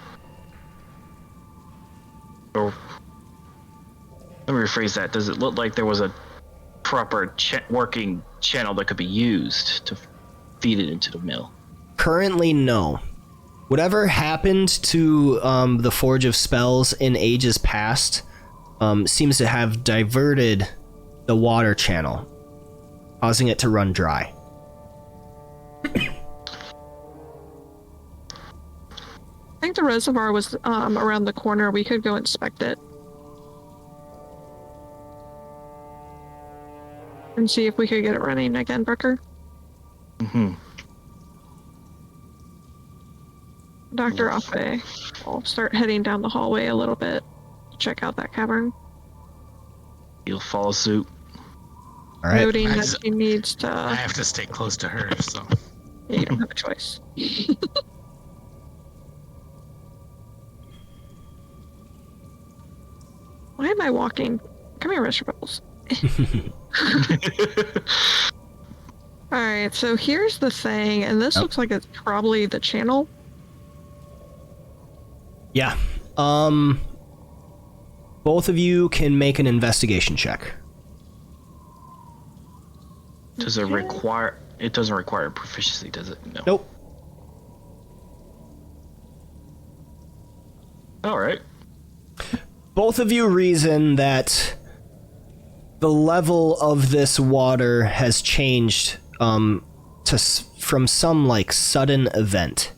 Or, let me rephrase that. Does it look like there was a proper working channel that could be used to feed it into the mill? Currently, no. Whatever happened to the Forge of Spells in ages past seems to have diverted the water channel, causing it to run dry. I think the reservoir was around the corner. We could go inspect it. And see if we could get it running again, Brooker. Mm-hmm. Dr. Afe, I'll start heading down the hallway a little bit to check out that cavern. You'll follow suit. All right. Noting that she needs to... I have to stay close to her, so... Yeah, you don't have a choice. Why am I walking? Come here, Mr. Bubbles. Alright, so here's the thing, and this looks like it's probably the channel. Yeah. Both of you can make an investigation check. Does it require... It doesn't require proficiency, does it? No. Nope. Alright. Both of you reason that the level of this water has changed from some like sudden event.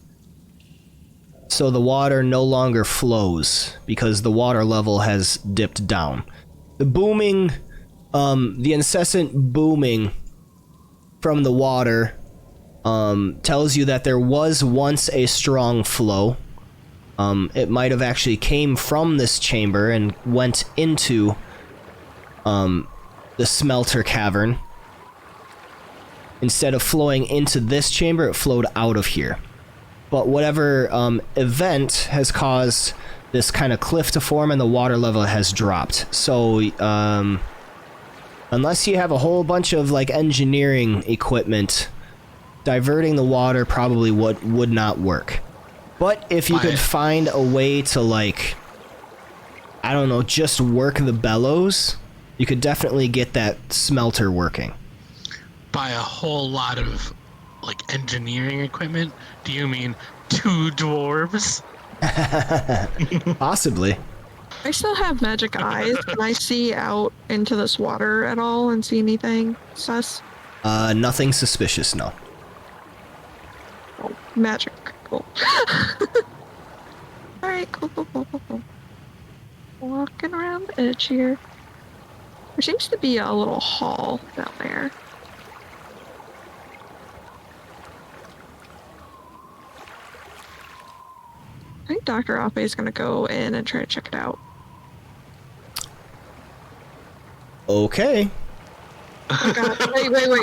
So the water no longer flows because the water level has dipped down. The booming, the incessant booming from the water tells you that there was once a strong flow. It might have actually came from this chamber and went into the smelter cavern. Instead of flowing into this chamber, it flowed out of here. But whatever event has caused this kind of cliff to form and the water level has dropped. So, unless you have a whole bunch of like engineering equipment, diverting the water probably would not work. But if you could find a way to like, I don't know, just work the bellows, you could definitely get that smelter working. By a whole lot of like engineering equipment, do you mean 2 dwarves? Possibly. I still have magic eyes. Can I see out into this water at all and see anything sus? Nothing suspicious, no. Oh, magic. Cool. Alright, cool. Walking around the edge here. There seems to be a little hall down there. I think Dr. Ape is going to go in and try to check it out. Okay. Oh God.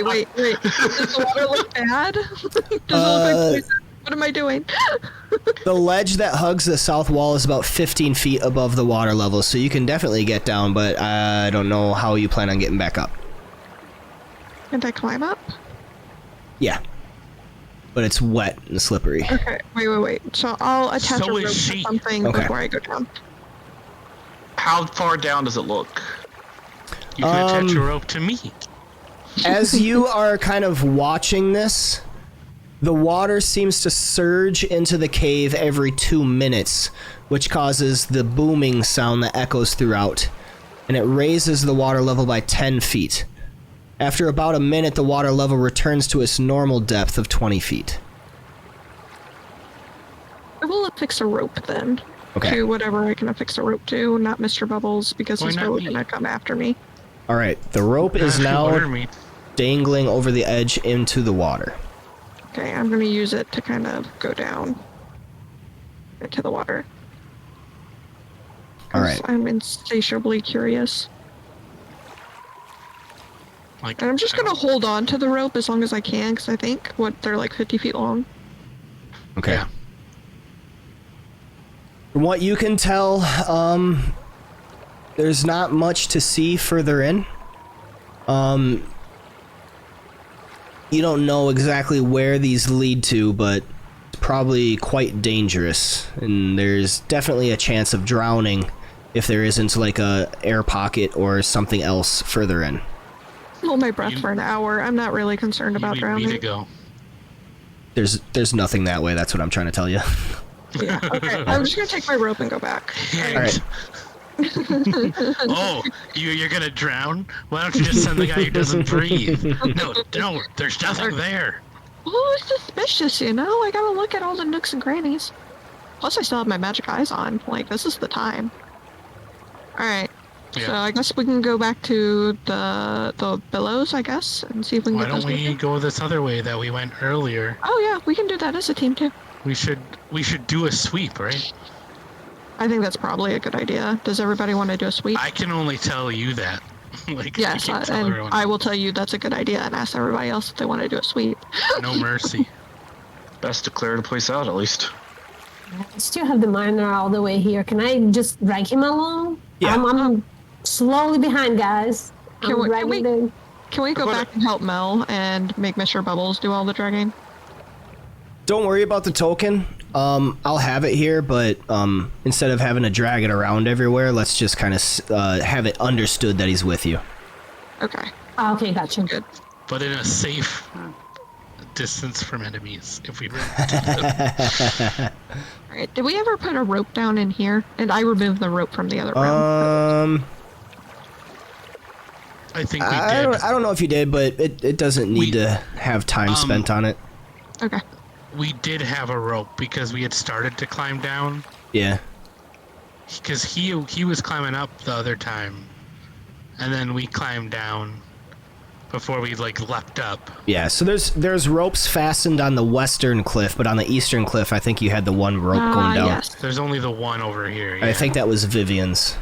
Wait. Does the water look bad? Does it look like poison? What am I doing? The ledge that hugs the south wall is about 15 feet above the water level, so you can definitely get down, but I don't know how you plan on getting back up. Can't I climb up? Yeah. But it's wet and slippery. Okay, wait. So I'll attach So a is rope to she. something Okay. before I go down. How far down does it look? You can attach a rope to me. As you are kind of watching this, The water seems to surge into the cave every 2 minutes, which causes the booming sound that echoes throughout, and it raises the water level by 10 feet. After about a minute, the water level returns to its normal depth of 20 feet. I will affix a rope then. Okay. To whatever I can affix a rope to, not Mr. Bubbles, because Why he's not really me? gonna come after me. Alright, the rope is Order now me. dangling over the edge into the water. Okay, I'm gonna use it to kind of go down into the water. 'Cause Alright. I'm insatiably curious. Like, And I'm just gonna hold on to the rope as long as I can, because I think, they're like 50 feet long. Okay. Yeah. From what you can tell, there's not much to see further in. You don't know exactly where these lead to, but it's probably quite dangerous, and there's definitely a chance of drowning if there isn't like a air pocket or something else further in. Hold my breath You- for an hour. I'm not really concerned You about need me to drowning. go. There's nothing that way, that's what I'm trying to tell you. Yeah, okay. I'm just gonna take my rope and go back. Alright. Oh, you're gonna drown? Why don't you just send the guy who doesn't breathe? No, there's nothing there. Oh, it's suspicious, you know? I gotta look at all the nooks and crannies. Plus, I still have my magic eyes on. Like, this is the time. Alright. So Yeah. I guess we can go back to the billows, I guess, and see if we can Why get don't those we moving. go this other way that we went earlier? Oh yeah, we can do that as a team too. We should do a sweep, right? I think that's probably a good idea. Does everybody want to do a sweep? I can only tell you that. Like, Yes, you can't tell and everyone. I will tell you that's a good idea and ask everybody else if they want to do a sweep. No mercy. Best to clear the place out, at least. I still have the miner all the way here. Can I just drag him along? Yeah. I'm slowly behind, guys. Can I'm we- can dragging we- them. Can we go back and help Mel and make Mr. Bubbles do all the dragging? Don't worry about the token. I'll have it here, but instead of having to drag it around everywhere, let's just kind of have it understood that he's with you. Okay, Oh, okay, gotcha. good. But in a safe distance from enemies, if we run into them. Alright, did we ever put a rope down in here? And I removed the rope from the other room. I think we I did. don't know if you did, but it doesn't need to have time spent on it. Okay. We did have a rope because we had started to climb down. Yeah. Because he was climbing up the other time, and then we climbed down before we like leapt up. Yeah, so there's ropes fastened on the western cliff, but on the eastern cliff, I think you had the one rope going down. Yes. There's only the one over here. I yeah. think that was Vivian's.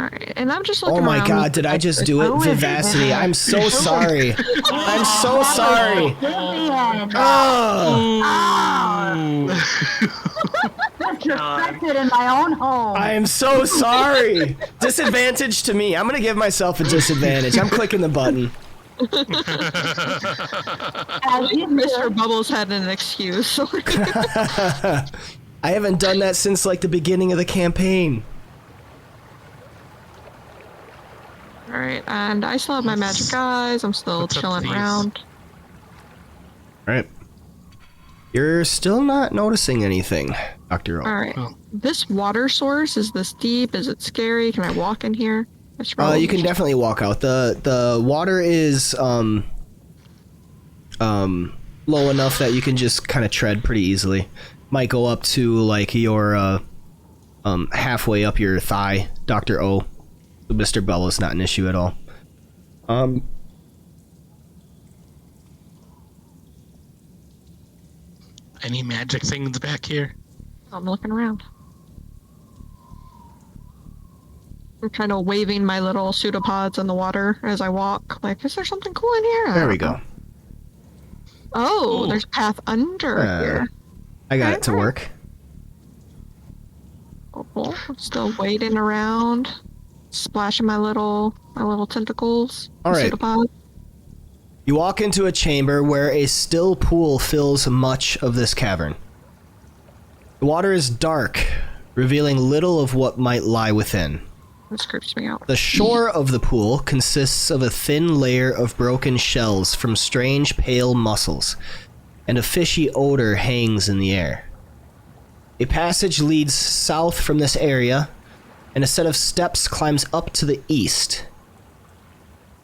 Alright, and I'm just looking Oh my around. god, did I just do it? Oh, Vivacity, I'm so sorry. I'm so sorry. Disrespected in my own home. I am so sorry. Disadvantage to me. I'm gonna give myself a disadvantage. I'm clicking the button. As you Mr. Bubbles had an excuse. I haven't done that since like the beginning of the campaign. Alright, and I still have my magic eyes. I'm still What's up chilling with these? around. Right. You're still not noticing anything, Dr. O. Alright. Oh. This water source, is this deep? Is it scary? Can I walk in here? I should You probably- can definitely walk out. The water is low enough that you can just kind of tread pretty easily. Might go up to like your halfway up your thigh, Dr. O. Mr. Bell is not an issue at all. Any magic things back here? I'm looking around. I'm kind of waving my little pseudopods in the water as I walk. Like, is there something cool in here? I There don't we know. go. Oh, Ooh. there's a path under here. I got it to work. Cool. I'm still wading around, splashing my little tentacles. All right. Pseudopod. You walk into a chamber where a still pool fills much of this cavern. The water is dark, revealing little of what might lie within. This creeps me out. The shore of the pool consists of a thin layer of broken shells from strange pale mussels. and a fishy odor hangs in the air. A passage leads south from this area, and a set of steps climbs up to the east.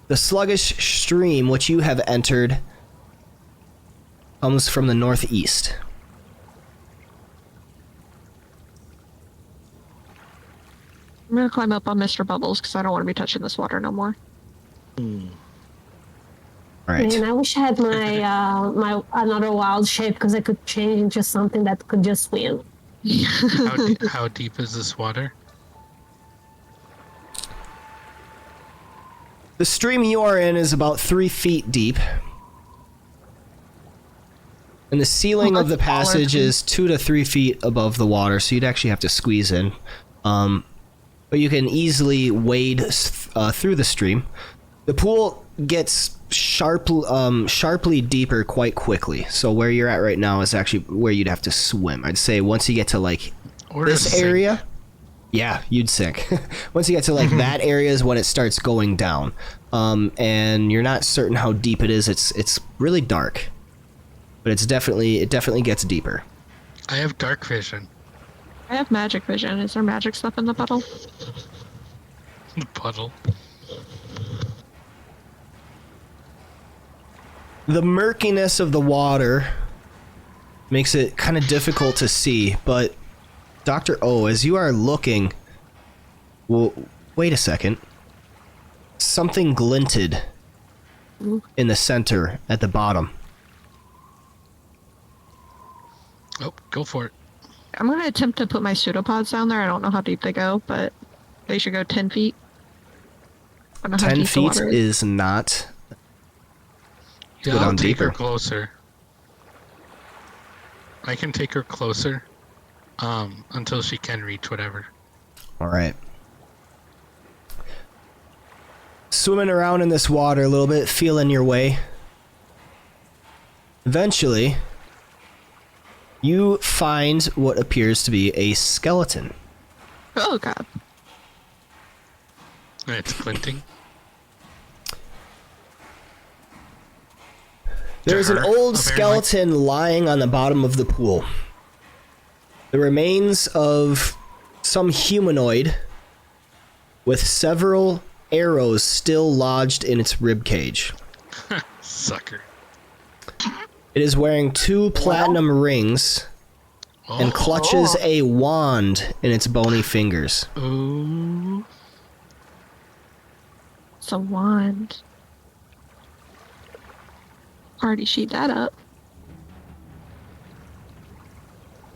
The sluggish stream which you have entered comes from the northeast. I'm gonna climb up on Mr. Bubbles because I don't want to be touching this water no more. Alright. And I wish I had my my another wild shape because I could change into something that could just swim. How deep is this water? The stream you are in is about 3 feet deep. And the ceiling of the passage is 2 to 3 feet above the water, so you'd actually have to squeeze in. But you can easily wade through the stream. The pool gets sharply deeper quite quickly. So where you're at right now is actually where you'd have to swim. I'd say once you get to like Or this just sink. area, yeah, you'd sink. Once you get to like that area is when it starts going down. And you're not certain how deep it is. It's really dark. But it definitely gets deeper. I have dark vision. I have magic vision. Is there magic stuff in the puddle? Puddle. The murkiness of the water makes it kind of difficult to see, but Dr. O, as you are looking, well, wait a second. Something glinted in the center at the bottom. Oh, go for it. I'm gonna attempt to put my pseudopods down there. I don't know how deep they go, but they should go 10 feet. I don't know how 10 deep the feet water is not... Yeah, Go I'll down take her deeper. closer. I can take her closer, until she can reach whatever. Alright. Swimming around in this water a little bit, feeling your way. Eventually, you find what appears to be a skeleton. Oh god. It's glinting. There's an her, old apparently. skeleton lying on the bottom of the pool. The remains of some humanoid with several arrows still lodged in its ribcage. Sucker. It is wearing 2 platinum rings and clutches a wand in its bony fingers. Ooh. It's a wand. Already sheet that up.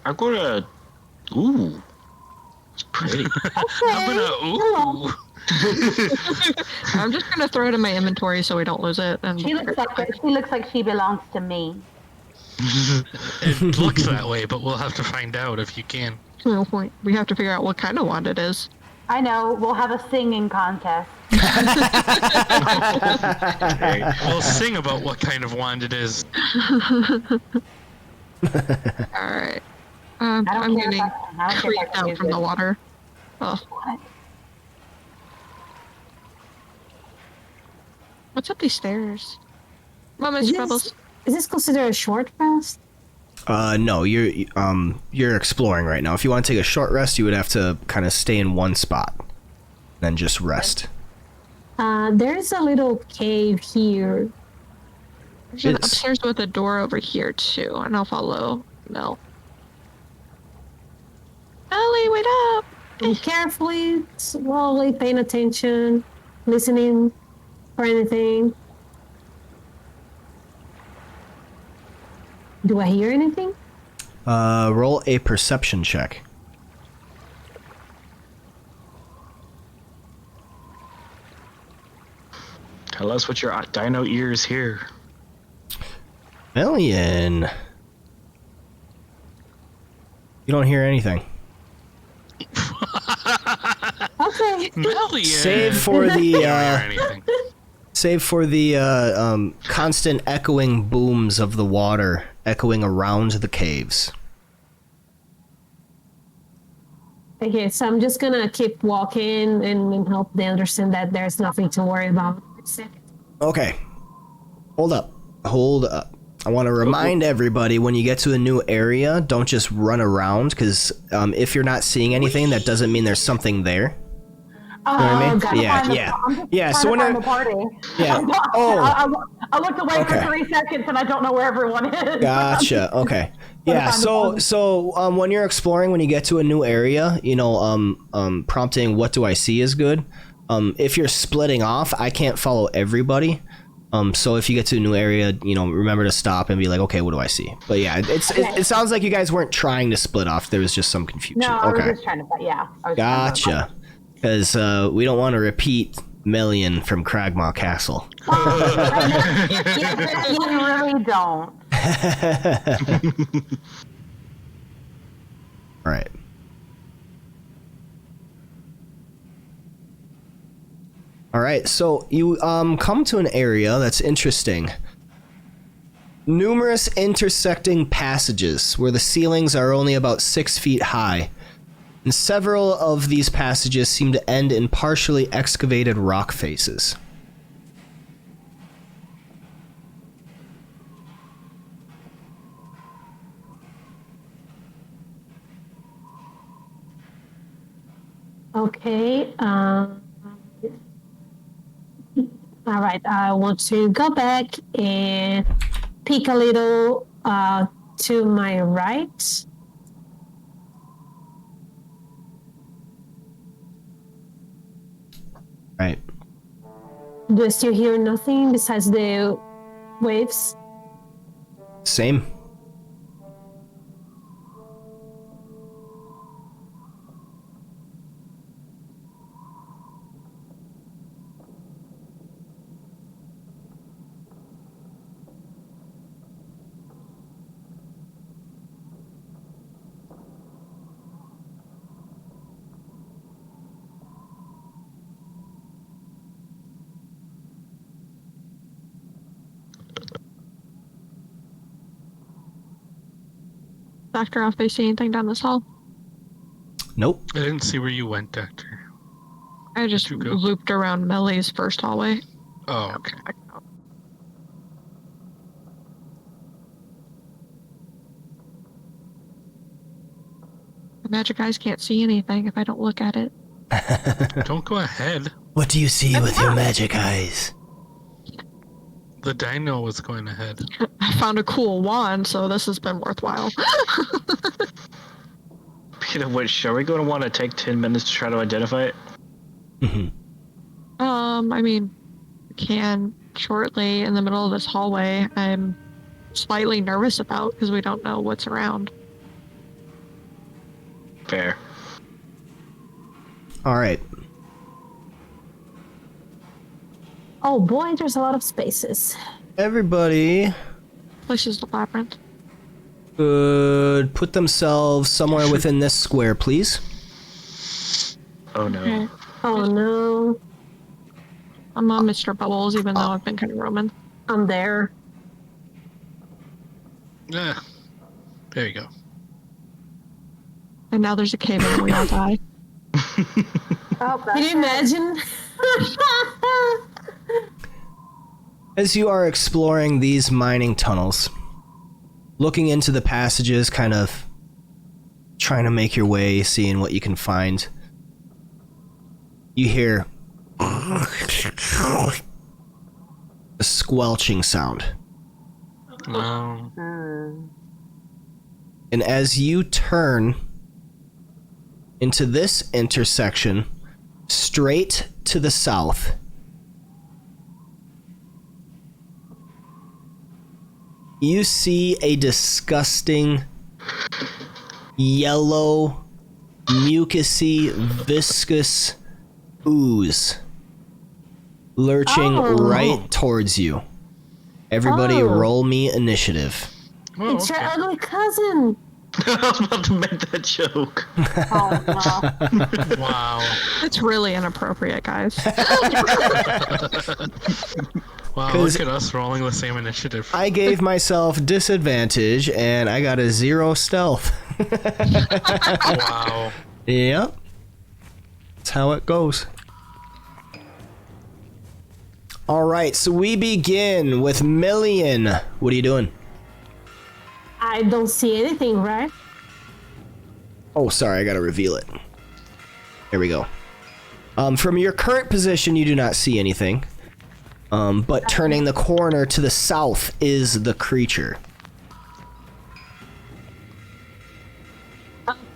I'm gonna. Ooh. It's pretty. I'm gonna. Ooh. I'm just gonna throw it in my inventory so we don't lose it. And She looks like she belongs to me. It looks that way, but we'll have to find out if you can. no point. We have to figure out what kind of wand it is. I know. We'll have a singing contest. We'll sing about what kind of wand it is. Alright. I'm getting I don't care if I creeped can out use from it. the water. Oh. What? What's up these stairs? Mom, Is Mr. Bubbles. this considered a short rest? No, you're exploring right now. If you want to take a short rest, you would have to kind of stay in one spot, then just rest. There's a little cave here. There's an It's- upstairs with a door over here too, and I'll follow Mel. Ellie, wait up! And carefully, slowly paying attention, listening for anything. Do I hear anything? Roll a perception check. Tell us what your dino ears hear. Million. You don't hear anything. Okay. Million. Save for Or the anything. constant echoing booms of the water echoing around the caves. Okay, so I'm just gonna keep walking and help them understand that there's nothing to worry about. Okay. Hold up. I want to remind everybody when you get to a new area, don't just run around, because if you're not seeing anything, that doesn't mean there's something there. Oh, You know what I mean? gotta Yeah, find the- yeah. I'm just Yeah, trying so to when find I- the party. Yeah. Oh. I looked away Okay. for 3 seconds and I don't know where everyone is. Gotcha. Okay. Yeah. find the party. So when you're exploring, when you get to a new area, prompting "What do I see?" is good. If you're splitting off, I can't follow everybody. So if you get to a new area, remember to stop and be like, okay, what do I see? But yeah, it sounds like you guys weren't trying to split off. There was just some confusion. No, I Okay. was just trying to. Yeah. I was Gotcha. Because we don't want to repeat Melian from Cragmaw Castle. You really don't. All right. All right, so you come to an area that's interesting. Numerous intersecting passages where the ceilings are only about 6 feet high. And several of these passages seem to end in partially excavated rock faces. Okay. All right. I want to go back and peek a little to my right. Right. Do I still hear nothing besides the waves? Same. Doctor, if they see anything down this hall, Nope. I didn't see where you went, Doctor. I just Where'd you go? looped around Melly's first hallway. Oh, okay. The magic eyes can't see anything if I don't look at it. Don't go ahead. What do you see with your magic eyes? The dino was going ahead. I found a cool wand, so this has been worthwhile. Speaking of which, are we going to want to take 10 minutes to try to identify it? I mean, we can shortly in the middle of this hallway. I'm slightly nervous about because we don't know what's around. Fair. All right. Oh boy, there's a lot of spaces. Everybody This is the labyrinth. could put themselves somewhere within this square, please. Oh no. Okay. Oh no, I'm on Mr. Bubbles, even though I've been kind of roaming. I'm there. Yeah. There you go. And now there's a cave and we all die. Oh, Can you imagine? As you are exploring these mining tunnels, looking into the passages, kind of trying to make your way, seeing what you can find, you hear a squelching sound. No. And as you turn into this intersection, straight to the south, you see a disgusting yellow, mucusy, viscous ooze lurching right towards you. Everybody Oh. roll me initiative. Oh, It's okay. your ugly cousin. I was about to make that joke. Oh, no. Wow. It's really inappropriate, guys. Wow, 'Cause- look at us rolling the same initiative. I gave myself disadvantage and I got a 0 stealth. Wow. Yep. That's how it goes. Alright, so we begin with Million. What are you doing? I don't see anything, right? Oh, sorry, I gotta reveal it. There we go. From your current position, you do not see anything. But turning the corner to the south is the creature.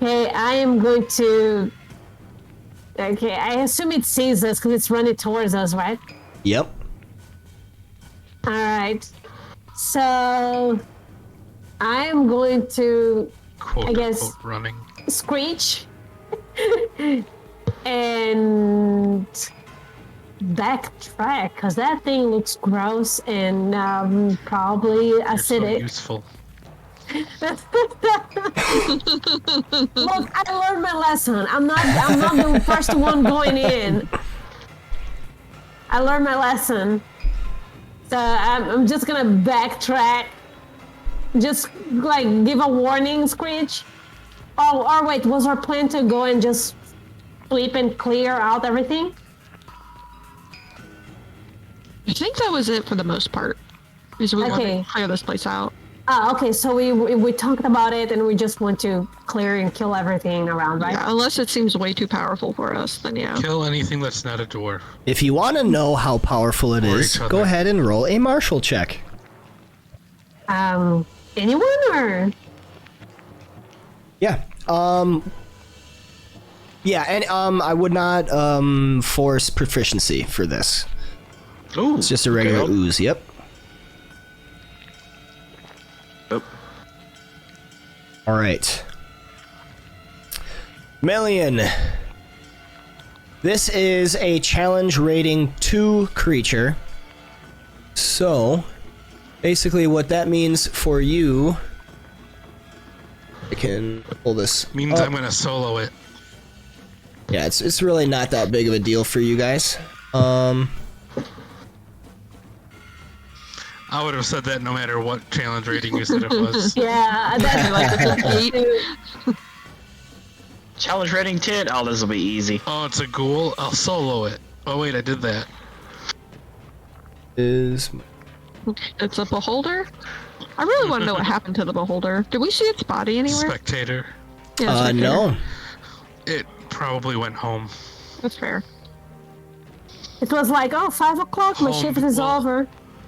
Okay, I am going to. Okay, I assume it sees us because it's running towards us, right? Yep. All right. So I'm going to Quote I guess- unquote running. screech and backtrack because that thing looks gross and probably You're so acidic. useful. Look, I learned my lesson. I'm not the first one going in. I learned my lesson. So I'm just gonna backtrack. Just like give a warning, Screech. Oh, or wait, was our plan to go and just sweep and clear out everything? I think that was it for the most part. Is we want Okay. to clear this place out. Okay, so we talked about it and we just want to clear and kill everything around, right? Yeah, unless it seems way too powerful for us, then yeah. Kill anything that's not a dwarf. If you want to know how powerful it Or is, each other. go ahead and roll a martial check. Anyone or? Yeah. Yeah, and I would not force proficiency for this. Ooh, It's just a regular okay. ooze. Yep. Yep. All right. Million. This is a challenge rating 2 creature. So, basically what that means for you... I can pull this Means up. I'm gonna solo it. Yeah, it's really not that big of a deal for you guys. I would have said that no matter what challenge rating you said it was. Yeah, that's Like it's an 8. Challenge rating 10. Oh, this will be easy. Oh, it's a ghoul? I'll solo it. Oh wait, I did that. Is It's a beholder? I really want to know what happened to the beholder. Did we see its body anywhere? Spectator. Yeah, it's right there. no. It probably went home. That's fair. It was like, oh, 5 o'clock, my shift is well- over.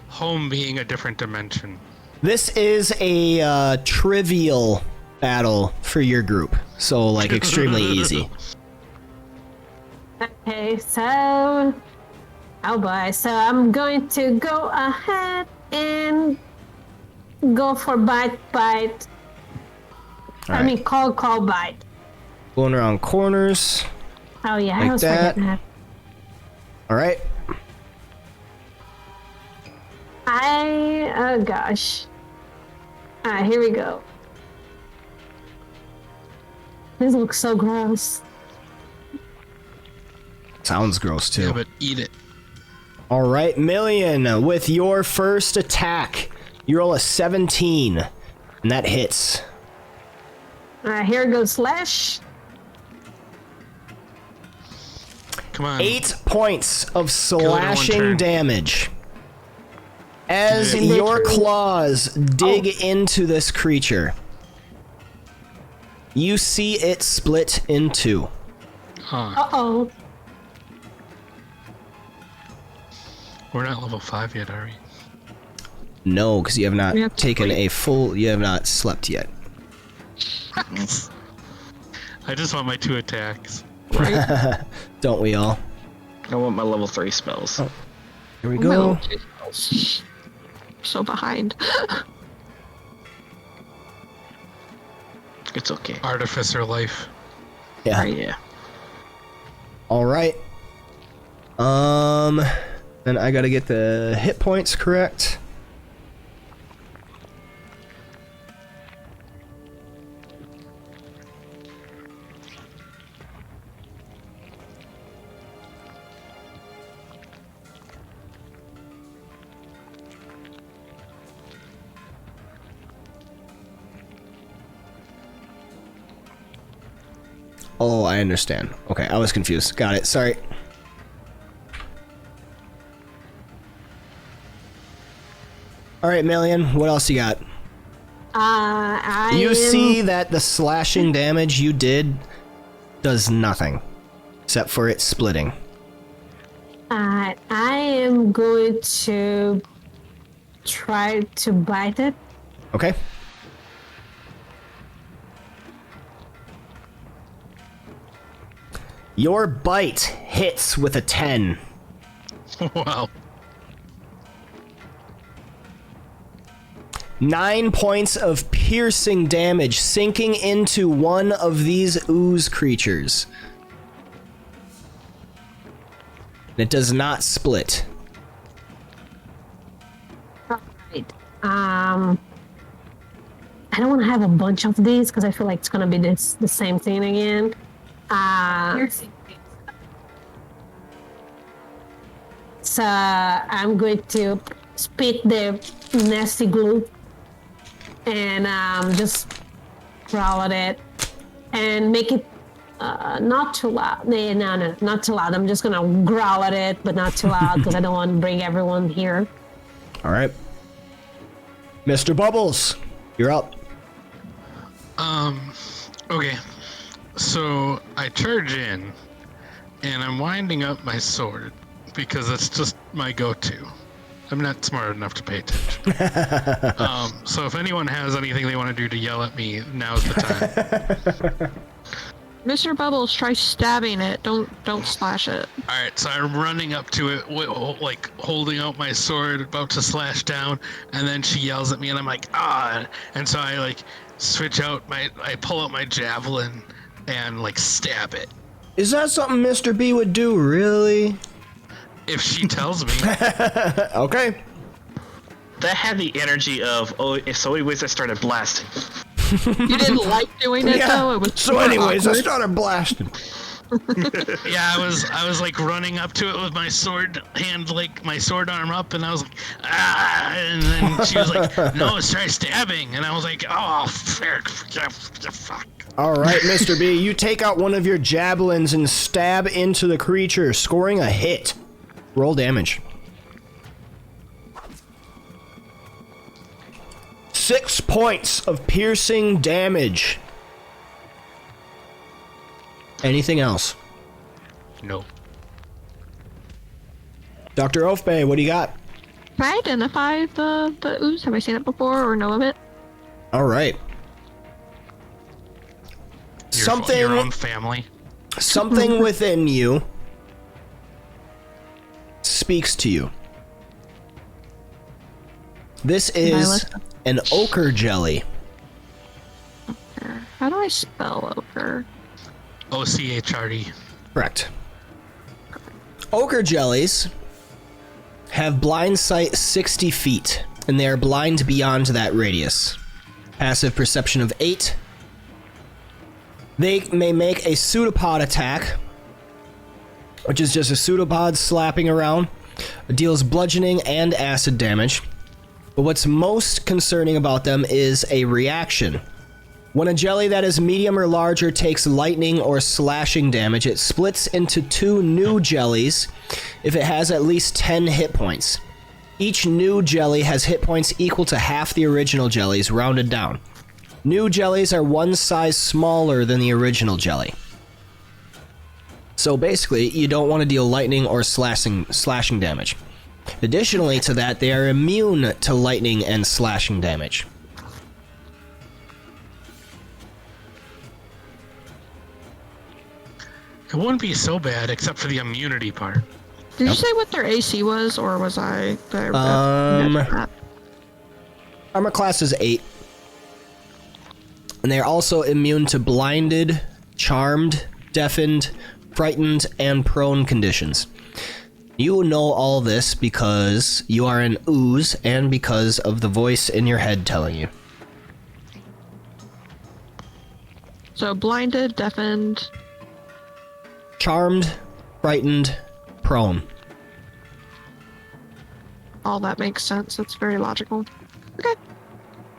Home being a different dimension. This is a trivial battle for your group, so like extremely easy. Okay, so... Oh boy, so I'm going to go ahead and go for bite. I Alright. mean, call, bite. Going around corners. Oh yeah, Like I was that. forgetting that. All right. Oh gosh. Alright, here we go. This looks so gross. Sounds gross too. Yeah, but eat it. All right, Million, with your first attack, you roll a 17, and that hits. Alright, here goes slash. Come on. 8 points of it in one slashing turn. damage. As Yeah. your claws dig into this creature, you see it split in 2. Huh. Uh-oh. We're not level 5 yet, are we? No, because you have not We have to taken sleep. a full. You have not slept yet. I just want my 2 attacks. Don't we all? I want my level 3 spells. Here we Oh, my go. level 2 spells. So behind. It's okay. Artificer life. Yeah. Yeah. All right. Then I gotta get the hit points correct. Oh, I understand. Okay, I was confused. Got it. Sorry. All right, Million, what else you got? I You am, see that the slashing damage you did does nothing, except for it splitting. I am going to try to bite it. Okay. Your bite hits with a 10. Wow. 9 points of piercing damage sinking into one of these ooze creatures. It does not split. Right. I don't want to have a bunch of these because I feel like it's gonna be the same thing again. So I'm going to spit the nasty glue and just growl at it and make it not too loud. No, not too loud. I'm just gonna growl at it, but not too loud because I don't want to bring everyone here. All right. Mr. Bubbles, you're up. Okay. So I charge in, and I'm winding up my sword because it's just my go-to. I'm not smart enough to pay attention. So if anyone has anything they want to do to yell at me, now's the time. Mr. Bubbles, try stabbing it. Don't slash it. All right, so I'm running up to it, like holding out my sword, about to slash down, and then she yells at me, and I'm like, ah! And so I like switch out I pull out my javelin and like stab it. Is that something Mr. B would do, really? If she tells me. Okay. That had the energy of, oh, so anyways, I started blasting. You didn't like doing it though. It was So super anyways, I awkward. started blasting. Yeah, I was like running up to it with my sword hand, like my sword arm up, and I was like, ah, and then she was like, no, try stabbing, and I was like, oh, fuck. All right, Mr. B, you take out one of your javelins and stab into the creature, scoring a hit. Roll damage. 6 points of piercing damage. Anything else? No. Dr. Oafbay, what do you got? Can I identify the ooze? Have I seen it before or know of it? All right. Your own family. Something within you speaks to you. This is an ochre jelly. How do I spell ochre? OCHRE. Correct. Ochre jellies have blind sight 60 feet, and they are blind beyond that radius. Passive perception of 8. They may make a pseudopod attack, which is just a pseudopod slapping around. It deals bludgeoning and acid damage. But what's most concerning about them is a reaction. When a jelly that is medium or larger takes lightning or slashing damage, it splits into 2 new jellies if it has at least 10 hit points. Each new jelly has hit points equal to half the original jellies, rounded down. New jellies are 1 size smaller than the original jelly. So basically, you don't want to deal lightning or slashing damage. Additionally to that, they are immune to lightning and slashing damage. It wouldn't be so bad except for the immunity part. Did you say what their AC was, or was I? Armor class is 8. And they are also immune to blinded, charmed, deafened, frightened, and prone conditions. You know all this because you are an ooze and because of the voice in your head telling you. So blinded, deafened. Charmed, frightened, prone. All that makes sense. That's very logical. Okay.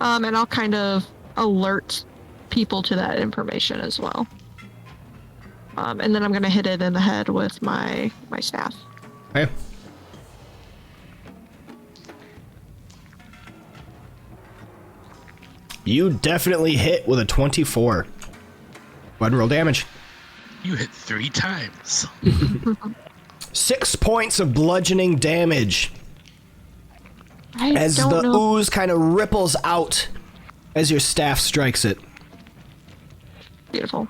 And I'll kind of alert people to that information as well. And then I'm gonna hit it in the head with my staff. Okay. You definitely hit with a 24. Go ahead and roll damage. You hit 3 times. 6 points of bludgeoning damage as the ooze kind of ripples out as your staff strikes it. Beautiful.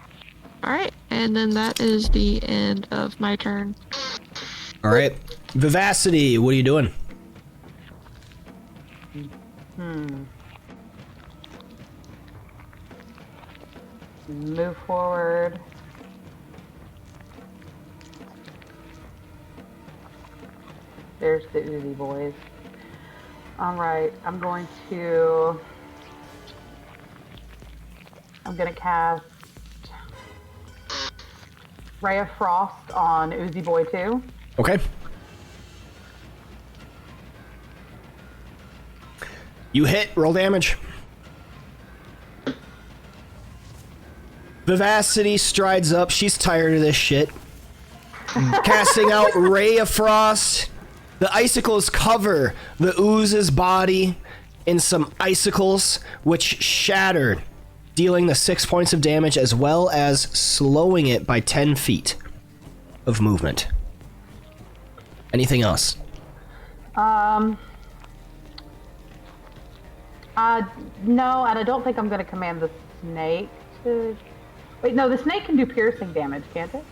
All right, and then that is the end of my turn. All right. Vivacity, what are you doing? Move forward. There's the Uzi boys. All right, I'm gonna cast Ray of Frost on Uzi Boy 2. Okay. You hit, roll damage. Vivacity strides up, she's tired of this shit. Casting out Ray of Frost. The icicles cover the ooze's body in some icicles, which shattered, dealing the 6 points of damage as well as slowing it by 10 feet of movement. Anything else? No, and I don't think I'm going to command the snake to... Wait, no, the snake can do piercing damage, can't it?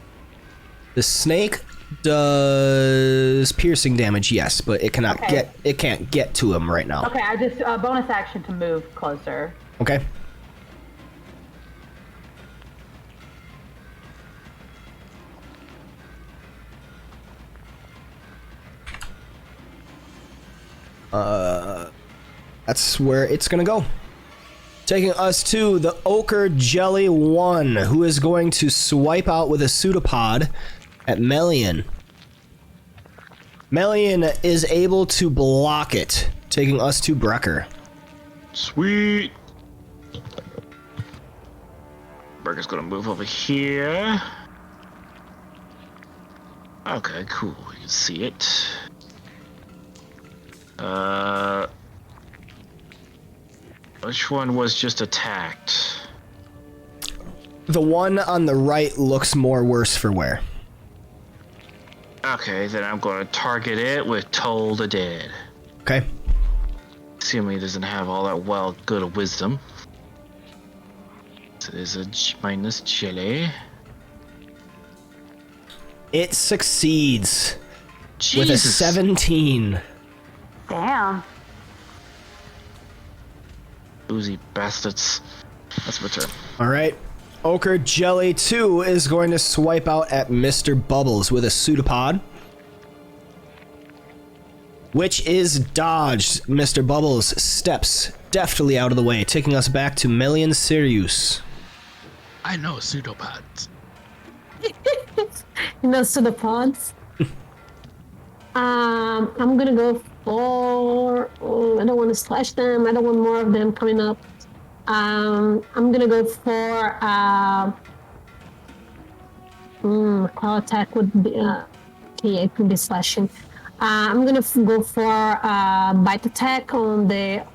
The snake does piercing damage, yes, but it cannot it can't get to him right now. Okay, I just bonus action to move closer. Okay. That's where it's gonna go. Taking us to the Ochre Jelly 1, who is going to swipe out with a pseudopod at Melian. Melian is able to block it, taking us to Brecker. Sweet. Brecker's gonna move over here. Okay, cool. You can see it. Which one was just attacked? The one on the right looks more worse for wear. Okay, then I'm going to target it with Toll the Dead. Okay. Assuming it doesn't have all that good of wisdom. So there's a minus jelly. It succeeds Jesus. with a 17. Damn. Oozy bastards. That's my turn. All right. Ochre Jelly 2 is going to swipe out at Mr. Bubbles with a pseudopod, which is dodged. Mr. Bubbles steps deftly out of the way, taking us back to Melian Sirius. I know pseudopods. No pseudopods. I'm gonna go for. I don't want to slash them. I don't want more of them coming up. I'm gonna go for claw attack would be okay, it could be slashing. I'm gonna go for bite attack on the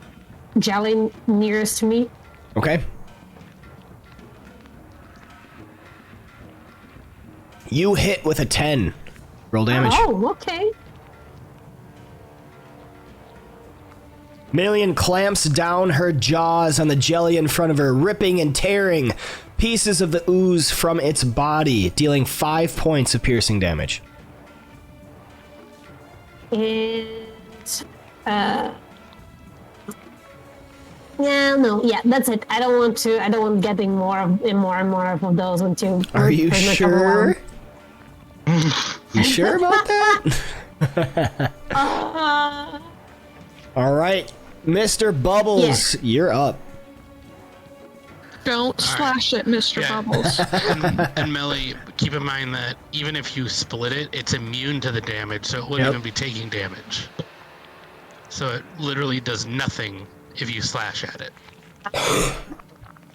jelly nearest to me. Okay. You hit with a 10. Roll damage. Oh, okay. Melian clamps down her jaws on the jelly in front of her, ripping and tearing pieces of the ooze from its body, dealing 5 points of piercing damage. And that's it. I don't want getting more and more of those until. Are you sure? You sure about that? All right, Mr. Bubbles, you're up. Don't slash it, Mr. Yeah. Bubbles. And Melly, keep in mind that even if you split it, it's immune to the damage, so it wouldn't Yep. even be taking damage. So it literally does nothing if you slash at it.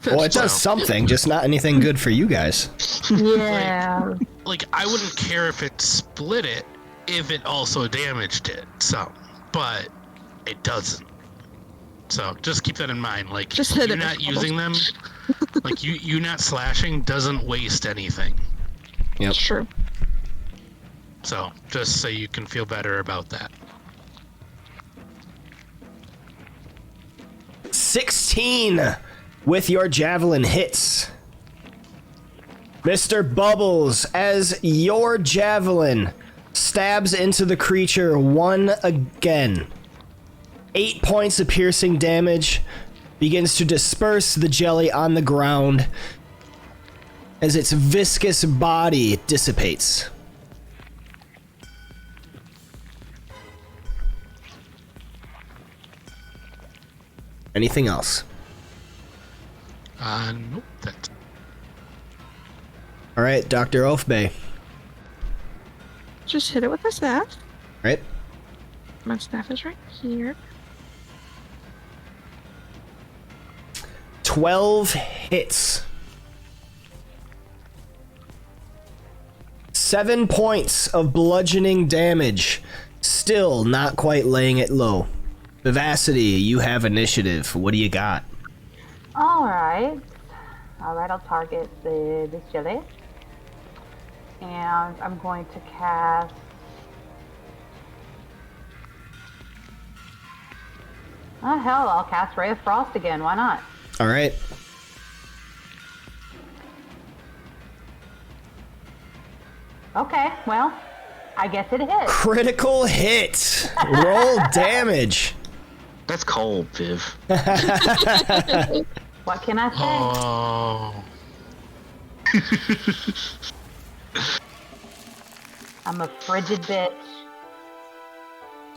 Well, it does something, just not anything good for you guys. Yeah. Like, I wouldn't care if it split it if it also damaged it some, but it doesn't. So just keep that in mind. Like, Just hit you're it. not using them. Like, you not slashing doesn't waste anything. Yep. True. So just so you can feel better about that. 16 with your javelin hits. Mr. Bubbles, as your javelin stabs into the creature one again, 8 points of piercing damage begins to disperse the jelly on the ground as its viscous body dissipates. Anything else? Nope. That's All right, Dr. Oathbay. Just hit it with the staff. Right? My staff is right here. 12 hits. 7 points of bludgeoning damage. Still not quite laying it low. Vivacity, you have initiative. What do you got? All right. I'll target this jelly. And I'm going to cast... Oh, hell, I'll cast Ray of Frost again. Why not? All right. Okay, well, I guess it hit. Critical hit. Roll damage. That's cold, Viv. What can I say? oh. I'm a frigid bitch.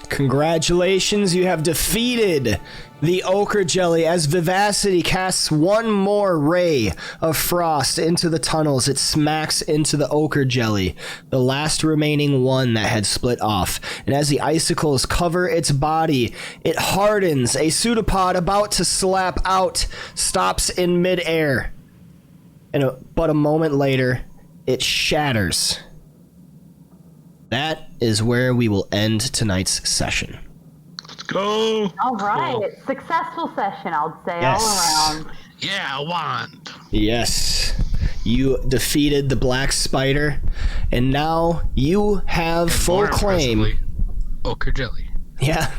Congratulations, you have defeated the ochre jelly as Vivacity casts one more ray of frost into the tunnels. It smacks into the ochre jelly, the last remaining one that had split off. And as the icicles cover its body, it hardens. A pseudopod about to slap out stops in midair. But a moment later, it shatters. That is where we will end tonight's session. Let's go. All right, Cool. successful session, I'll say, Yes. all around. Yeah, a wand. Yes. You defeated the black spider, and now you have And full more claim. impressively, ochre jelly. Yeah.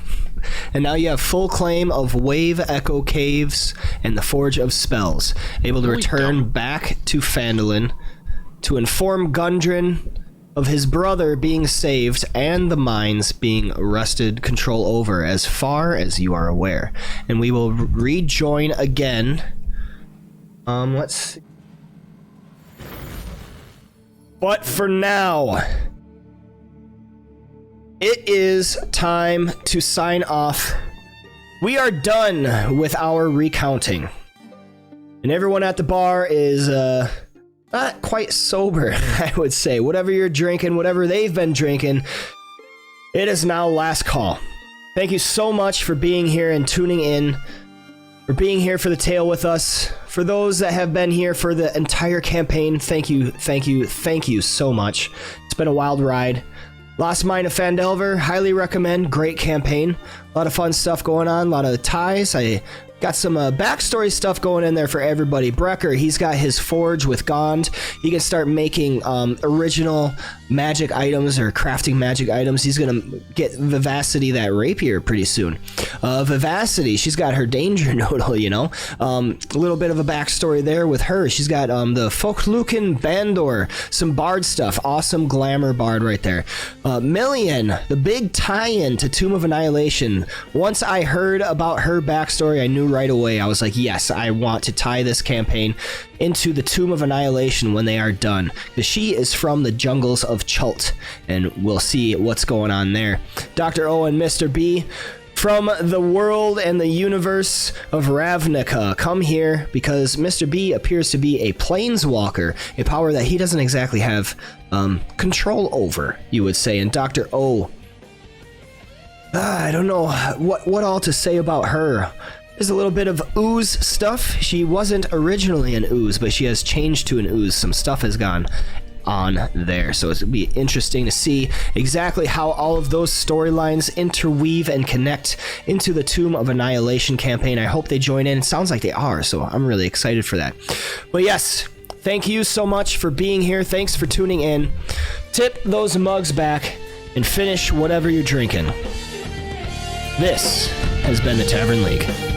And now you have full claim of Wave Echo Caves and the Forge of Spells. Able to No, we return don't. back to Phandelver to inform Gundren of his brother being saved and the mines being wrested control over as far as you are aware. And we will rejoin again. Let's see. But for now, it is time to sign off. We are done with our recounting. And everyone at the bar is, not quite sober, I would say. Whatever you're drinking, whatever they've been drinking, it is now last call. Thank you so much for being here and tuning in, for being here for the tale with us. For those that have been here for the entire campaign, thank you so much. It's been a wild ride. Lost Mine of Phandelver, highly recommend. Great campaign. A lot of fun stuff going on, a lot of ties. I got some backstory stuff going in there for everybody. Brecker, he's got his forge with Gond. He can start making original magic items or crafting magic items. He's gonna get Vivacity that rapier pretty soon. Vivacity, she's got her danger noodle, you know. A little bit of a backstory there with her. She's got the Folkluken Bandor, some bard stuff. Awesome glamour bard right there. Million, the big tie-in to Tomb of Annihilation. Once I heard about her backstory, I knew right away. I was like, yes, I want to tie this campaign into the Tomb of Annihilation when they are done. Because she is from the jungles of Chult, and we'll see what's going on there. Dr. O and Mr. B, from the world and the universe of Ravnica, come here because Mr. B appears to be a planeswalker, a power that he doesn't exactly have control over, you would say. And Dr. O, I don't know what all to say about her. There's a little bit of ooze stuff. She wasn't originally an ooze, but she has changed to an ooze. Some stuff has gone on there. So it'll be interesting to see exactly how all of those storylines interweave and connect into the Tomb of Annihilation campaign. I hope they join in. It sounds like they are, so I'm really excited for that. But yes, thank you so much for being here. Thanks for tuning in. Tip those mugs back and finish whatever you're drinking. This has been the Tavern League.